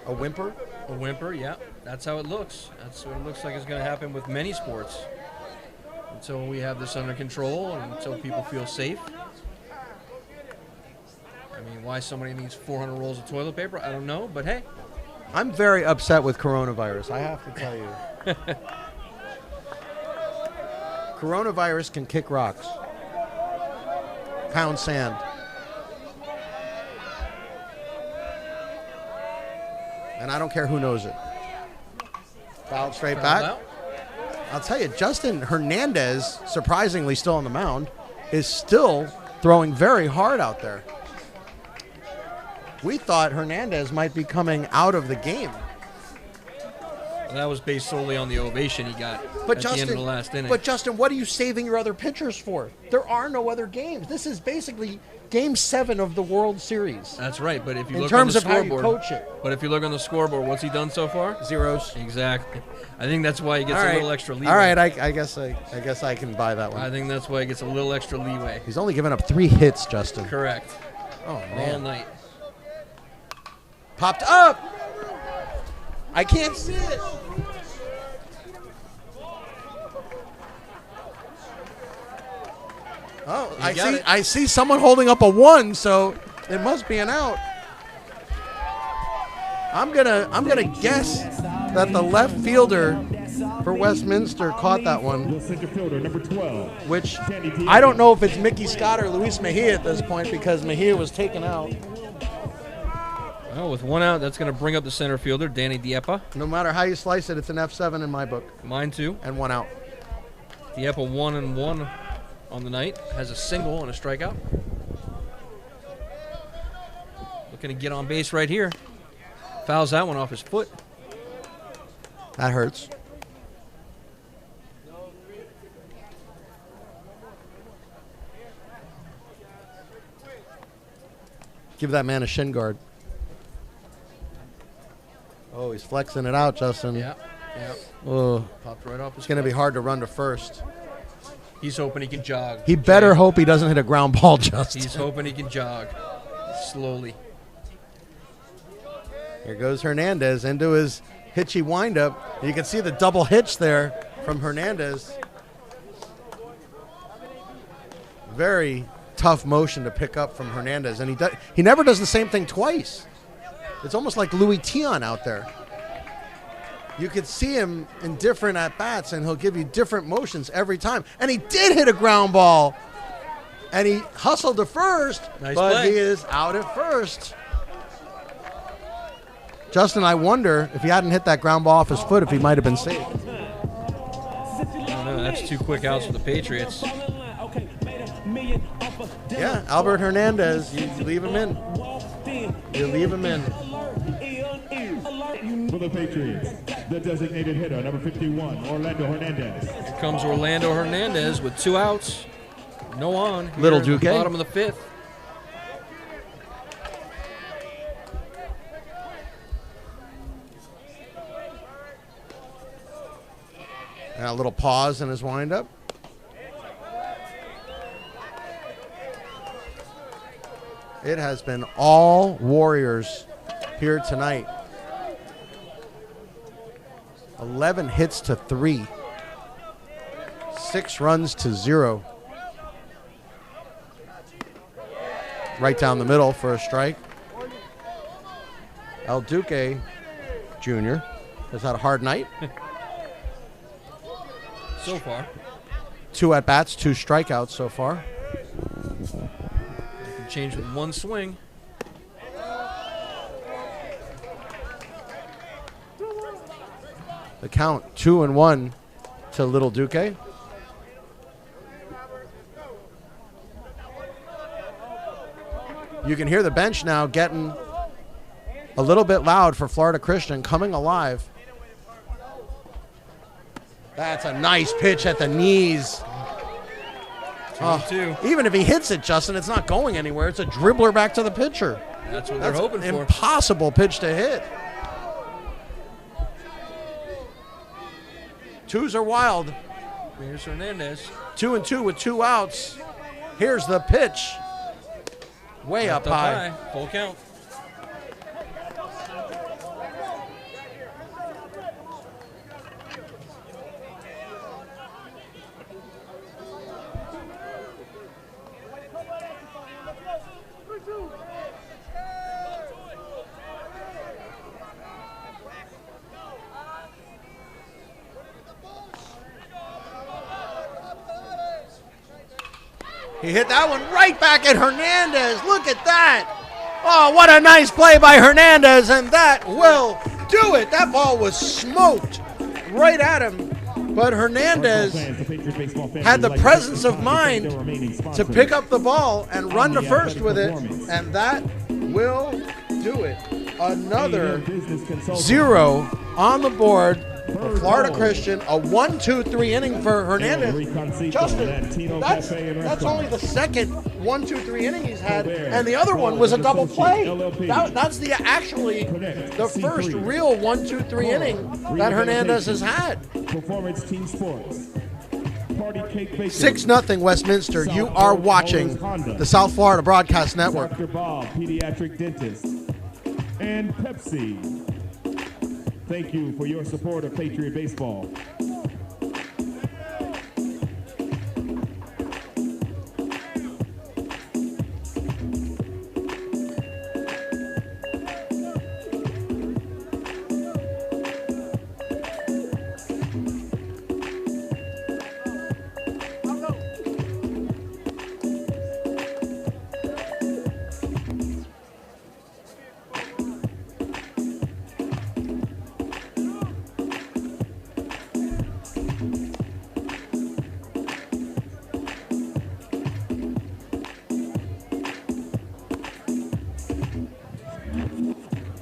A whimper? A whimper, yeah. That's how it looks. That's what it looks like is going to happen with many sports. Until we have this under control and until people feel safe. I mean, why somebody needs 400 rolls of toilet paper, I don't know, but hey. I'm very upset with coronavirus, I have to tell you. Coronavirus can kick rocks, pound sand. And I don't care who knows it. Fouled straight back. Out. I'll tell you, Justin Hernandez, surprisingly still on the mound, is still throwing very hard out there. We thought Hernandez might be coming out of the game. Well, that was based solely on the ovation he got But at Justin, the end of the last inning. But Justin, what are you saving your other pitchers for? There are no other games. This is basically Game 7 of the World Series. That's right, but if you In look terms on the of how you scoreboard, coach it. But if you look on the scoreboard, what's he done so far? Zeros. Exactly. I think that's why he gets a little extra leeway. All right, I guess I can buy that one. I think that's why he gets a little extra leeway. He's only given up 3 hits, Justin. Correct. Oh, All man. night. Popped up. I can't see it. Oh, I see someone holding up a 1, so it must be an out. I'm gonna guess that the left fielder for Westminster caught that one. The center fielder, number 12. Which I don't know if it's Mickey Scott or Luis Mejia at this point, because Mejia was taken out. Well, with 1 out, that's going to bring up the center fielder, Danny Diepa. No matter how you slice it, it's an F7 in my book. Mine too. And 1 out. Diepa 1 and 1 on the night, has a single and a strikeout. Looking to get on base right here. Fouls that one off his foot. That hurts. Give that man a shin guard. Oh, he's flexing it out, Justin. Yeah. Oh, Popped right off his it's going to be foot. hard to run to first. He's hoping he can jog. He better hope he doesn't hit a ground ball, Justin. He's hoping he can jog slowly. Here goes Hernandez into his hitchy windup. You can see the double hitch there from Hernandez. Very tough motion to pick up from Hernandez, and he never does the same thing twice. It's almost like Louis Tion out there. you could see him in different at-bats, and he'll give you different motions every time. And he did hit a ground ball, and he hustled to first, Nice but play. he is out at first. Justin, I wonder if he hadn't hit that ground ball off his foot, if he might have been saved. I don't know. That's 2 quick outs for the Patriots. Yeah, Albert Hernandez, you leave him in. You leave him in. For the Patriots, the designated hitter, number 51, Orlando Hernandez. Here comes Orlando Hernandez with 2 outs. No on. here Little in the Duque. Bottom of the 5th. And a little pause in his windup. It has been all Warriors here tonight. 11 hits to 3. 6 runs to 0. Right down the middle for a strike. El Duque Jr. has had a hard night. So far. 2 at-bats, 2 strikeouts so far. Can change with 1 swing. The count 2-1 to Little Duque. You can hear the bench now getting a little bit loud for Florida Christian, coming alive. That's a nice pitch at the knees. 2-2. Even if he hits it, Justin, it's not going anywhere. It's a dribbler back to the pitcher. That's what they're That's hoping an for. impossible pitch to hit. 2s are wild. Here's Hernandez. 2-2 with 2 outs. Here's the pitch. Way up high. Full count. He hit that one right back at Hernandez. Look at that. Oh, what a nice play by Hernandez, and that will do it. That ball was smoked right at him. But Hernandez had the presence of mind to pick up the ball and run to first with it, and that will do it. Another 0 on the board for Florida Christian. A 1-2-3 inning for Hernandez. Justin, that's only the second 1-2-3 inning he's had, and the other one was a double play. That's actually the first real 1-2-3 inning that Hernandez has had. Performance Team Sports. Party Cake Bakery. 6-0 Westminster. You are watching the South Florida Broadcast Network. Dr. Bob, pediatric dentist, and Pepsi. Thank you for your support of Patriot Baseball.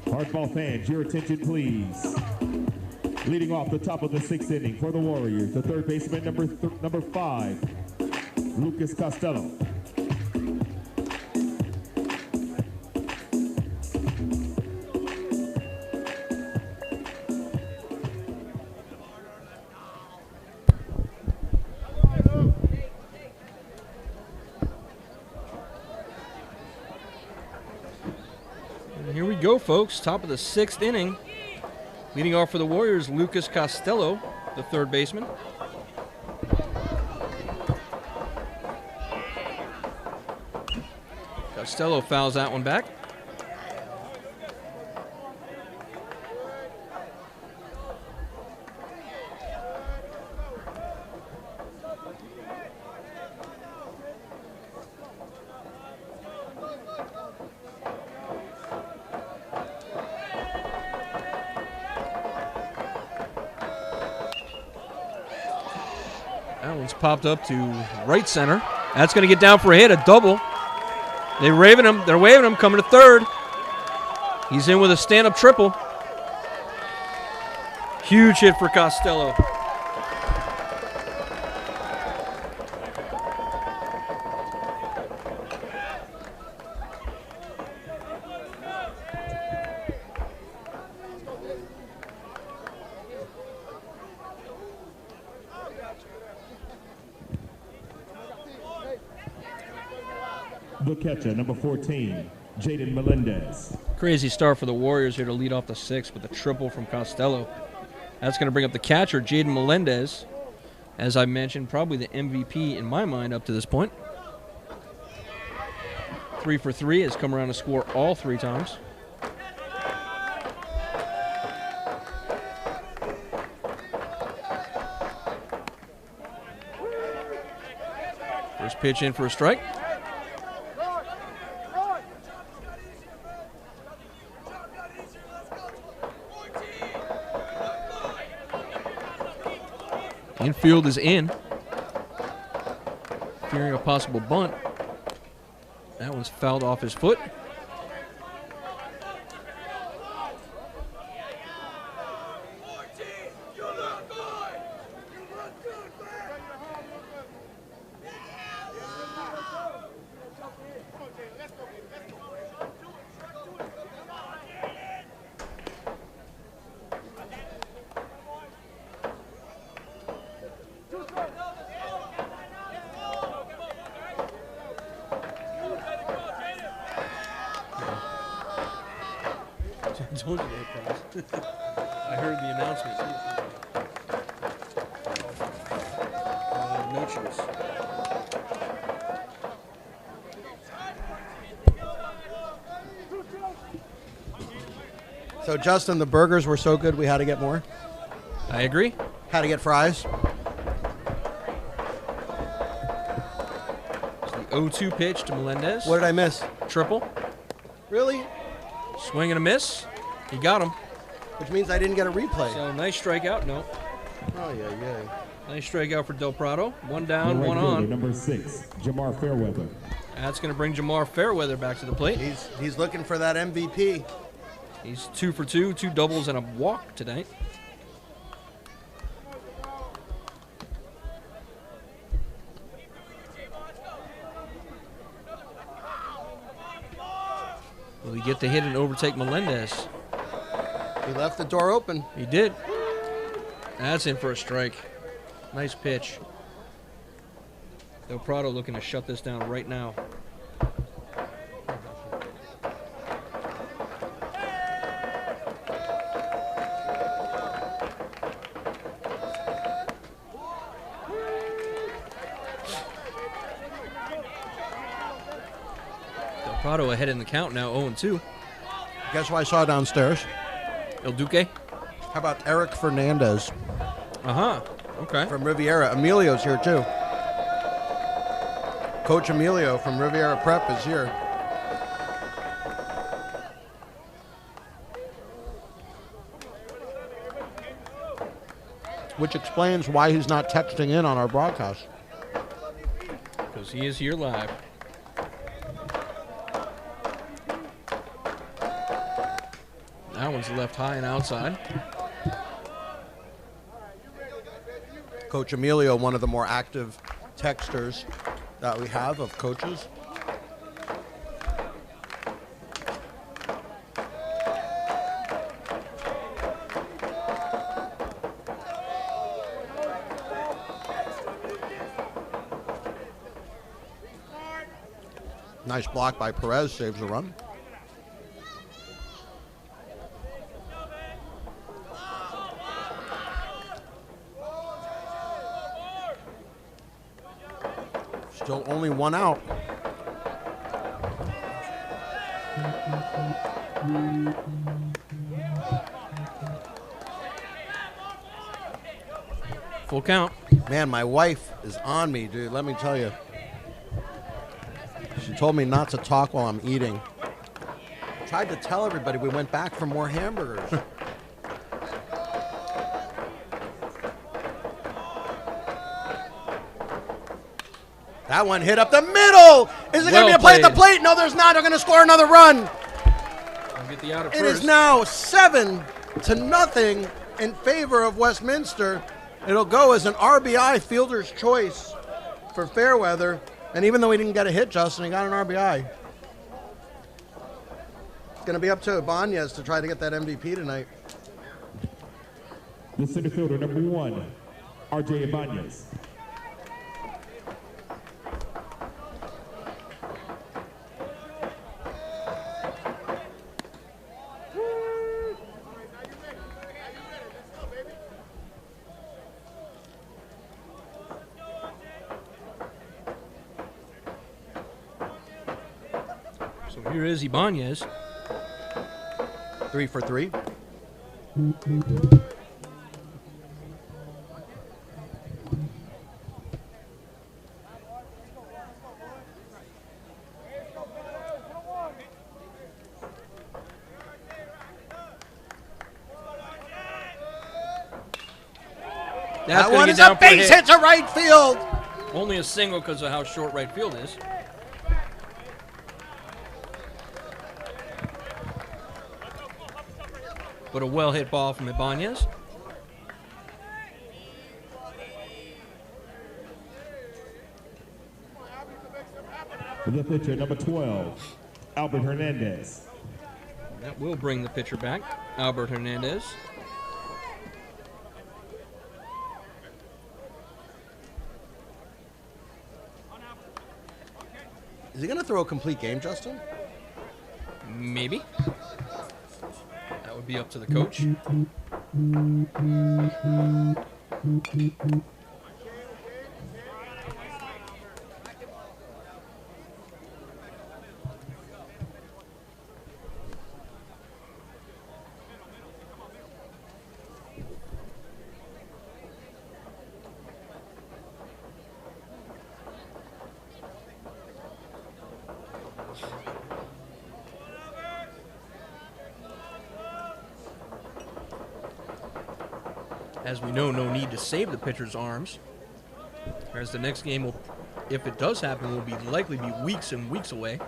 Hardball fans, your attention please. Leading off the top of the 6th inning for the Warriors, the third baseman, number 5, Lucas Costello. Here we go, folks. Top of the 6th inning. Leading off for the Warriors, Lucas Costello, the third baseman. Costello fouls that one back. One's popped up to right center. That's going to get down for a hit, a double. They're waving him, coming to third. He's in with a stand-up triple. Huge hit for Costello. The catcher, number 14, Jaden Melendez. Crazy start for the Warriors here to lead off the sixth with a triple from Costello. That's going to bring up the catcher, Jaden Melendez. As I mentioned, probably the MVP in my mind up to this point. 3 for 3 has come around to score all 3 times. First pitch in for a strike. Infield is in. Fearing a possible bunt. That one's fouled off his foot. Told you that, Price. I heard the announcement. No choice. So, Justin, the burgers were so good we had to get more. I agree. Had to get fries. It's the 0-2 pitch to Melendez. What did I miss? Triple. Really? Swing and a miss. He got him. Which means I didn't get a replay. So nice strikeout. No. Oh, yeah. Nice strikeout for Del Prado. One down, The right one fielder, on. number 6, Jamar Fairweather. That's going to bring Jamar Fairweather back to the plate. He's looking for that MVP. He's 2 for 2, 2 doubles and a walk tonight. Will he get the hit and overtake Melendez? He left the door open. He did. That's in for a strike. Nice pitch. Del Prado looking to shut this down right now. Del Prado ahead in the count now, 0-2. Guess who I saw downstairs? El Duque. How about Eric Fernandez Uh-huh. Okay. from Riviera? Emilio's here, too. Coach Emilio from Riviera Prep is here. Which explains why he's not texting in on our broadcast. Because he is here live. That one's left high and outside. Coach Emilio, one of the more active texters that we have of coaches. Nice block by Perez, saves the run. Still only one out. Full count. Man, my wife is on me, dude. Let me tell you. She told me not to talk while I'm eating. Tried to tell everybody we went back for more hamburgers. That one hit up the middle. Is it going to be a play at the plate? No, there's not. They're going to score another run. I'll get the out at It first. is now 7-0 in favor of Westminster. It'll go as an RBI fielder's choice for Fairweather. And even though he didn't get a hit, Justin, he got an RBI. It's going to be up to Ibanez to try to get that MVP tonight. The center fielder, number 1, R.J. Ibanez. So here is Ibanez. 3 for 3. That's That gonna one get is down a for a base hit. hit to right field. Only a single because of how short right field is. But a well-hit ball from Ibanez. The pitcher, number 12, Albert Hernandez. That will bring the pitcher back, Albert Hernandez. Is he going to throw a complete game, Justin? Maybe. That would be up to the coach. As we know, no need to save the pitcher's arms. Whereas the next game, will, if it does happen, will be likely be weeks and weeks away.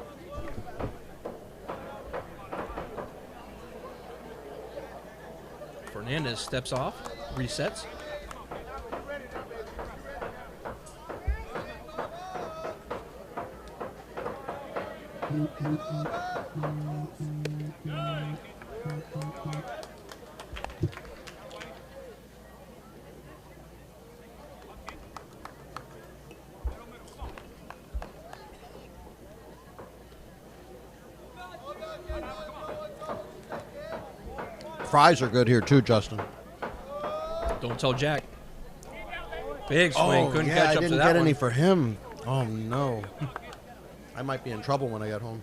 Fernandez steps off, resets. Fries are good here too, Justin. Don't tell Jack. Big swing, couldn't catch I up to didn't that get one. any for him. Oh no. I might be in trouble when I get home.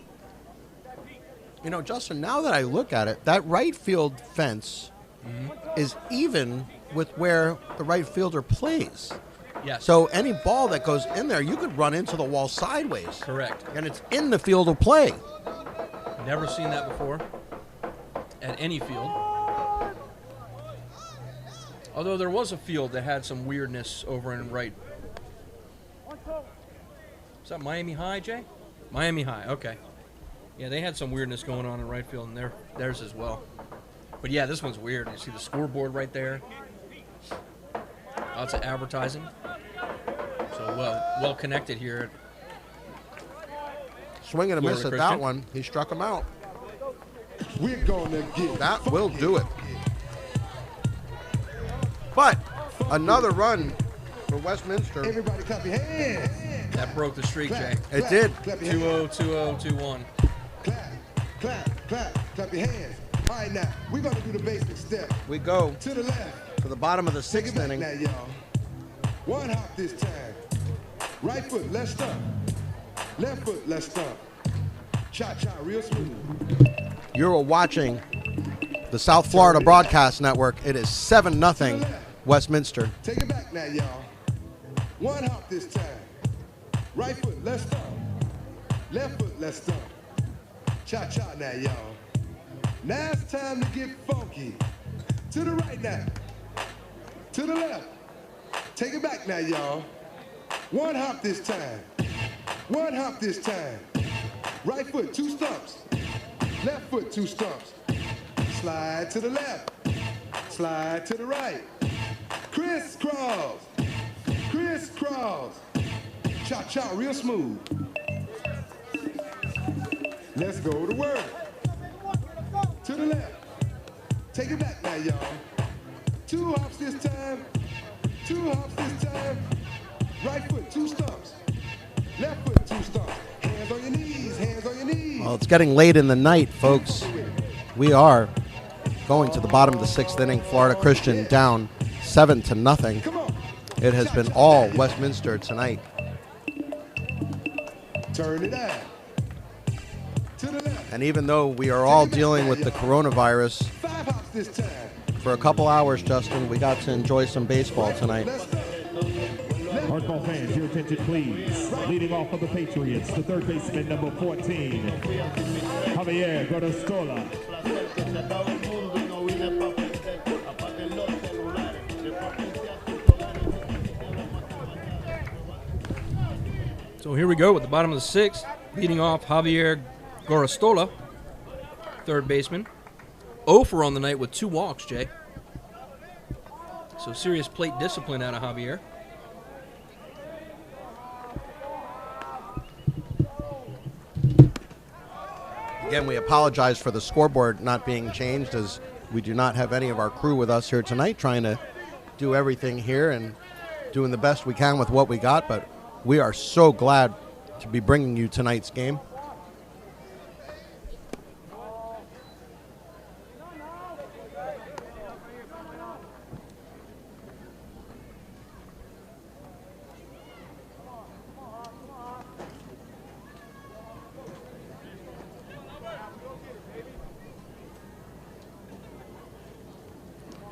You know, Justin, now that I look at it, that right field fence is even with where the right fielder plays. Yes. So any ball that goes in there, you could run into the wall sideways. Correct. And it's in the field of play. Never seen that before at any field. Although there was a field that had some weirdness over in right. Is that Miami High, Jay? Miami High, okay. Yeah, they had some weirdness going on in right field, and theirs as well. But yeah, this one's weird. You see the scoreboard right there. Lots of advertising. So well connected here. Swing and a miss at Florida that Christian. one. He struck him out. We're gonna get That will do it. But another run for Westminster. everybody clap your hands. That broke the streak, Jay. It did. Clap your hands. 2-0, 2-0, 2-1. Clap, clap, clap, clap your hands. All right, now we're gonna do the basic step. We go To the left. to the bottom of the Take it sixth back inning. now, y'all. One hop this time. Right foot, left stump. Left foot, left stump. Cha-cha, real smooth. You're watching the South Florida Broadcast Network. It is 7-0 Westminster. Take it back now, y'all. One hop this time. Right foot, left stump. Left foot, left stump. Cha-cha now, y'all. Now it's time to get funky. To the right now. To the left. Take it back now, y'all. One hop this time. One hop this time. Right foot, 2 stumps. Left foot, 2 stumps. Slide to the left. Slide to the right. Crisscross. Crisscross. Cha-cha, real smooth. Let's go to work. To the left. Take it back now, y'all. 2 hops this time. 2 hops this time. Right foot, 2 stumps. Left foot, 2 stumps. Hands on your knees, hands on your knees. Well, it's getting late in the night, folks. We are going to the bottom of the 6th inning. Florida Christian down 7-0. Come on. It has been all Westminster tonight. Turn it out. To the left. And even though we are all dealing with the coronavirus, 5 hops this time. for a couple hours, Justin, we got to enjoy some baseball tonight. Hardball fans, your attention please. Leading off for the Patriots, the third baseman, number 14, Javier Gordostola. So here we go with the bottom of the 6th. Leading off Javier Gorostola, third baseman. 0 for on the night with 2 walks, Jay. So serious plate discipline out of Javier. Again, we apologize for the scoreboard not being changed, as we do not have any of our crew with us here tonight, trying to do everything here and doing the best we can with what we got, but we are so glad to be bringing you tonight's game.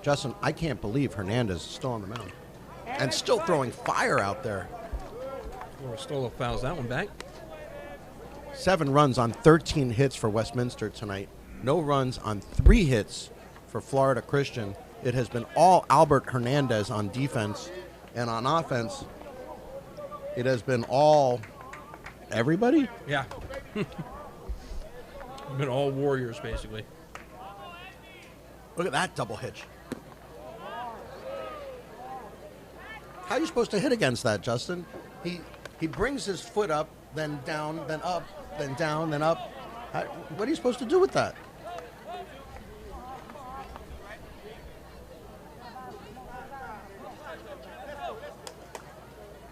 Justin, I can't believe Hernandez is still on the mound and still throwing fire out there. Gorostola fouls that one back. 7 runs on 13 hits for Westminster tonight. No runs on 3 hits for Florida Christian. It has been all Albert Hernandez on defense, and on offense, it has been all everybody. Yeah. Been all Warriors, basically. Look at that double hitch. How are you supposed to hit against that, Justin? He brings his foot up, then down, then up, then down, then up. What are you supposed to do with that?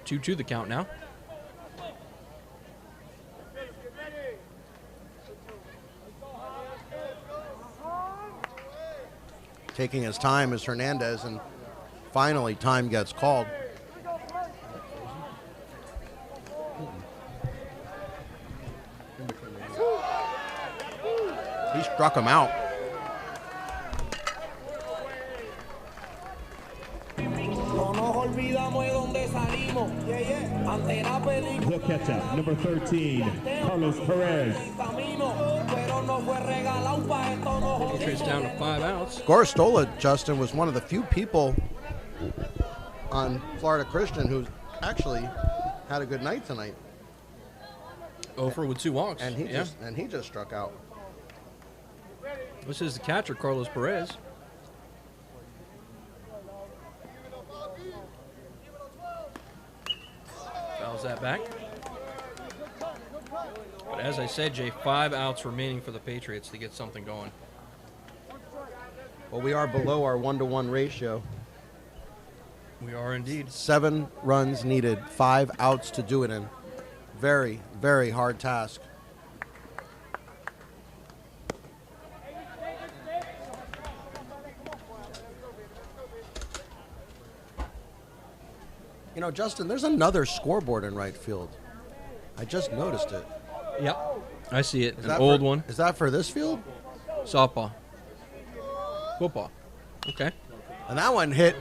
Two the count now. Taking his time is Hernandez, and finally time gets called. He struck him out. The catcher, number 13, Carlos Perez. Patriots down to 5 outs. Gorostola, Justin, was one of the few people on Florida Christian who actually had a good night tonight. 0 for with 2 walks. And he just struck out. This is the catcher, Carlos Perez. Fouls that back. But as I said, Jay, 5 outs remaining for the Patriots to get something going. Well, we are below our 1-to-1 ratio. We are indeed. 7 runs needed, 5 outs to do it in. Very, very hard task. You know, Justin, there's another scoreboard in right field. I just noticed it. Yep. I see it. Is An that old for- one. Is that for this field? Softball. Football. Okay. And that one hit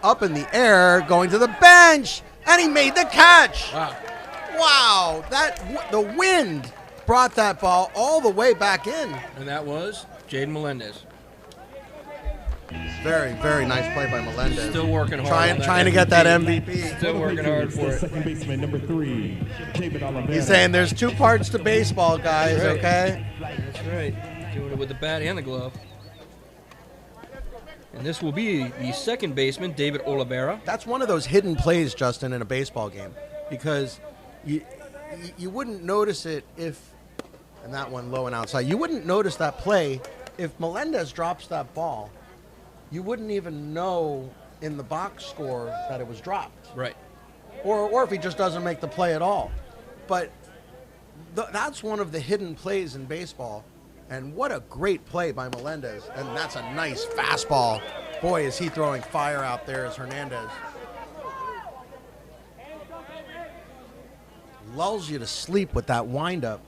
up in the air, going to the bench, and he made the catch. Wow. Wow, the wind brought that ball all the way back in. And that was Jaden Melendez. Very, very nice play by Melendez. Still working hard. Trying to get that MVP. Still working hard for it. Second baseman number 3, David Oliveira. He's saying there's two parts to baseball, guys, Right. okay? That's right. Doing it with the bat and the glove. And this will be the second baseman, David Oliveira. That's one of those hidden plays, Justin, in a baseball game, because you wouldn't notice it if, and that one low and outside, you wouldn't notice that play if Melendez drops that ball. You wouldn't even know in the box score that it was dropped. Right. Or if he just doesn't make the play at all. But that's one of the hidden plays in baseball. And what a great play by Melendez. And that's a nice fastball. Boy, is he throwing fire out there as Hernandez. Lulls you to sleep with that windup.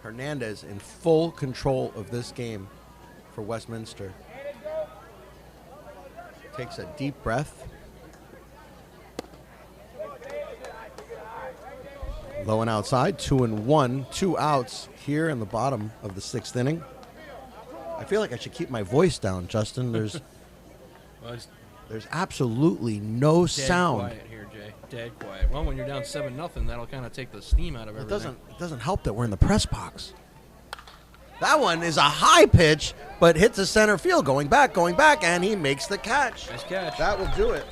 Hernandez in full control of this game for Westminster. Takes a deep breath. Low and outside, 2-1, 2 outs here in the bottom of the 6th inning. I feel like I should keep my voice down, Justin. There's absolutely no Dead sound. quiet here, Jay. Dead quiet. Well, when you're down 7-0, that'll kind of take the steam out of everything. It doesn't help that we're in the press box. That one is a high pitch, but hits the center field, going back, and he makes the catch. Nice catch. That will do it.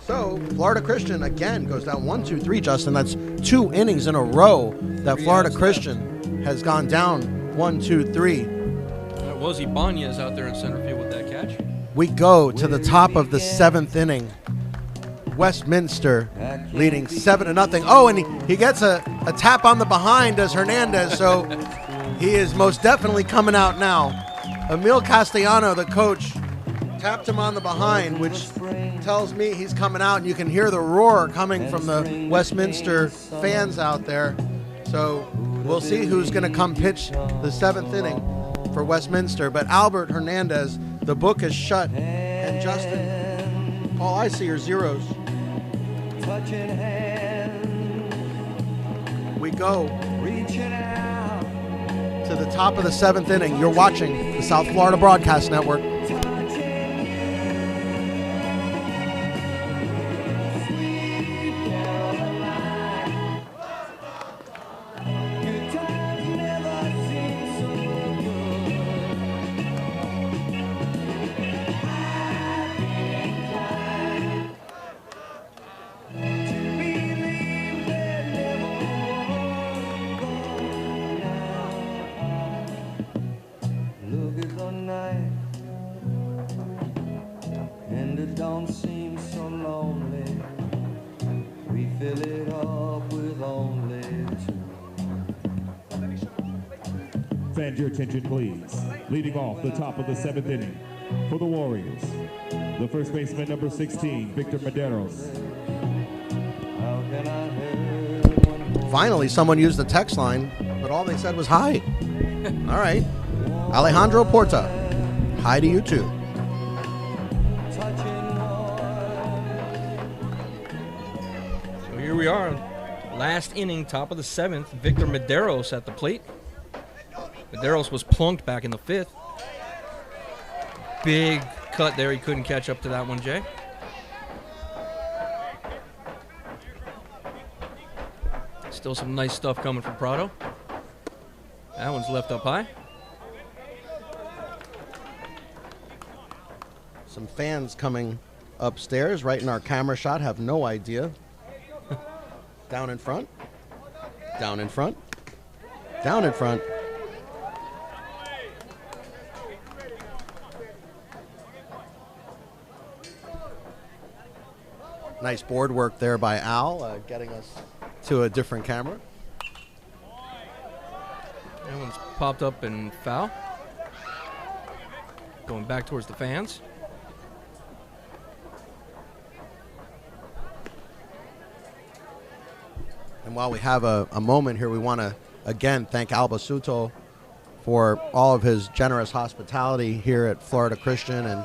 So Florida Christian again goes down 1-2-3, Justin. That's 2 innings in a row that Florida Christian has gone down 1-2-3. That was Ibanez out there in center field with that catch. We go to the top of the 7th inning. Westminster leading 7-0. Oh, and he gets a tap on the behind as Hernandez, so he is most definitely coming out now. Emil Castellano, the coach, tapped him on the behind, which tells me he's coming out, and you can hear the roar coming from the Westminster fans out there. So we'll see who's going to come pitch the 7th inning for Westminster. But Albert Hernandez, the book is shut, and Justin, all I see are zeros. We go to the top of the 7th inning. You're watching the South Florida Broadcast Network. Fan your attention, please. Leading off the top of the 7th inning for the Warriors, the first baseman, number 16, Victor Medeiros. Finally, someone used the text line, but all they said was hi. All right. Alejandro Porta, hi to you too. So here we are, last inning, top of the 7th. Victor Medeiros at the plate. Medeiros was plunked back in the 5th. Big cut there. He couldn't catch up to that one, Jay. Still some nice stuff coming from Prado. That one's left up high. Some fans coming upstairs right in our camera shot have no idea. Down in front. Down in front. Down in front. Nice board work there by Al, getting us to a different camera. That one's popped up and foul. Going back towards the fans. And while we have a moment here, we want to again thank Al Basuto for all of his generous hospitality here at Florida Christian and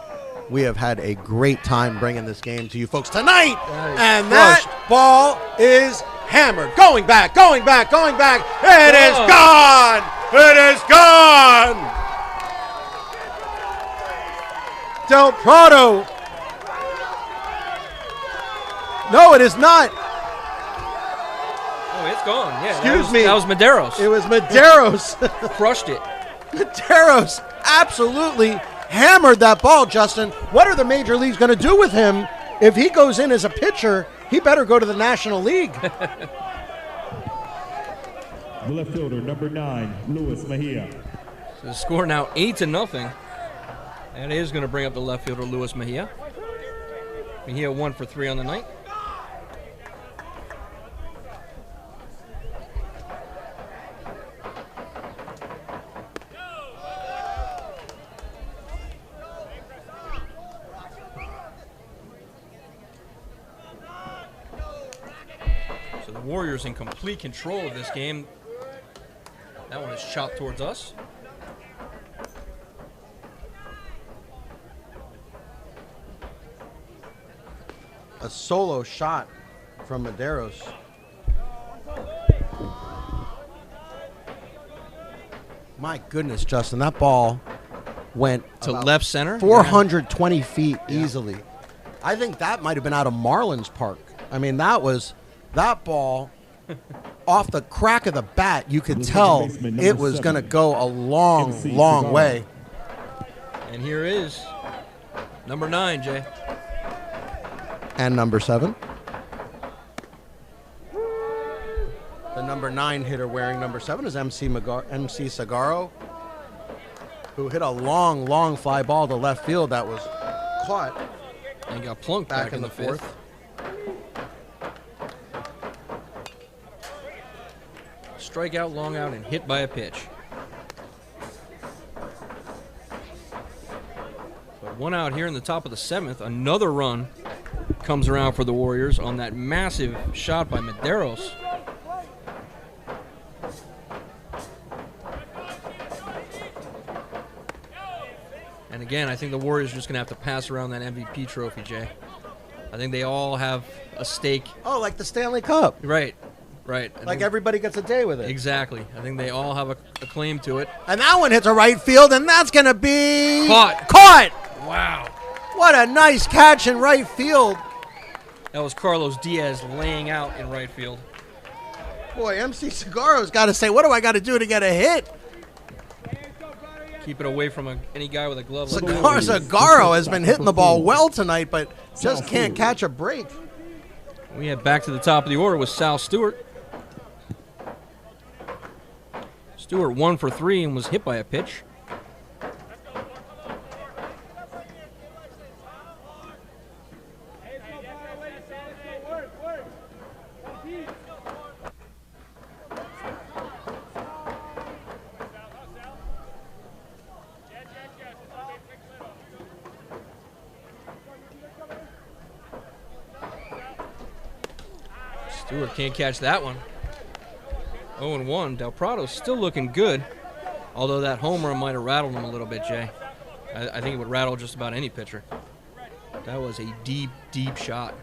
we have had a great time bringing this game to you folks tonight. And crushed. that ball is hammered. Going back, going back, going back. It is gone. It is gone. Del Prado. No, it is not. Oh, it's gone. Yeah. Excuse me. That was Medeiros. It was Medeiros. Crushed it. Medeiros absolutely hammered that ball, Justin. What are the major leagues going to do with him if he goes in as a pitcher? He better go to the National League. The left fielder, number 9, Luis Mejia. So the score now 8-0. That is going to bring up the left fielder, Luis Mejia. Mejia 1 for 3 on the night. So the Warriors in complete control of this game. That one is chopped towards us. A solo shot from Medeiros. My goodness, Justin, that ball went To about left center? 420 feet easily. I think that might have been out of Marlins Park. I mean, that ball off the crack of the bat, you could tell it was going to go a long, long way. And here is number 9, Jay. And number 7. The number 9 hitter wearing number 7 is MC Sagaro, who hit a long, long fly ball to left field that was caught And got plunked back in the fifth. Strikeout, long out, and hit by a pitch. But 1 out here in the top of the 7th. Another run comes around for the Warriors on that massive shot by Medeiros. And again, I think the Warriors are just going to have to pass around that MVP trophy, Jay. I think they all have a stake. Oh, like the Stanley Cup. Right, right. I Like think- everybody gets a day with it. Exactly. I think they all have a claim to it. And that one hits a right field, and that's going to be... Caught. Caught! Wow. What a nice catch in right field. That was Carlos Diaz laying out in right field. Boy, MC Sagaro's got to say, what do I got to do to get a hit? Keep it away from any guy with a glove like Sagaro has been hitting the ball well tonight, but just can't catch a break. We head back to the top of the order with Sal Stewart. Stewart 1 for 3 and was hit by a pitch. Stewart can't catch that one. 0-1. Del Prado's still looking good, although that home run might have rattled him a little bit, Jay. I think it would rattle just about any pitcher. That was a deep, deep shot.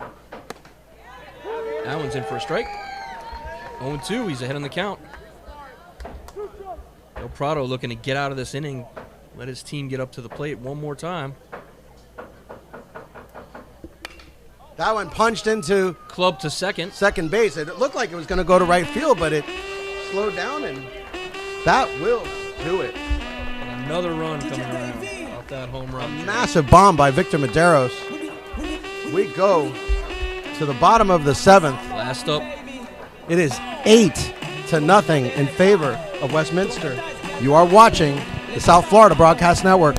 That one's in for a strike. 0-2. He's ahead on the count. Del Prado looking to get out of this inning, let his team get up to the plate one more time. That one punched into Club to second. second base. It looked like it was going to go to right field, but it slowed down, and that will do it. And another run coming around off that home run. Massive bomb by Victor Medeiros. We go to the bottom of the 7th. Last up. It is 8-0 in favor of Westminster. You are watching the South Florida Broadcast Network.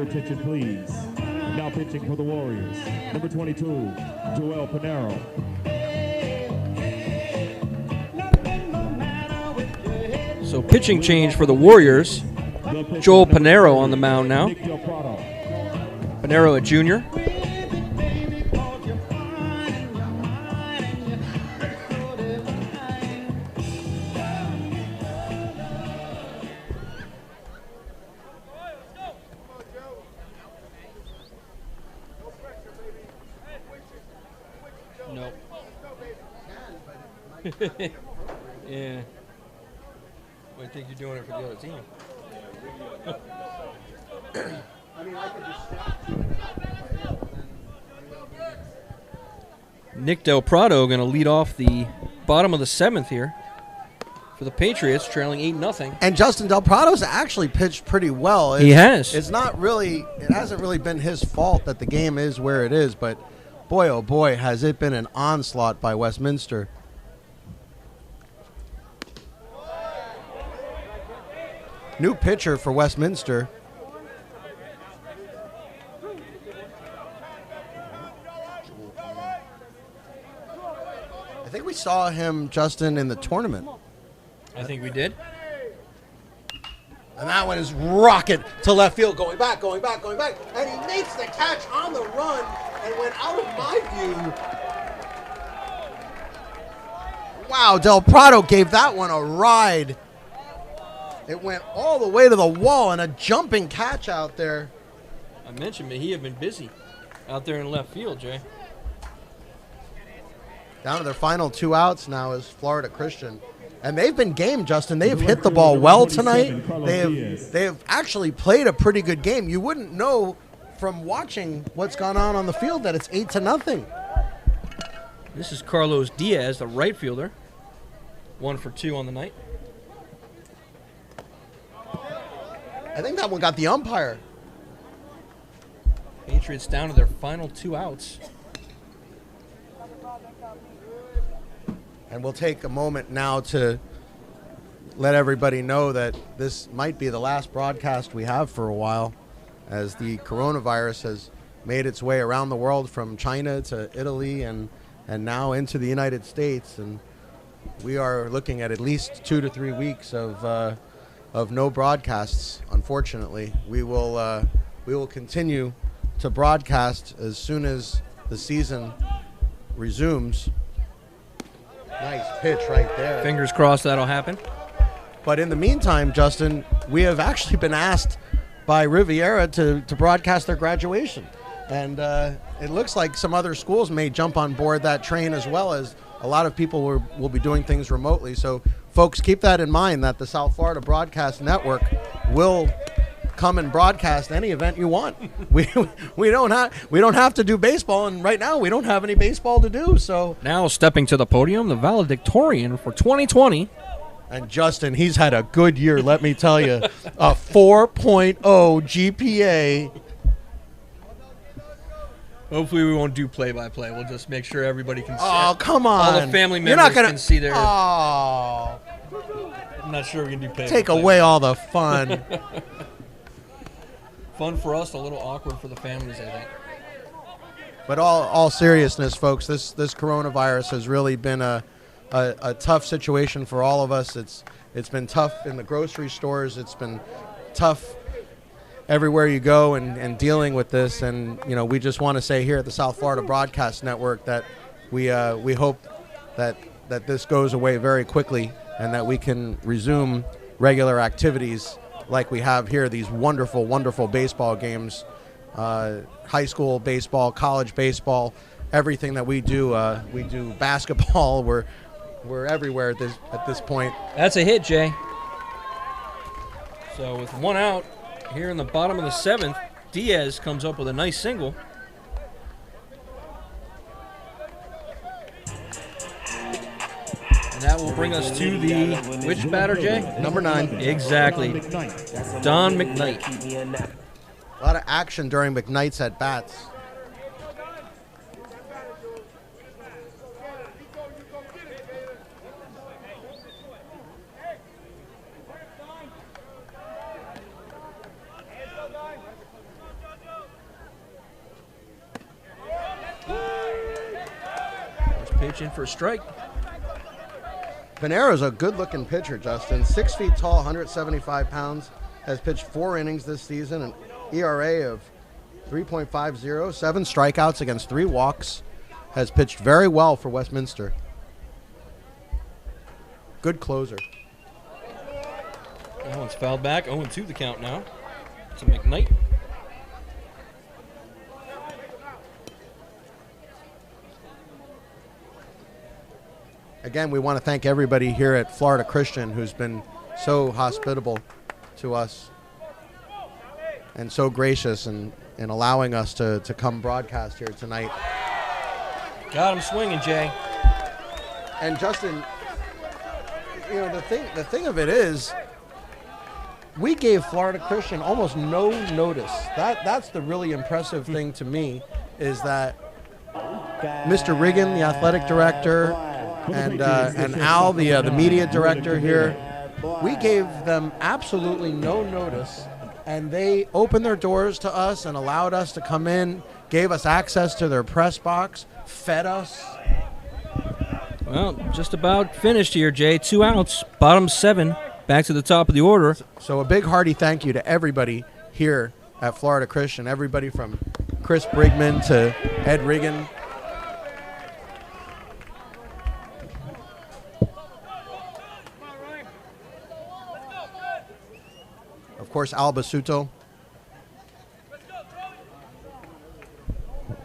attention, please. Now pitching for the Warriors, number 22, Joel Panero. So pitching change for the Warriors. Joel Panero on the mound now. Nick Del Prado. Panero, a junior. Nope. Yeah. I think you're doing it for the other team. Nick Del Prado going to lead off the bottom of the 7th here for the Patriots, trailing 8-0. And Justin Del Prado's actually pitched pretty well. He has. It's not really, it hasn't really been his fault that the game is where it is, but boy, oh boy, has it been an onslaught by Westminster. New pitcher for Westminster. I think we saw him, Justin, in the tournament. I think we did. And that one is rocket to left field, going back. And he makes the catch on the run and went out of my view. Wow, Del Prado gave that one a ride. It went all the way to the wall and a jumping catch out there. I mentioned that he had been busy out there in left field, Jay. Down to their final 2 outs now is Florida Christian. And they've been game, Justin. They've hit the ball well tonight. They have actually played a pretty good game. You wouldn't know from watching what's gone on the field that it's 8-0. This is Carlos Diaz, the right fielder. 1 for 2 on the night. I think that one got the umpire. Patriots down to their final 2 outs. And we'll take a moment now to let everybody know that this might be the last broadcast we have for a while, as the coronavirus has made its way around the world from China to Italy and now into the United States. And we are looking at least 2 to 3 weeks of no broadcasts. Unfortunately, we will continue to broadcast as soon as the season resumes. Nice pitch right there. Fingers crossed that'll happen. But in the meantime, Justin, we have actually been asked by Riviera to broadcast their graduation. And it looks like some other schools may jump on board that train, as well as a lot of people will be doing things remotely. So, folks, keep that in mind, that the South Florida Broadcast Network will come and broadcast any event you want. We don't have to do baseball, and right now we don't have any baseball to do. So now stepping to the podium, the valedictorian for 2020. And Justin, he's had a good year, let me tell you. A 4.0 GPA. Hopefully we won't do play-by-play. We'll just make sure everybody can see. Oh, come on. All the family members can see their. Oh. I'm not sure we can do play-by-play. Take away all the fun. Fun for us, a little awkward for the families, I think. But all seriousness, folks, this coronavirus has really been a tough situation for all of us. It's been tough in the grocery stores. It's been tough everywhere you go and dealing with this. And, you know, we just want to say here at the South Florida Broadcast Network that we hope that this goes away very quickly and that we can resume regular activities like we have here, these wonderful, wonderful baseball games, high school baseball, college baseball, everything that we do basketball. We're everywhere at this point. That's a hit, Jay. So with 1 out here in the bottom of the 7th, Diaz comes up with a nice single. And that will bring us to the, which batter, Jay? Number 9. Exactly. Don McKnight. A lot of action during McKnight's at bats. pitch in for a strike. Pinero's a good-looking pitcher, Justin. 6 feet tall, 175 pounds. Has pitched 4 innings this season, an ERA of 3.50, 7 strikeouts against 3 walks. Has pitched very well for Westminster. Good closer. That one's fouled back. 0-2 the count now to McKnight. Again, we want to thank everybody here at Florida Christian who's been so hospitable to us and so gracious in allowing us to come broadcast here tonight. Got him swinging, Jay. And Justin, you know, the thing of it is, we gave Florida Christian almost no notice. That's the really impressive thing to me, is that Mr. Riggin, the athletic director, and Al, the media director here, we gave them absolutely no notice, and they opened their doors to us and allowed us to come in, gave us access to their press box, fed us. Well, just about finished here, Jay. 2 outs, bottom 7, back to the top of the order. So a big hearty thank you to everybody here at Florida Christian, everybody from Chris Brigman to Ed Riggin. Of course, Al Basuto,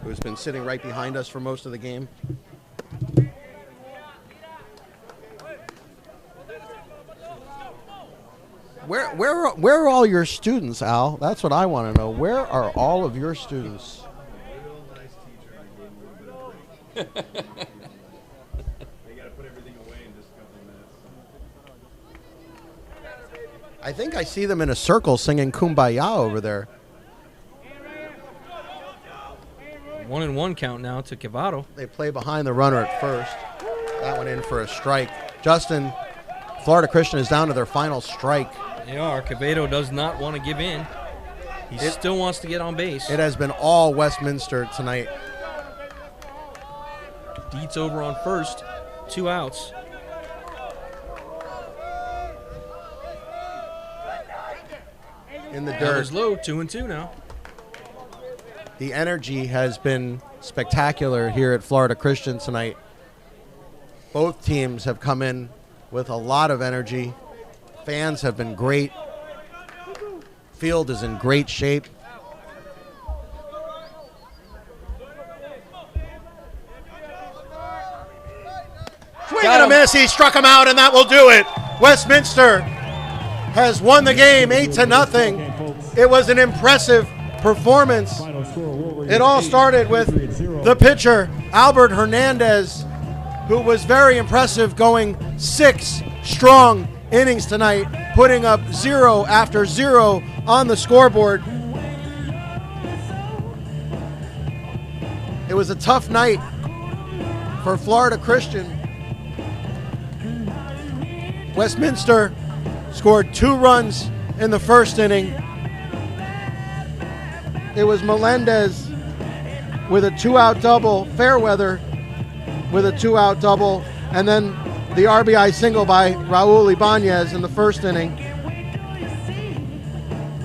who's been sitting right behind us for most of the game. Where are all your students, Al? That's what I want to know. Where are all of your students? They got to put everything away in just a couple of minutes. I think I see them in a circle singing Kumbaya over there. 1-1 count now to Cavado. They play behind the runner at first. That one in for a strike. Justin, Florida Christian is down to their final strike. They are. Cavado does not want to give in. He still wants to get on base. It has been all Westminster tonight. Dietz over on first. 2 outs. In the That dirt. was low. 2-2 now. The energy has been spectacular here at Florida Christian tonight. Both teams have come in with a lot of energy. Fans have been great. Field is in great shape. Swing and a miss. He struck him out, and that will do it. Westminster has won the game 8-0. It was an impressive performance. It all started with the pitcher, Albert Hernandez, who was very impressive, going 6 strong innings tonight, putting up 0 after 0 on the scoreboard. It was a tough night for Florida Christian. Westminster scored 2 runs in the first inning. It was Melendez with a 2-out double, Fairweather with a 2-out double, and then the RBI single by Raul Ibanez in the first inning.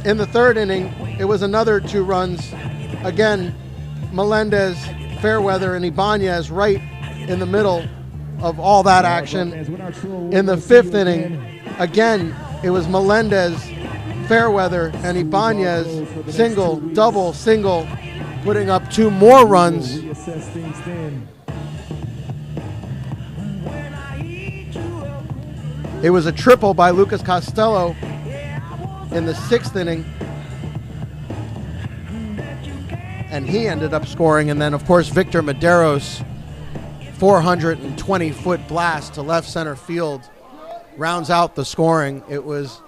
In the third inning, it was another 2 runs. Again, Melendez, Fairweather, and Ibanez right in the middle of all that action. In the 5th inning, again, it was Melendez, Fairweather, and Ibanez, single, double, single, putting up 2 more runs. It was a triple by Lucas Costello in the 6th inning. And he ended up scoring. And then, of course, Victor Madero's 420-foot blast to left center field rounds out the scoring. It was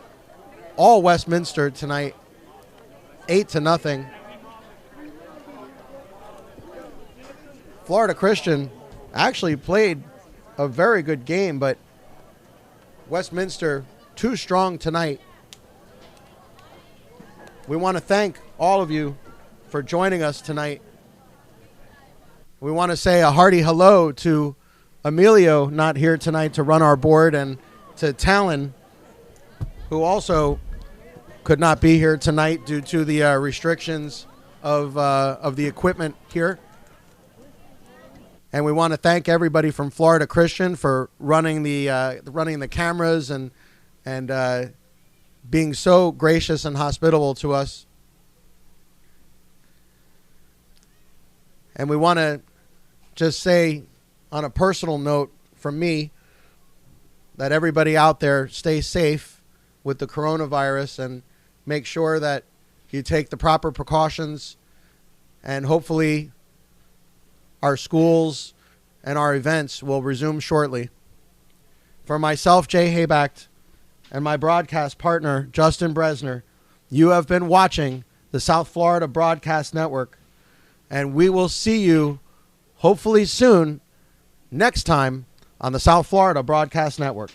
all Westminster tonight, 8-0. Florida Christian actually played a very good game, but Westminster too strong tonight. We want to thank all of you for joining us tonight. We want to say a hearty hello to Emilio not here tonight to run our board, and to Talon, who also could not be here tonight due to the restrictions of the equipment here. And we want to thank everybody from Florida Christian for running the cameras and being so gracious and hospitable to us. And we want to just say, on a personal note from me, that everybody out there stay safe with the coronavirus and make sure that you take the proper precautions, and hopefully our schools and our events will resume shortly. For myself, Jay Hayback, and my broadcast partner, Justin Bresner, you have been watching the South Florida Broadcast Network, and we will see you hopefully soon next time on the South Florida Broadcast Network.